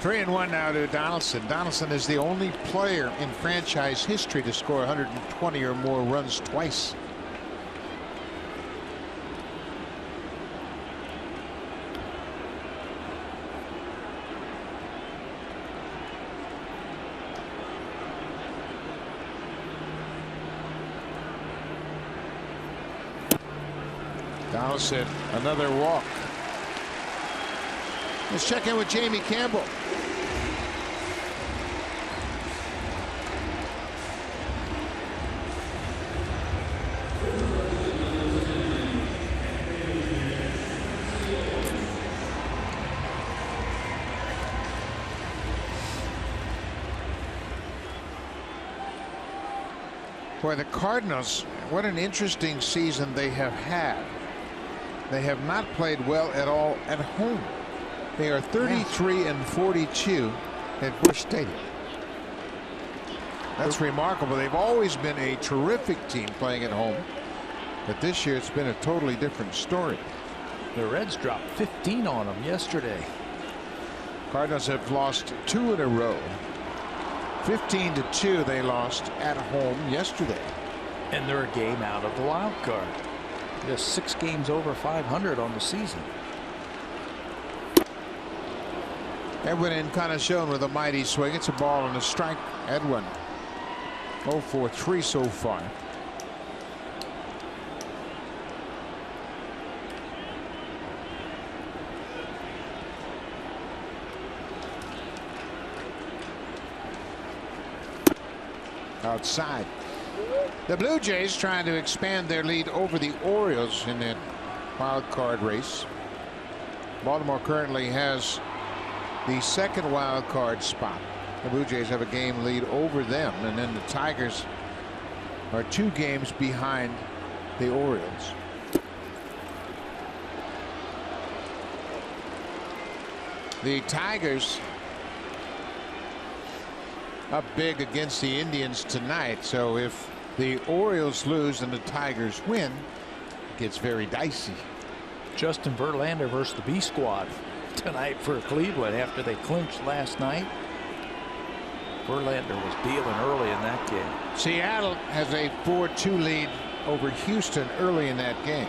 3-1 now to Donaldson. Donaldson is the only player in franchise history to score 120 or more runs twice. Donaldson, another walk. Let's check in with Jamie Campbell. For the Cardinals, what an interesting season they have had. They have not played well at all at home. They are 33-42 at Busch Stadium. That's remarkable. They've always been a terrific team playing at home, but this year it's been a totally different story. The Reds dropped 15 on them yesterday. Cardinals have lost 2 in a row. 15-2 they lost at home yesterday. And they're a game out of the wild card. Just 6 games over 500 on the season. Edwin Encarnacion with a mighty swing. It's a ball and a strike. Edwin 0 for 3 so far. Outside. The Blue Jays trying to expand their lead over the Orioles in that wild card race. Baltimore currently has the second wild card spot. The Blue Jays have a game lead over them, and then the Tigers are 2 games behind the Orioles. The Tigers up big against the Indians tonight, so if the Orioles lose and the Tigers win, it gets very dicey. Justin Verlander versus the B squad tonight for Cleveland after they clinched last night. Verlander was dealing early in that game. Seattle has a 4-2 lead over Houston early in that game.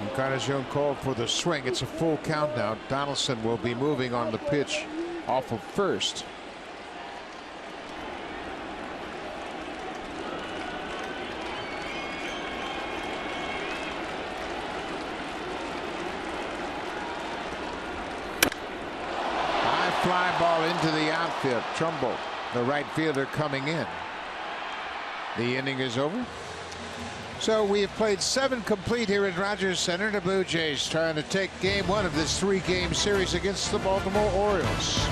Encarnacion called for the swing. It's a full count now. Donaldson will be moving on the pitch off of first. High fly ball into the outfield. Trumbo, the right fielder, coming in. The inning is over. So we have played 7 complete here at Rogers Center. The Blue Jays trying to take game 1 of this 3-game series against the Baltimore Orioles.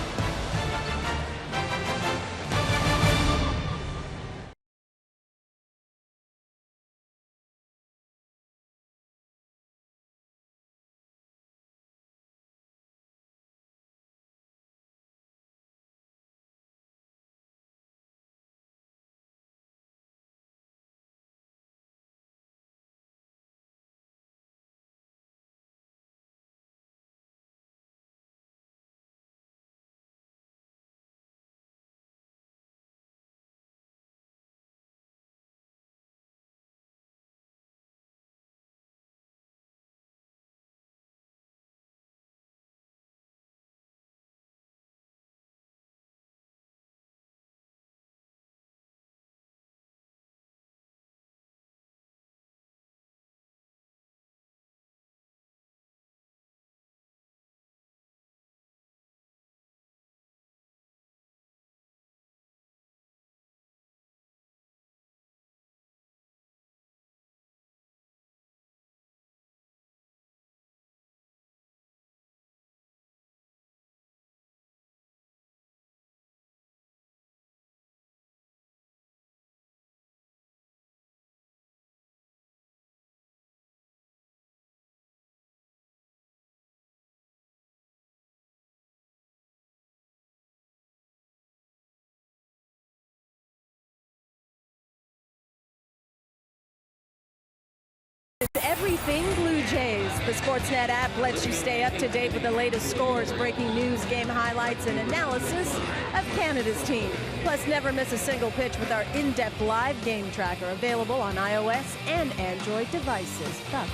Everything Blue Jays. The Sportsnet app lets you stay up to date with the latest scores, breaking news, game highlights, and analysis of Canada's team. Plus, never miss a single pitch with our in-depth live game tracker, available on iOS and Android devices. Buck.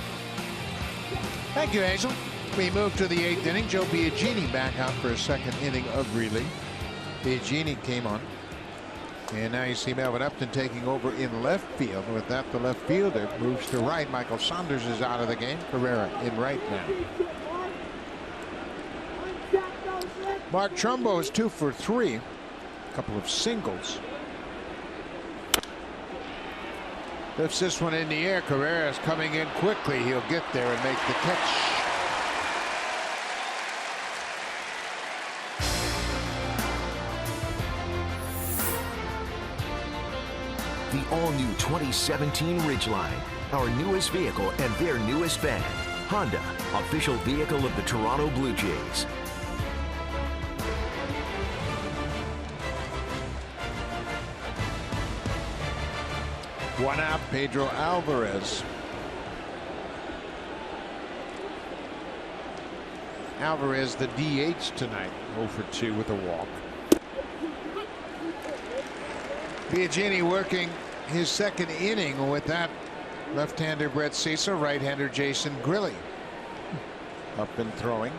Thank you, Hazel. We move to the 8th inning. Joe Biagini back out for a second inning of relief. Biagini came on. And now you see Melvin Upton taking over in left field. With that, the left fielder moves to right. Michael Saunders is out of the game. Carrera in right now. Mark Trumbo is 2 for 3. A couple of singles. Lifts this one in the air. Carrera is coming in quickly. He'll get there and make the catch. all-new 2017 Ridgeline, our newest vehicle and their newest van. Honda, official vehicle of the Toronto Blue Jays. One out, Pedro Alvarez. Alvarez, the DH tonight, 0 for 2 with a walk. Biagini working his second inning with that left-hander Brett Cecil, right-hander Jason Grilli up and throwing.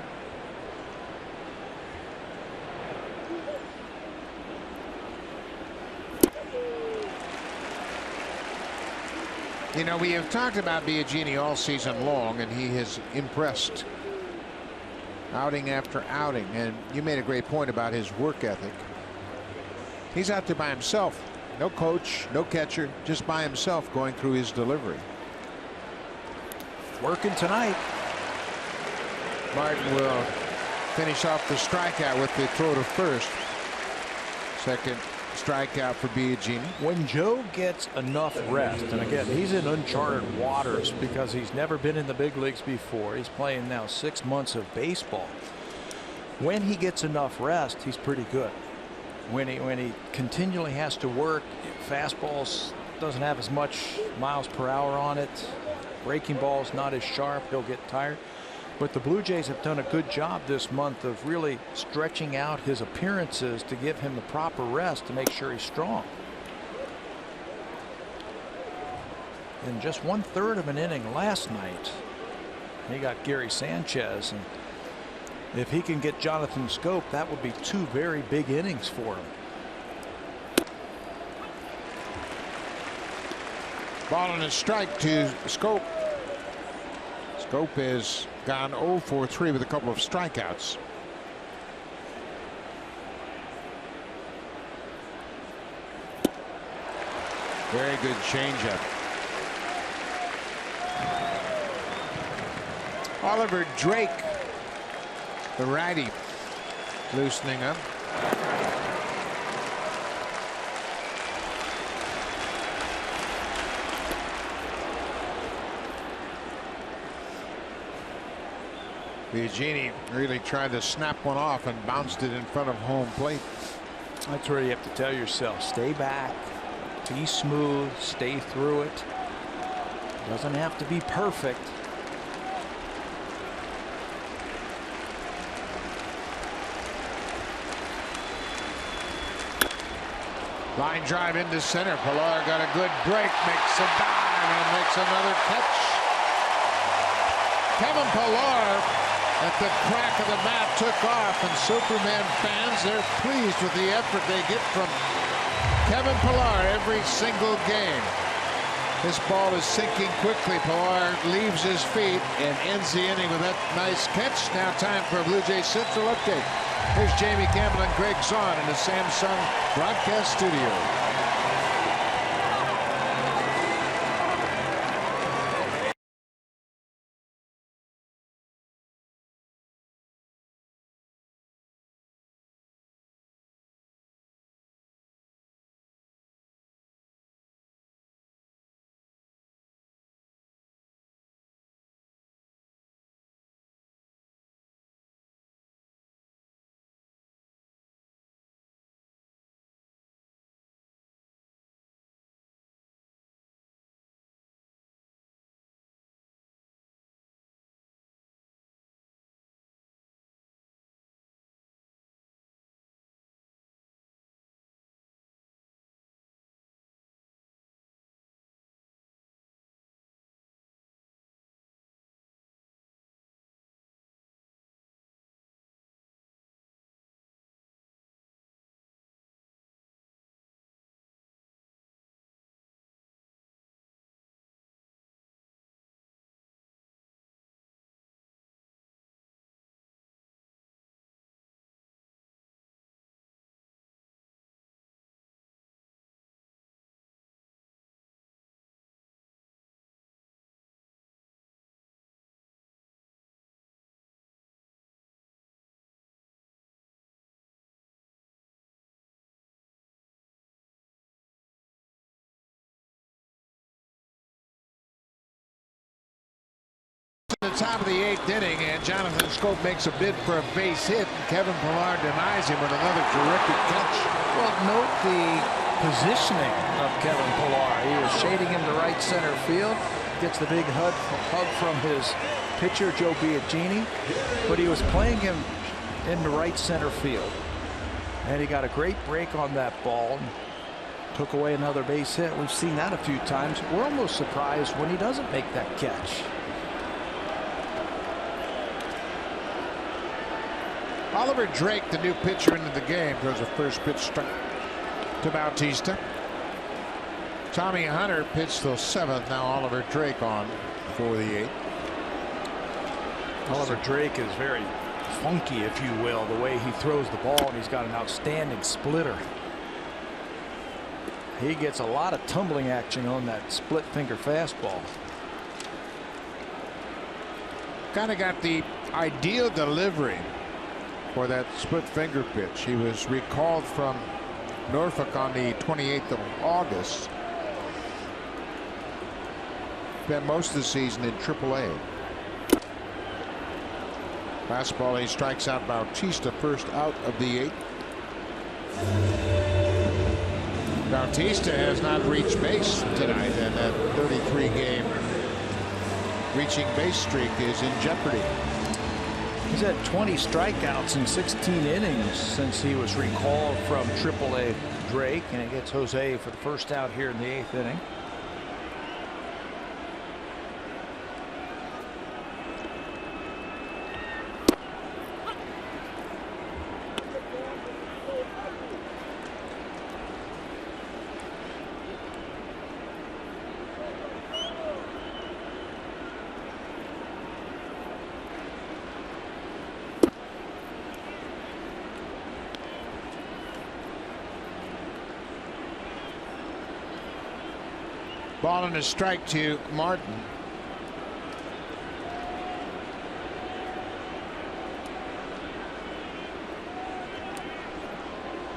You know, we have talked about Biagini all season long, and he has impressed outing after outing. And you made a great point about his work ethic. He's out there by himself. No coach, no catcher, just by himself going through his delivery. Working tonight. Martin will finish off the strikeout with the throw to first. Second strikeout for Biagini. When Joe gets enough rest, and again, he's in uncharted waters because he's never been in the big leagues before. He's playing now 6 months of baseball. When he gets enough rest, he's pretty good. When he continually has to work, fastballs doesn't have as much miles per hour on it. Breaking ball's not as sharp. He'll get tired. But the Blue Jays have done a good job this month of really stretching out his appearances to give him the proper rest to make sure he's strong. In just 1/3 of an inning last night, he got Gary Sanchez, and if he can get Jonathan Scope, that would be 2 very big innings for him. Ball and a strike to Scope. Scope has gone 0 for 3 with a couple of strikeouts. Very good changeup. Oliver Drake, the righty, loosening up. Biagini really tried to snap one off and bounced it in front of home plate. That's where you have to tell yourself, stay back, be smooth, stay through it. Doesn't have to be perfect. Line drive into center. Pilar got a good break, makes a dive, and makes another catch. Kevin Pilar at the crack of the mat took off, and Superman fans, they're pleased with the effort they get from Kevin Pilar every single game. This ball is sinking quickly. Pilar leaves his feet and ends the inning with that nice catch. Now time for a Blue Jays Central update. Here's Jamie Campbell and Greg Zahn in the Samsung broadcast studio. top of the 8th inning, and Jonathan Schoop makes a bid for a base hit, and Kevin Pillar denies him with another terrific catch. Well, note the positioning of Kevin Pillar. He was shading him to right center field. Gets the big hug from his pitcher, Joe Biagini, but he was playing him into right center field. And he got a great break on that ball. Took away another base hit. We've seen that a few times. We're almost surprised when he doesn't make that catch. Oliver Drake, the new pitcher into the game, throws a first pitch strike to Bautista. Tommy Hunter pitched the 7th. Now Oliver Drake on for the 8th. Oliver Drake is very funky, if you will, the way he throws the ball, and he's got an outstanding splitter. He gets a lot of tumbling action on that split finger fastball. Kind of got the ideal delivery for that split finger pitch. He was recalled from Norfolk on the 28th of August. Spent most of the season in AAA. Fastball, he strikes out Bautista, first out of the 8th. Bautista has not reached base tonight, and that 33-game reaching base streak is in jeopardy. He's had 20 strikeouts in 16 innings since he was recalled from AAA. Drake, and he gets Jose for the first out here in the 8th inning. Ball and a strike to Martin.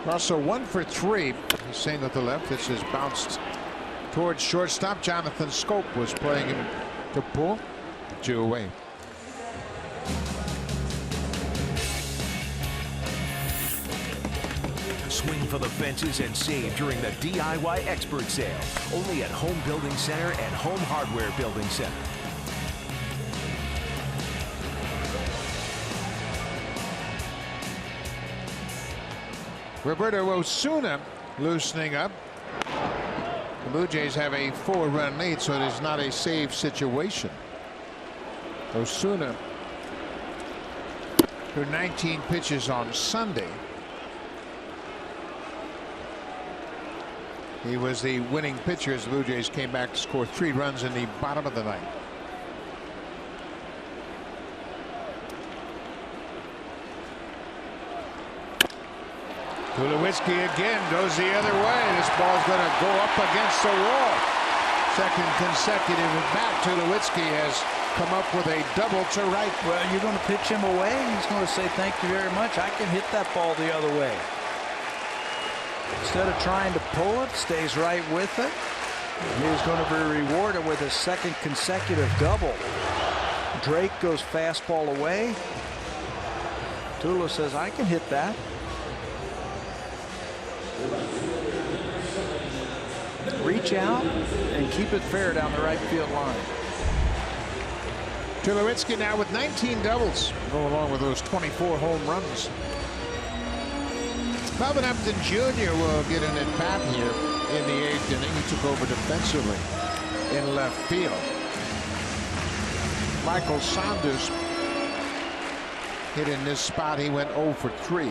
Russell 1 for 3. He's single to left. This is bounced towards shortstop. Jonathan Schoop was playing him to pull. 2 away. Swing for the fences and save during the DIY Expert Sale. Only at Home Building Center and Home Hardware Building Center. Roberto Osuna loosening up. The Blue Jays have a 4-run lead, so it is not a save situation. Osuna, threw 19 pitches on Sunday. He was the winning pitcher as the Blue Jays came back to score 3 runs in the bottom of the 9th. Tulowitzki again goes the other way. This ball's going to go up against the wall. Second consecutive at bat. Tulowitzki has come up with a double to right. Well, you're going to pitch him away. He's going to say thank you very much. I can hit that ball the other way. Instead of trying to pull it, stays right with it. He's going to be rewarded with a second consecutive double. Drake goes fastball away. Tulo says, I can hit that. Reach out and keep it fair down the right field line. Tulowitzki now with 19 doubles. Go along with those 24 home runs. Melvin Upton Jr. will get an at-bat here in the 8th inning. He took over defensively in left field. Michael Saunders hit in this spot. He went 0 for 3.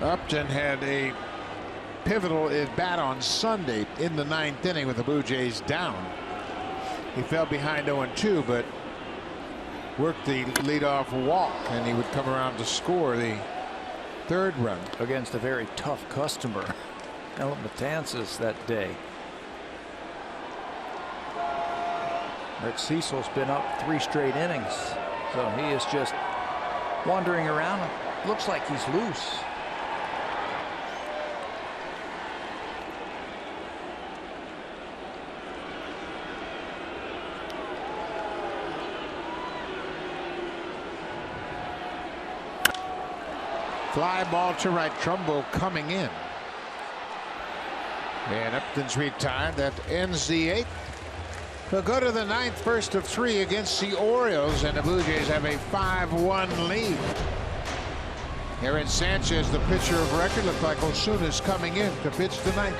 Upton had a pivotal at bat on Sunday in the 9th inning with the Blue Jays down. He fell behind 0-2, but worked the leadoff walk, and he would come around to score the 3rd run against a very tough customer. Matanzas that day. Rick Cecil's been up 3 straight innings, so he is just wandering around. Looks like he's loose. Fly ball to right. Trumbo coming in. And Upton's retired. That ends the 8th. We'll go to the 9th, first of 3 against the Orioles, and the Blue Jays have a 5-1 lead. Aaron Sanchez, the pitcher of record, looked like Osuna's coming in to pitch tonight.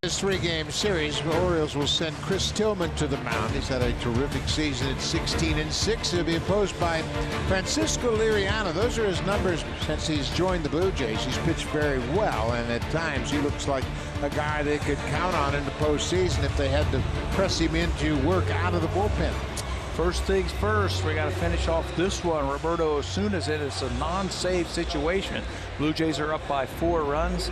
This 3-game series, the Orioles will send Chris Tillman to the mound. He's had a terrific season at 16-6. He'll be opposed by Francisco Liriano. Those are his numbers since he's joined the Blue Jays. He's pitched very well, and at times he looks like a guy they could count on in the postseason if they had to press him into work out of the bullpen. First things first, we got to finish off this one. Roberto Osuna's in. It's a non-save situation. Blue Jays are up by 4 runs.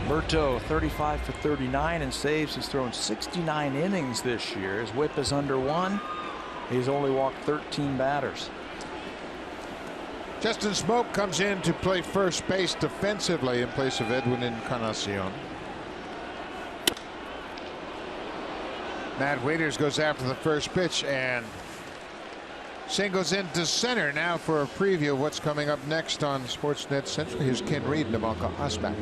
Berto 35 for 39 in saves. He's thrown 69 innings this year. His whip is under 1. He's only walked 13 batters. Justin Smoke comes in to play first base defensively in place of Edwin Encarnacion. Matt Waiters goes after the first pitch and singles into center. Now for a preview of what's coming up next on Sportsnet Central. Here's Ken Reed and Ivanka Osback.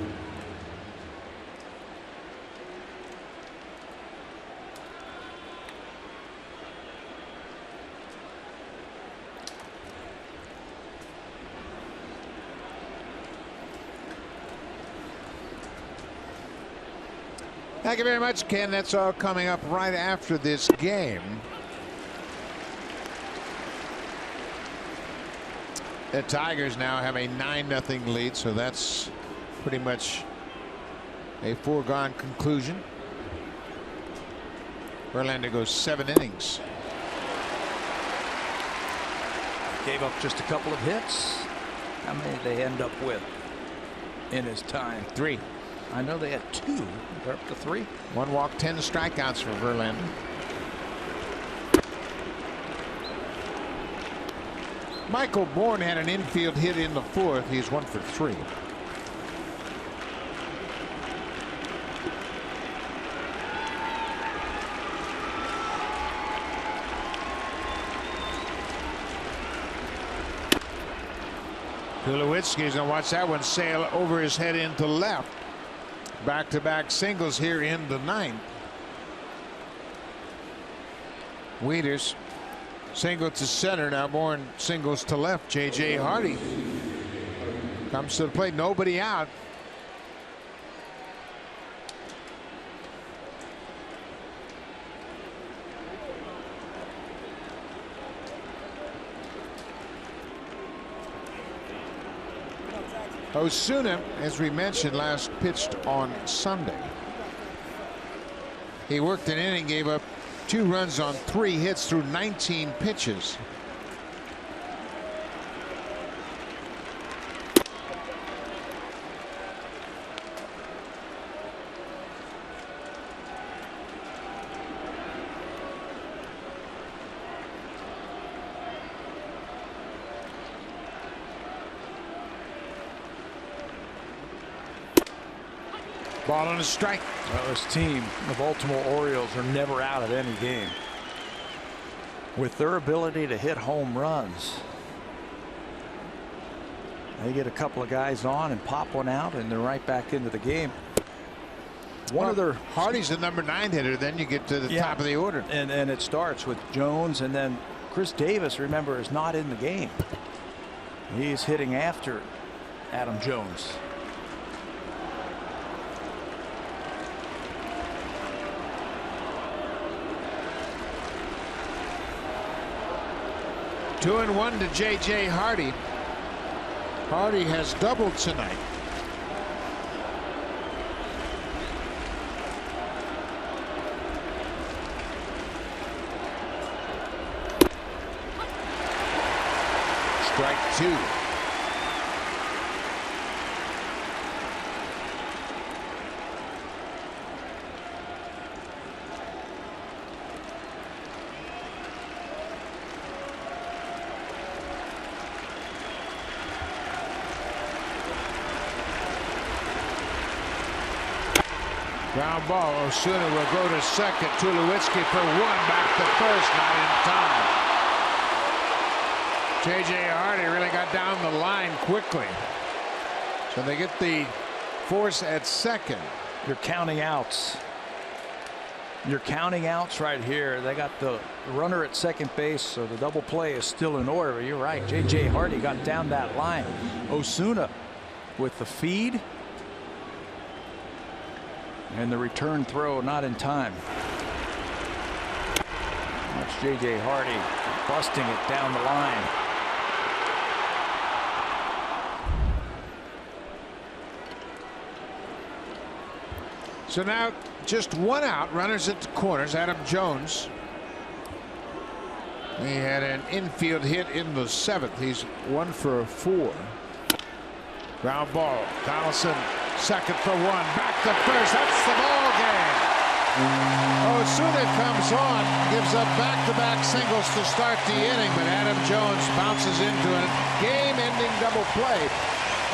Thank you very much, Ken. That's all coming up right after this game. The Tigers now have a 9-0 lead, so that's pretty much a foregone conclusion. Verlander goes 7 innings. Gave up just a couple of hits. How many did they end up with in his time? 3. I know they had 2. They're up to 3. 1 walk, 10 strikeouts for Verlander. Michael Bourne had an infield hit in the 4th. He's 1 for 3. Tulowitzki's gonna watch that one sail over his head into left. Back-to-back singles here in the 9th. Wieters single to center. Now Bourne singles to left. J.J. Hardy comes to the plate. Nobody out. Osuna, as we mentioned, last pitched on Sunday. He worked an inning, gave up 2 runs on 3 hits through 19 pitches. Ball on a strike. Well, this team, the Baltimore Orioles, are never out of any game. With their ability to hit home runs, they get a couple of guys on and pop one out, and they're right back into the game. Hardy's the number 9 hitter. Then you get to the top of the order, and it starts with Jones, and then Chris Davis, remember, is not in the game. He's hitting after Adam Jones. Two and 1 to J.J. Hardy. Hardy has doubled tonight. Strike 2. Ground ball. Osuna will go to second. Tulowitzki for 1. Back to first. Not in time. J.J. Hardy really got down the line quickly. So they get the force at second. You're counting outs. You're counting outs right here. They got the runner at second base, so the double play is still in order. You're right. J.J. Hardy got down that line. Osuna with the feed. And the return throw not in time. That's J.J. Hardy busting it down the line. So now just 1 out. Runners at the corners. Adam Jones. He had an infield hit in the 7th. He's 1 for 4. Ground ball. Donaldson. Second for 1. Back to first. That's the ball game. Osuna comes on, gives up back-to-back singles to start the inning, but Adam Jones bounces into a game-ending double play,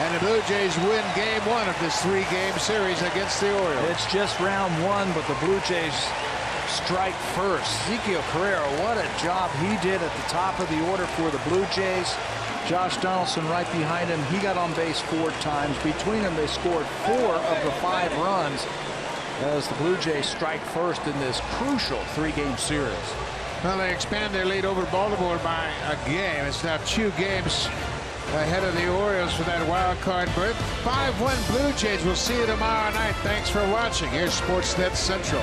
and the Blue Jays win Game 1 of this 3-game series against the Orioles. It's just round 1, but the Blue Jays strike first. Ezekiel Carrera, what a job he did at the top of the order for the Blue Jays. Josh Donaldson right behind him. He got on base 4 times. Between them, they scored 4 of the 5 runs as the Blue Jays strike first in this crucial 3-game series. Well, they expand their lead over Baltimore by a game. It's now 2 games ahead of the Orioles for that wild card berth. 5-1 Blue Jays. We'll see you tomorrow night. Thanks for watching. Here's Sportsnet Central.